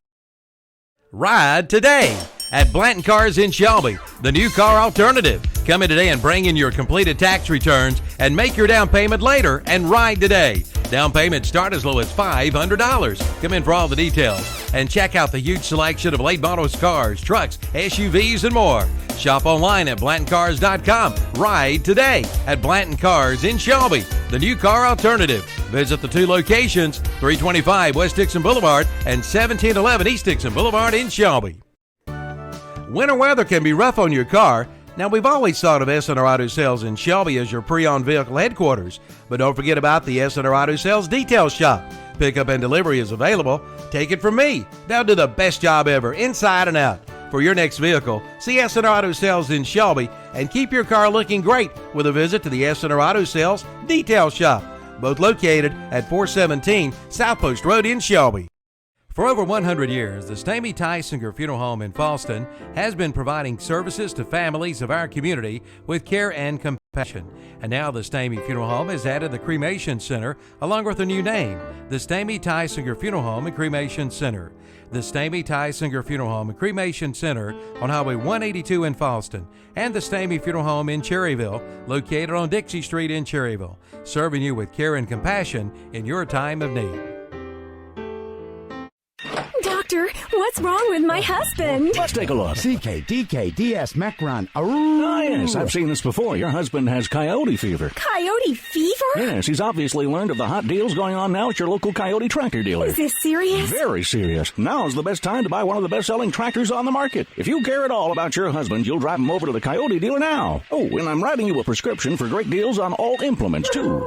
Ride today at Blanton Cars in Shelby, the new car alternative. Come in today and bring in your completed tax returns and make your down payment later and ride today. Down payments start as low as $500. Come in for all the details and check out the huge selection of late models cars, trucks, SUVs, and more. Shop online at BlantonCars.com. Ride today at Blanton Cars in Shelby, the new car alternative. Visit the two locations, 325 West Dixon Boulevard and 1711 East Dixon Boulevard in Shelby. Winter weather can be rough on your car. Now, we've always thought of S&R Auto Sales in Shelby as your pre-owned vehicle headquarters, but don't forget about the S&R Auto Sales detail shop. Pickup and delivery is available. Take it from me. They'll do the best job ever, inside and out. For your next vehicle, see S&R Auto Sales in Shelby and keep your car looking great with a visit to the S&R Auto Sales detail shop, both located at 417 South Post Road in Shelby. For over 100 years, the Stamey Tysinger Funeral Home in Falston has been providing services to families of our community with care and compassion. And now the Stamey Funeral Home has added the Cremation Center along with a new name, the Stamey Tysinger Funeral Home and Cremation Center. The Stamey Tysinger Funeral Home and Cremation Center on Highway 182 in Falston, and the Stamey Funeral Home in Cherryville, located on Dixie Street in Cherryville, serving you with care and compassion in your time of need. Doctor, what's wrong with my husband? Let's take a look. CKDKDS Macron. Ah, yes, I've seen this before. Your husband has coyote fever. Coyote fever? Yes, he's obviously learned of the hot deals going on now at your local Coyote tractor dealer. Is this serious? Very serious. Now's the best time to buy one of the best-selling tractors on the market. If you care at all about your husband, you'll drive him over to the Coyote dealer now. Oh, and I'm writing you a prescription for great deals on all implements, too.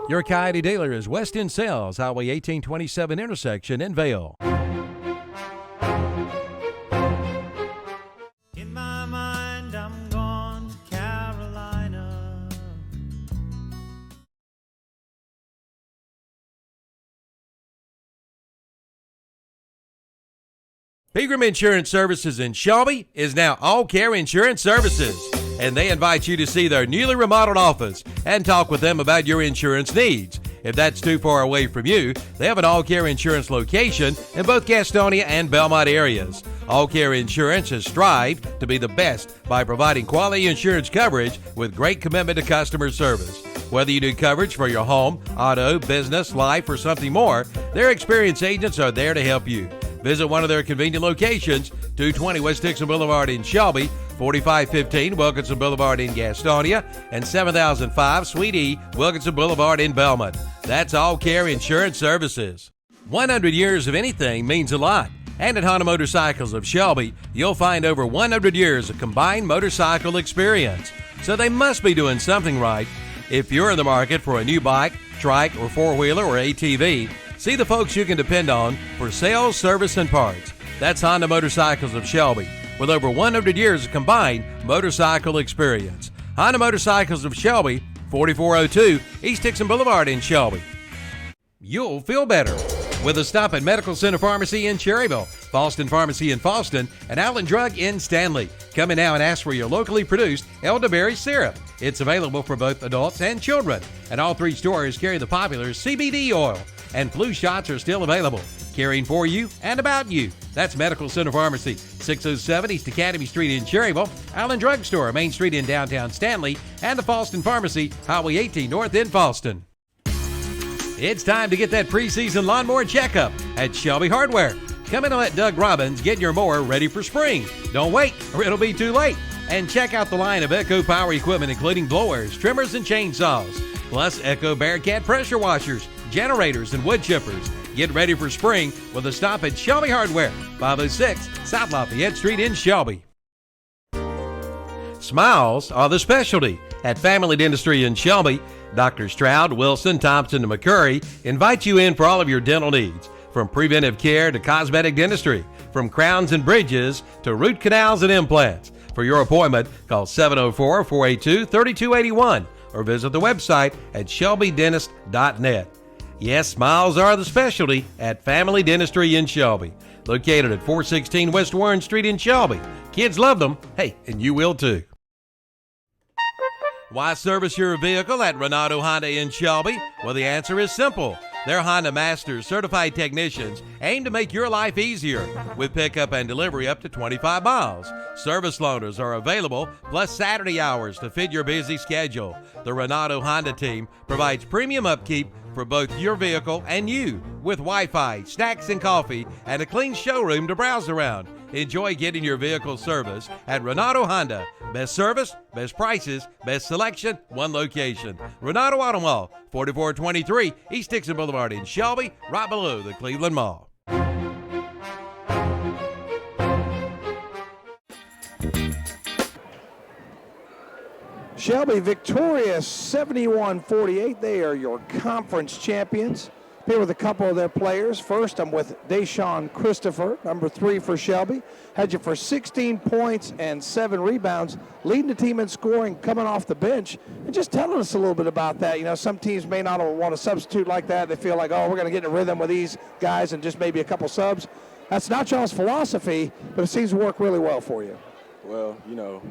Your Coyote dealer is Weston Sales, Highway 1827 intersection in Vale. In my mind, I'm gone to Carolina. Pegram Insurance Services in Shelby is now All Care Insurance Services, and they invite you to see their newly remodeled office and talk with them about your insurance needs. If that's too far away from you, they have an All Care Insurance location in both Gastonia and Belmont areas. All Care Insurance has strived to be the best by providing quality insurance coverage with great commitment to customer service. Whether you need coverage for your home, auto, business, life, or something more, their experienced agents are there to help you. Visit one of their convenient locations, 220 West Dixon Boulevard in Shelby, 4515 Wilkinson Boulevard in Gastonia, and 7005 Suite E Wilkinson Boulevard in Belmont. That's All Care Insurance Services. 100 years of anything means a lot. And at Honda Motorcycles of Shelby, you'll find over 100 years of combined motorcycle experience. So they must be doing something right. If you're in the market for a new bike, trike, or four-wheeler or ATV, see the folks you can depend on for sales, service, and parts. That's Honda Motorcycles of Shelby, with over 100 years of combined motorcycle experience. Honda Motorcycles of Shelby, 4402 East Dixon Boulevard in Shelby. You'll feel better with a stop at Medical Center Pharmacy in Cherryville, Falston Pharmacy in Falston, and Allen Drug in Stanley. Come in now and ask for your locally produced elderberry syrup. It's available for both adults and children, and all three stores carry the popular CBD oil, and flu shots are still available. Caring for you and about you. That's Medical Center Pharmacy, 607 East Academy Street in Cherryville, Allen Drug Store, Main Street in downtown Stanley, and the Falston Pharmacy, Highway 18 North in Falston. It's time to get that preseason lawnmower checkup at Shelby Hardware. Come in and let Doug Robbins get your mower ready for spring. Don't wait, or it'll be too late. And check out the line of Echo Power equipment, including blowers, trimmers, and chainsaws. Plus Echo Bearcat pressure washers, generators, and wood chippers. Get ready for spring with a stop at Shelby Hardware, 506 South Lafayette Street in Shelby. Smiles are the specialty at Family Dentistry in Shelby. Dr. Stroud, Wilson, Thompson, and McCurry invite you in for all of your dental needs, from preventive care to cosmetic dentistry. from crowns and bridges to root canals and implants. For your appointment, call 704-482-3281 or visit the website at shelbydentist.net. Yes, smiles are the specialty at Family Dentistry in Shelby. Located at 416 West Warren Street in Shelby. Kids love them. Hey, and you will too. Why service your vehicle at Renato Honda in Shelby? Well, the answer is simple. Their Honda Masters certified technicians aim to make your life easier with pickup and delivery up to 25 miles. Service loaners are available, plus Saturday hours to fit your busy schedule. The Renato Honda team provides premium upkeep for both your vehicle and you, with Wi-Fi, snacks and coffee, and a clean showroom to browse around. Enjoy getting your vehicle service at Renato Honda. Best service, best prices, best selection, one location. Renato Auto Mall, 4423 East Dixon Boulevard in Shelby, right below the Cleveland Mall. Shelby victorious 71-48. They are your conference champions. Here with a couple of their players. First, I'm with Deshaun Christopher, number 3 for Shelby. Had you for 16 points and 7 rebounds, leading the team in scoring, coming off the bench. And just telling us a little bit about that. You know, some teams may not want to substitute like that. They feel like, oh, we're going to get in a rhythm with these guys and just maybe a couple subs. That's not y'all's philosophy, but it seems to work really well for you. Well, you know,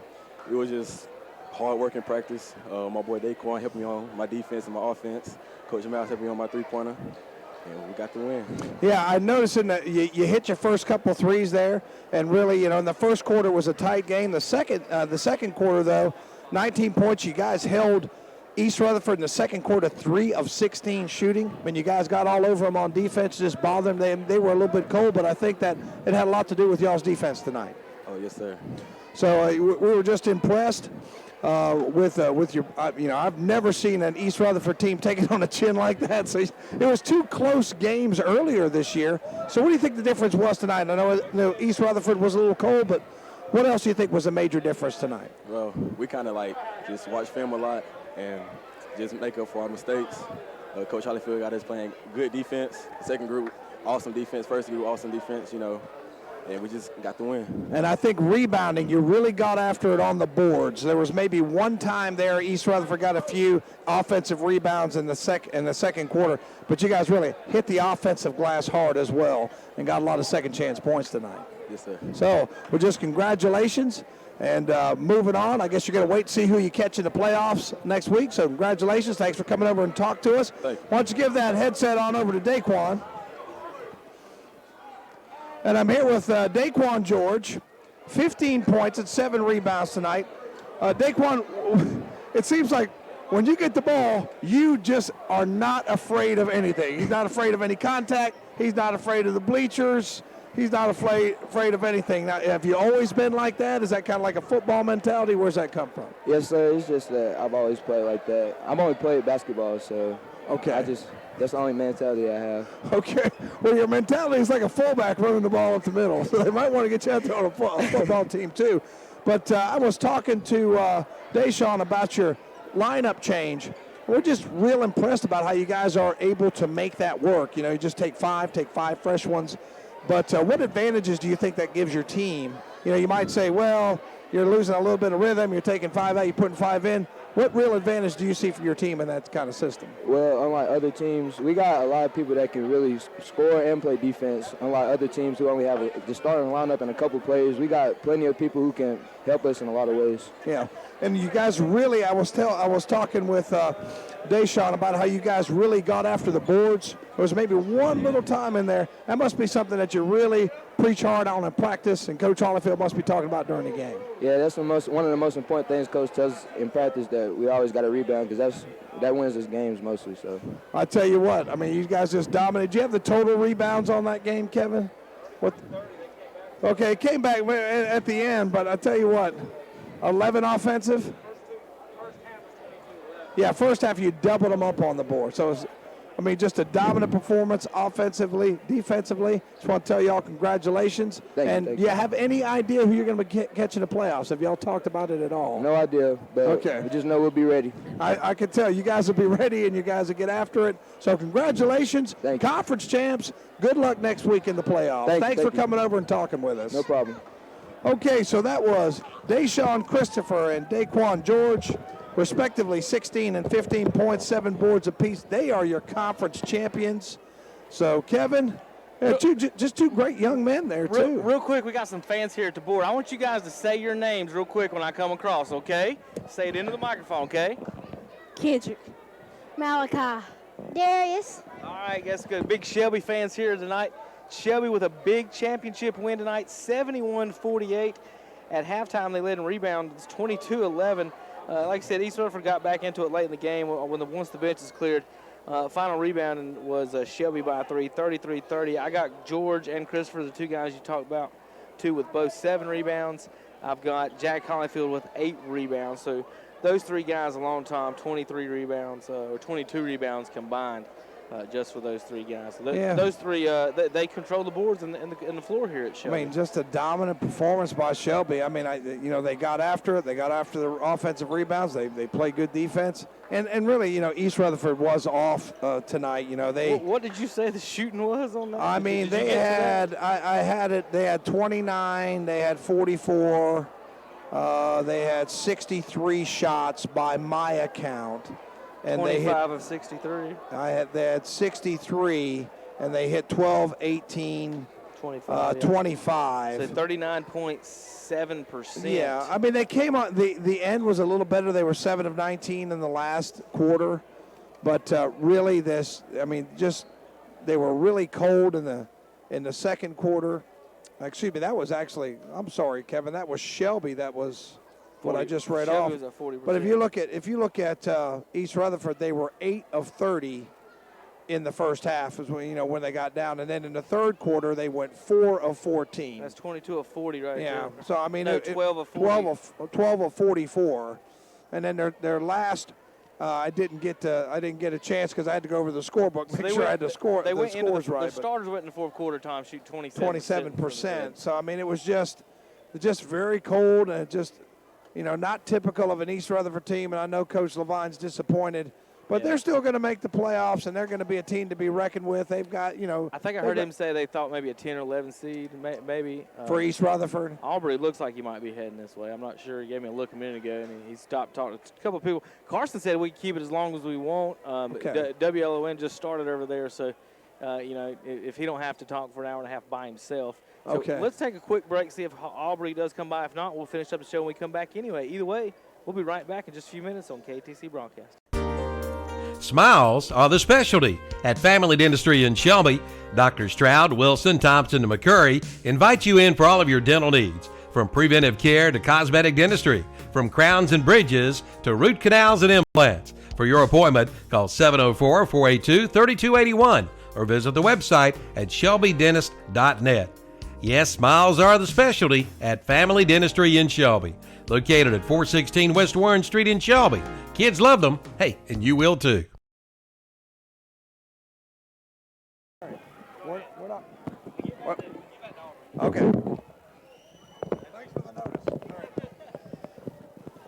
it was just hard work in practice. My boy Daquan helped me on my defense and my offense. Coach Miles helped me on my three-pointer, and we got the win. Yeah, I noticed that you hit your first couple threes there, and really, you know, in the first quarter was a tight game. The second quarter, though, 19 points. You guys held East Rutherford in the second quarter 3 of 16 shooting. I mean, you guys got all over them on defense, just bothered them. They were a little bit cold, but I think that it had a lot to do with y'all's defense tonight. Oh, yes, sir. So we were just impressed with your, you know, I've never seen an East Rutherford team take it on the chin like that. So it was 2 close games earlier this year. So what do you think the difference was tonight? I know East Rutherford was a little cold, but what else do you think was a major difference tonight? Well, we kind of like just watch film a lot and just make up for our mistakes. Coach Hollyfield got us playing good defense. Second group, awesome defense. First group, awesome defense, you know. And we just got the win. And I think rebounding, you really got after it on the boards. There was maybe one time there East Rutherford got a few offensive rebounds in the second quarter, but you guys really hit the offensive glass hard as well and got a lot of second chance points tonight. Yes, sir. So, well, just congratulations. And moving on, I guess you're going to wait to see who you catch in the playoffs next week. So congratulations. Thanks for coming over and talk to us. Thank you. Why don't you give that headset on over to Daquan. And I'm here with Daquan George, 15 points and 7 rebounds tonight. Daquan, it seems like when you get the ball, you just are not afraid of anything. He's not afraid of any contact. He's not afraid of the bleachers. He's not afraid of anything. Now, have you always been like that? Is that kind of like a football mentality? Where's that come from? Yes, sir. It's just that I've always played like that. I've only played basketball, so that's the only mentality I have. Okay. Well, your mentality is like a fullback running the ball up the middle. So they might want to get you out there on a football team too. But I was talking to Deshaun about your lineup change. We're just real impressed about how you guys are able to make that work. You know, you just take five fresh ones. But what advantages do you think that gives your team? You know, you might say, well, you're losing a little bit of rhythm. You're taking 5 out. You're putting 5 in. What real advantage do you see for your team in that kind of system? Well, unlike other teams, we got a lot of people that can really score and play defense. Unlike other teams who only have the starting lineup and a couple players, we got plenty of people who can help us in a lot of ways. Yeah, and you guys really, I was talking with Deshaun about how you guys really got after the boards. There was maybe one little time in there. That must be something that you really preach hard on in practice, and Coach Hollifield must be talking about during the game. Yeah, that's one of the most important things Coach tells us in practice, that we always got to rebound, because that wins us games mostly. So I tell you what, I mean, you guys just dominated. Did you have the total rebounds on that game, Kevin? What? Okay, it came back at the end, but I tell you what, 11 offensive. Yeah, first half you doubled them up on the board. So it was I mean, just a dominant performance offensively, defensively. Just want to tell y'all congratulations. Thank you. Have any idea who you're going to be catching the playoffs? Have y'all talked about it at all? No idea, but we just know we'll be ready. I can tell you guys will be ready and you guys will get after it. So congratulations, conference champs. Good luck next week in the playoffs. Thanks for coming over and talking with us. No problem. Okay, so that was Deshaun Christopher and Daquan George, respectively 16 and 15 points, 7 boards apiece. They are your conference champions. So, Kevin, just two great young men there, too. Real quick, we got some fans here at the board. I want you guys to say your names real quick when I come across, okay? Say it into the microphone, okay? Kendrick. Malachi. Darius. All right, that's good. Big Shelby fans here tonight. Shelby with a big championship win tonight, 71-48. At halftime, they led in rebound. It's 22-11. Like I said, East Rutherford got back into it late in the game once the bench is cleared. Final rebound was Shelby by 3, 33-30. I got George and Christopher, the two guys you talked about, two with both 7 rebounds. I've got Jack Hollyfield with 8 rebounds. So those 3 guys a long time, 23 rebounds or 22 rebounds combined. Just for those 3 guys. So those 3, they control the boards and the floor here at Shelby. I mean, just a dominant performance by Shelby. I mean, they got after it. They got after the offensive rebounds. They played good defense. And really, East Rutherford was off tonight. What did you say the shooting was on that? I mean, they had they had 29. They had 44. They had 63 shots by my account. And 25 of 63. They had 63, and they hit 12, 18, 25. 25. So 39.7%. Yeah, I mean, they came on. The end was a little better. They were 7 of 19 in the last quarter. But really, they were really cold in the second quarter. Excuse me, that was actually, I'm sorry, Kevin, that was Shelby. That was what I just read off. Was at 40%. But if you look at East Rutherford, they were 8 of 30 in the first half, is when they got down, and then in the third quarter they went 4 of 14. That's 22 of 40 right there. Yeah. So I mean, 12 of 40. 12 of 44, and then their last. I didn't get a chance because I had to go over the scorebook, make sure I had the score. They went scores into right. The starters went in the fourth quarter time, shoot 27%. So I mean, it was just very cold and just. Not typical of an East Rutherford team, and I know Coach Levine's disappointed, but they're still going to make the playoffs, and they're going to be a team to be reckoned with. They've got, I think I heard him say they thought maybe a 10 or 11 seed, maybe. For East Rutherford? Aubrey looks like he might be heading this way. I'm not sure. He gave me a look a minute ago, and he stopped talking to a couple of people. Carson said we can keep it as long as we want. WLON just started over there, so, if he don't have to talk for an hour and a half by himself. So let's take a quick break, see if Aubrey does come by. If not, we'll finish up the show when we come back anyway. Either way, we'll be right back in just a few minutes on KTC Broadcast. Smiles are the specialty. At Family Dentistry in Shelby, Dr. Stroud, Wilson, Thompson, and McCurry invite you in for all of your dental needs. From preventive care to cosmetic dentistry, from crowns and bridges to root canals and implants. For your appointment, call 704-482-3281 or visit the website at shelbydentist.net. Yes, smiles are the specialty at Family Dentistry in Shelby. Located at 416 West Warren Street in Shelby. Kids love them. Hey, and you will too. We're not. Okay. Thanks for the notice. All right.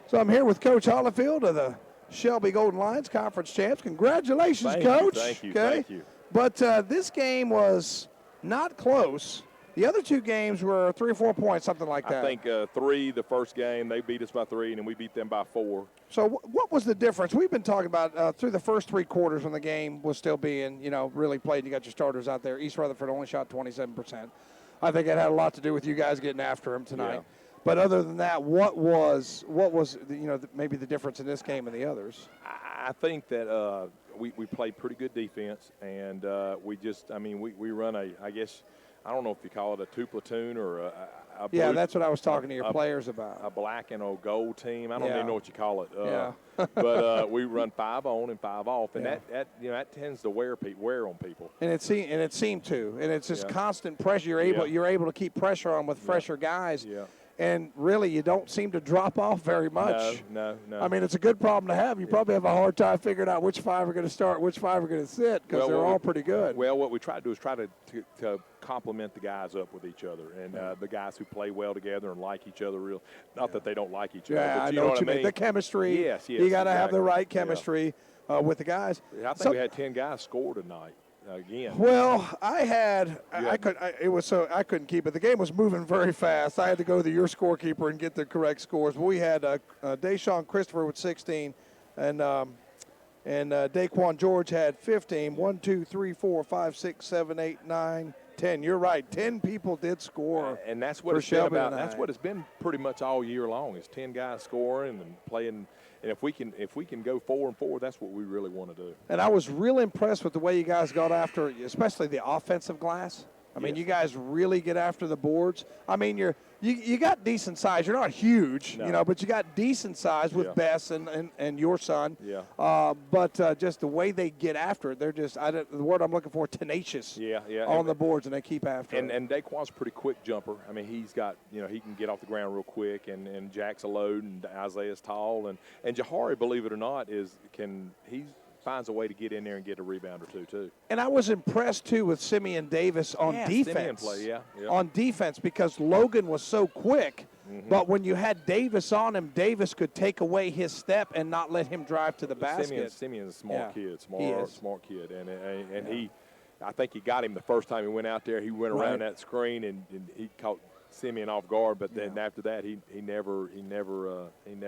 So I'm here with Coach Hollifield of the Shelby Golden Lions Conference Champs. Congratulations, Coach. Thank you. Okay. Thank you. But this game was not close. The other 2 games were 3 or 4 points, something like that. I think 3 the first game. They beat us by 3, and then we beat them by 4. So what was the difference? We've been talking about through the first 3 quarters when the game was still being, really played. You got your starters out there. East Rutherford only shot 27%. I think it had a lot to do with you guys getting after them tonight. Yeah. But other than that, what was maybe the difference in this game and the others? I think that we played pretty good defense, and we run I don't know if you call it a 2-platoon or a yeah, that's what I was talking to your players about. A black and a gold team. I don't even know what you call it. Yeah. But we run 5 on and 5 off, and that tends to wear on people. And it seemed to, and it's just constant pressure. You're able to keep pressure on with fresher guys. Yeah. and really you don't seem to drop off very much. No. I mean, it's a good problem to have. You probably have a hard time figuring out which 5 are going to start, which 5 are going to sit, because they're all pretty good. Well, what we try to do is to complement the guys up with each other, and the guys who play well together and like each other real. Not that they don't like each other. Yeah, but I know what you mean. The chemistry. Yes. You got to have the right chemistry with the guys. I think we had 10 guys score tonight. Again. Well, I couldn't keep it. The game was moving very fast. I had to go to your scorekeeper and get the correct scores. But we had Deshaun Christopher with 16, and Daquan George had 15. 1, 2, 3, 4, 5, 6, 7, 8, 9, 10. You're right. 10 people did score. And that's what it's been about. That's what it's been pretty much all year long. Is 10 guys scoring and playing. And if we can go 4-4, that's what we really want to do. And I was real impressed with the way you guys got after, especially the offensive glass. I mean, you guys really get after the boards. I mean, you got decent size. You're not huge, but you got decent size with Bess and your son. Yeah. But just the way they get after it, they're just the word I'm looking for, tenacious. Yeah. On the boards, and they keep after it. And Daquan's a pretty quick jumper. I mean, he's got he can get off the ground real quick, and Jack's a load, and Isaiah's tall, and Jahari, believe it or not, he finds a way to get in there and get a rebound or two, too. And I was impressed, too, with Simeon Davis on defense. Simeon play, yeah. On defense, because Logan was so quick. Mm-hmm. But when you had Davis on him, Davis could take away his step and not let him drive to the basket. Simeon's a smart kid, smart kid. And I think he got him the first time he went out there. He went around that screen, and he caught Simeon off guard, but then after that, he never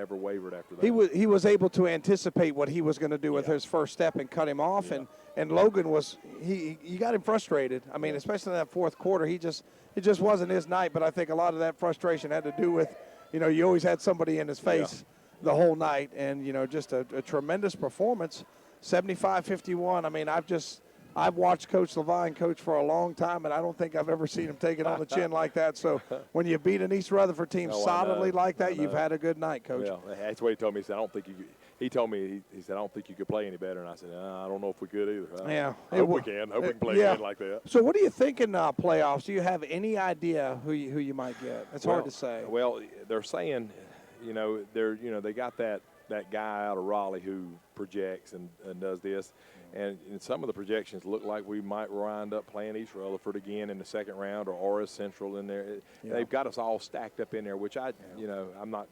wavered after that. He was able to anticipate what he was going to do with his first step and cut him off, and Logan was he got him frustrated. I mean, especially in that fourth quarter, it just wasn't his night. But I think a lot of that frustration had to do with, you always had somebody in his face the whole night, and just a tremendous performance, 75-51. I mean, I've watched Coach Levine coach for a long time, and I don't think I've ever seen him take it on the chin like that. So when you beat an East Rutherford team solidly like that, you've had a good night, Coach. Yeah, that's what he told me. He said, I don't think you could. He told me, he said, I don't think you could play any better. And I said, I don't know if we could either. I hope we can. I hope we can play again like that. So what do you think in playoffs? Do you have any idea who you might get? It's hard to say. Well, they're saying, they got that guy out of Raleigh who projects and does this. And some of the projections look like we might wind up playing East Rutherford again in the second round, or Oris Central in there. They've got us all stacked up in there, which I'm not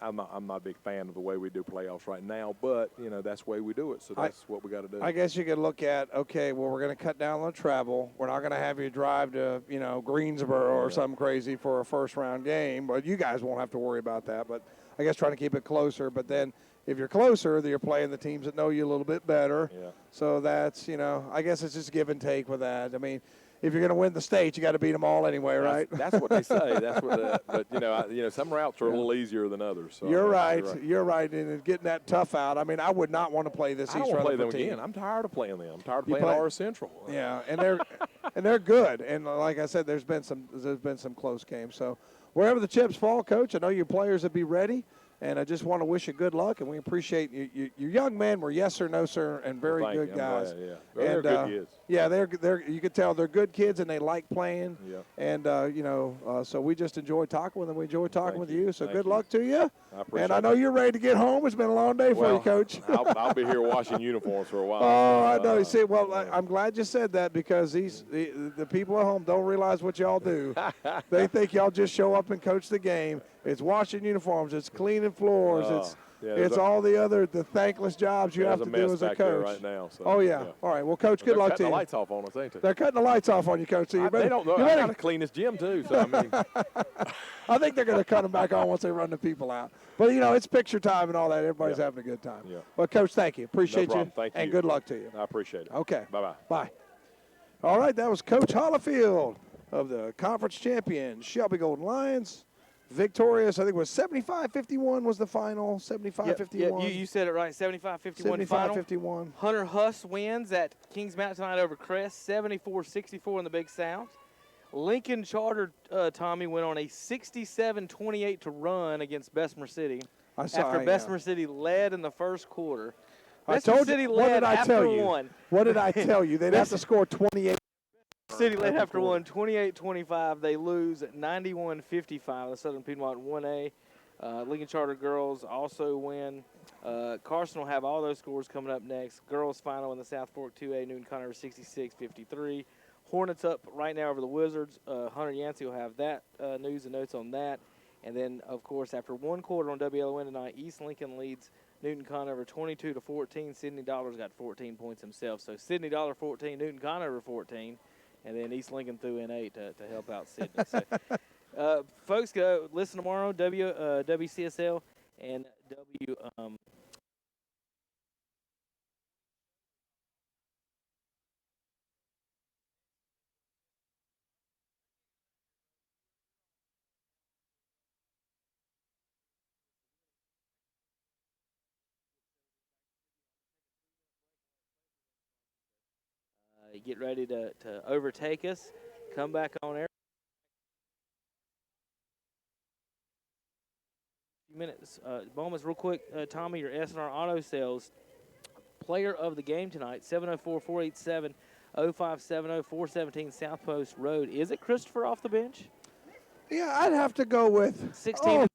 a big fan of the way we do playoffs right now, but that's the way we do it. So that's what we got to do. I guess you could look at, okay, well, we're going to cut down on travel. We're not going to have you drive to Greensboro or something crazy for a first round game, but you guys won't have to worry about that. But I guess trying to keep it closer. But then if you're closer, then you're playing the teams that know you a little bit better. Yeah. So that's, I guess it's just give and take with that. I mean, if you're going to win the state, you got to beat them all anyway, right? That's what they say. That's what. But some routes are a little easier than others. So you're right. You're right. And getting that tough out. I mean, I would not want to play this East Rutherford team. I don't want to play them again. I'm tired of playing them. I'm tired of playing Oris Central. Yeah, and they're good. And like I said, there's been some close games. So wherever the chips fall, Coach, I know your players will be ready. And I just want to wish you good luck, and we appreciate you. Your young men were yes sir, no sir, and very good guys. They're good kids. Yeah, they're. You could tell they're good kids, and they like playing. Yeah. And so we just enjoy talking with them. We enjoy talking with you. So good luck to you. I appreciate and I know you're ready to get home. It's been a long day for you, Coach. I'll be here washing uniforms for a while. Oh, I know. You see, I'm glad you said that, because the people at home don't realize what y'all do. They think y'all just show up and coach the game. It's washing uniforms. It's cleaning floors. It's all the thankless jobs you have to do as a coach. Right now, so, All right. Well, Coach, good luck to you. They're cutting the lights off on us, ain't they? They're cutting the lights off on you, Coach. So they don't know. I got to clean this gym too. So I mean, I think they're going to cut them back on once they run the people out. But it's picture time and all that. Everybody's having a good time. Yeah. Well, Coach, thank you. Appreciate you. Thank you. And good luck to you. I appreciate it. Okay. Bye-bye. Bye. All right. That was Coach Hollifield of the conference champion Shelby Golden Lions. Victorious, I think it was 75-51 was the final, 75-51. Yeah, you said it right, 75-51 final. 75-51. Hunter Huss wins at Kings Mountain tonight over Crest, 74-64 in the Big South. Lincoln Charter, Tommy, went on a 67-28 to run against Bessemer City after Bessemer City led in the first quarter. What did I tell you? What did I tell you? They'd have to score 28. City led after one, 28-25. They lose 91-55. The Southern Piedmont 1A. Lincoln Charter girls also win. Carson will have all those scores coming up next. Girls final in the South Fork 2A, Newton Conover 66-53. Hornets up right now over the Wizards. Hunter Yancey will have that news and notes on that. And then, of course, after one quarter on WLON tonight, East Lincoln leads Newton Conover 22-14. Sidney Dollar's got 14 points himself. So Sidney Dollar 14, Newton Conover 14, and then East Lincoln threw in 8 to help out Sidney. So, folks, go listen tomorrow, WCSL and W. Get ready to overtake us. Come back on air. Minutes. Moments real quick, Tommy, your S&R Auto Sales player of the game tonight, 704-487-0570, 417 South Post Road. Is it Christopher off the bench? Yeah, I'd have to go with 16.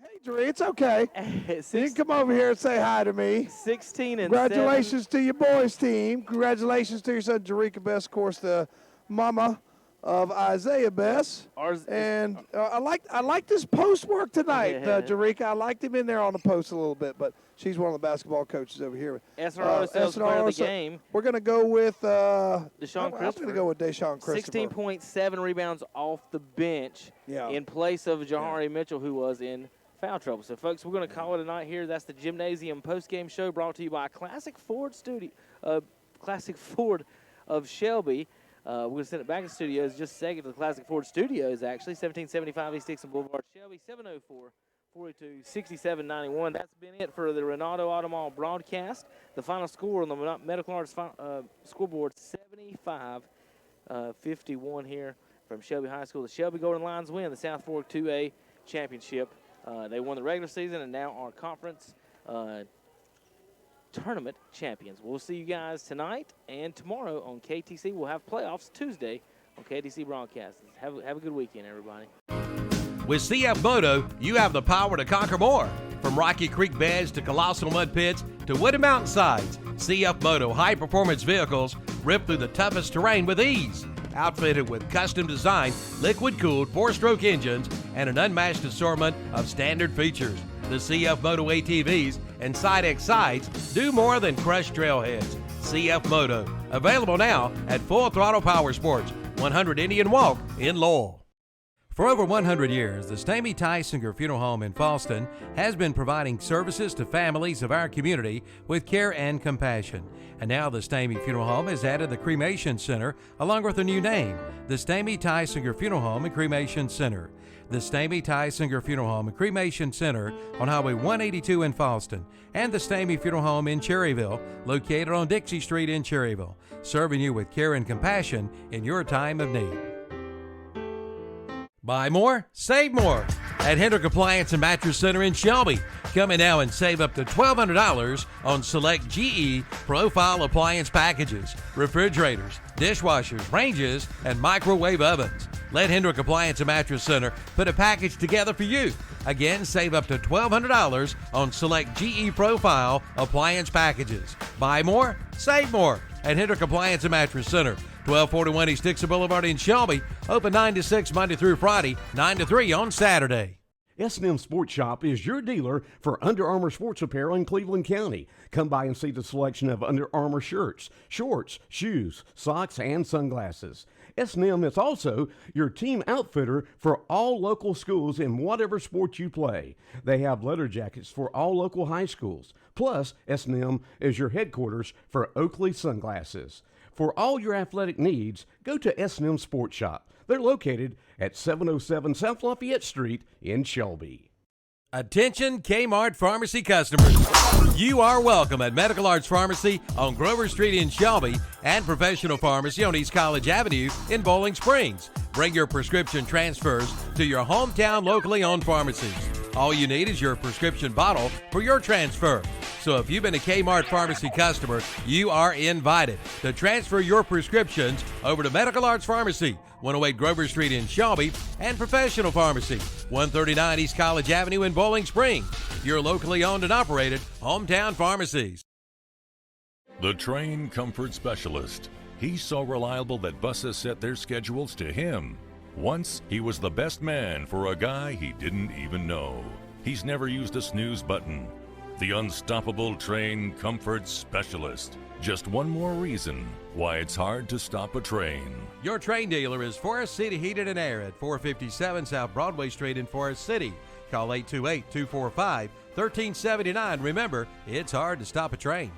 Hey, Dree, it's okay. You can come over here and say hi to me. 16 and congratulations to your boys team. Congratulations to your son, Jerika Best, of course, the mama of Isaiah Best. And I like this post work tonight, Jerika. I liked him in there on the post a little bit, but she's one of the basketball coaches over here. SRO sales player of the game. We're going to go with Deshaun Christopher. I'm going to go with Deshaun Christopher. 16.7 rebounds off the bench in place of Jahari Mitchell, who was in foul trouble. So, folks, we're going to call it a night here. That's the Gymnasium post-game show brought to you by Classic Ford of Shelby. We're going to send it back to the studios just a second to the Classic Ford Studios, actually. 1775 East Dixon Boulevard, Shelby, 704-482-6791. That's been it for the Renato Automall broadcast. The final score on the Medical Arts scoreboard, 75-51 here from Shelby High School. The Shelby Golden Lions win the South Fork 2A championship. They won the regular season and now are conference tournament champions. We'll see you guys tonight and tomorrow on KTC. We'll have playoffs Tuesday on KTC broadcasts. Have a good weekend, everybody. With CF Moto, you have the power to conquer more. From Rocky Creek beds to colossal mud pits to wooded mountainsides, CF Moto high-performance vehicles rip through the toughest terrain with ease. Outfitted with custom-designed, liquid-cooled four-stroke engines and an unmatched assortment of standard features. The CF Moto ATVs and Side X sides do more than crush trailheads. CF Moto, available now at Full Throttle Power Sports, 100 Indian Walk in Lowell. For over 100 years, the Stamey Tysinger Funeral Home in Falston has been providing services to families of our community with care and compassion. And now the Stamey Funeral Home has added the Cremation Center along with a new name, the Stamey Tysinger Funeral Home and Cremation Center. The Stamey Tysinger Funeral Home and Cremation Center on Highway 182 in Falston, and the Stamey Funeral Home in Cherryville, located on Dixie Street in Cherryville, serving you with care and compassion in your time of need. Buy more, save more at Hendrick Appliance and Mattress Center in Shelby. Come in now and save up to $1,200 on select GE Profile appliance packages, refrigerators, dishwashers, ranges, and microwave ovens. Let Hendrick Appliance and Mattress Center put a package together for you. Again, save up to $1,200 on select GE Profile appliance packages. Buy more, save more at Hendrick Appliance and Mattress Center. 1241 East Dixon Boulevard in Shelby. Open 9 to 6 Monday through Friday, 9 to 3 on Saturday. S&M Sports Shop is your dealer for Under Armour sports apparel in Cleveland County. Come by and see the selection of Under Armour shirts, shorts, shoes, socks, and sunglasses. S&M is also your team outfitter for all local schools in whatever sport you play. They have leather jackets for all local high schools. Plus, S&M is your headquarters for Oakley sunglasses. For all your athletic needs, go to S&M Sports Shop. They're located at 707 South Lafayette Street in Shelby. Attention Kmart Pharmacy customers. You are welcome at Medical Arts Pharmacy on Grover Street in Shelby and Professional Pharmacy on East College Avenue in Bowling Springs. Bring your prescription transfers to your hometown locally owned pharmacies. All you need is your prescription bottle for your transfer. So if you've been a Kmart Pharmacy customer, you are invited to transfer your prescriptions over to Medical Arts Pharmacy, 108 Grover Street in Shelby, and Professional Pharmacy, 139 East College Avenue in Bowling Springs. Your locally owned and operated hometown pharmacies. The Train Comfort Specialist. He's so reliable that buses set their schedules to him. Once, he was the best man for a guy he didn't even know. He's never used a snooze button. The unstoppable Train Comfort Specialist. Just one more reason why it's hard to stop a train. Your train dealer is Forest City Heated and Air at 457 South Broadway Street in Forest City. Call 828-245-1379. Remember, it's hard to stop a train.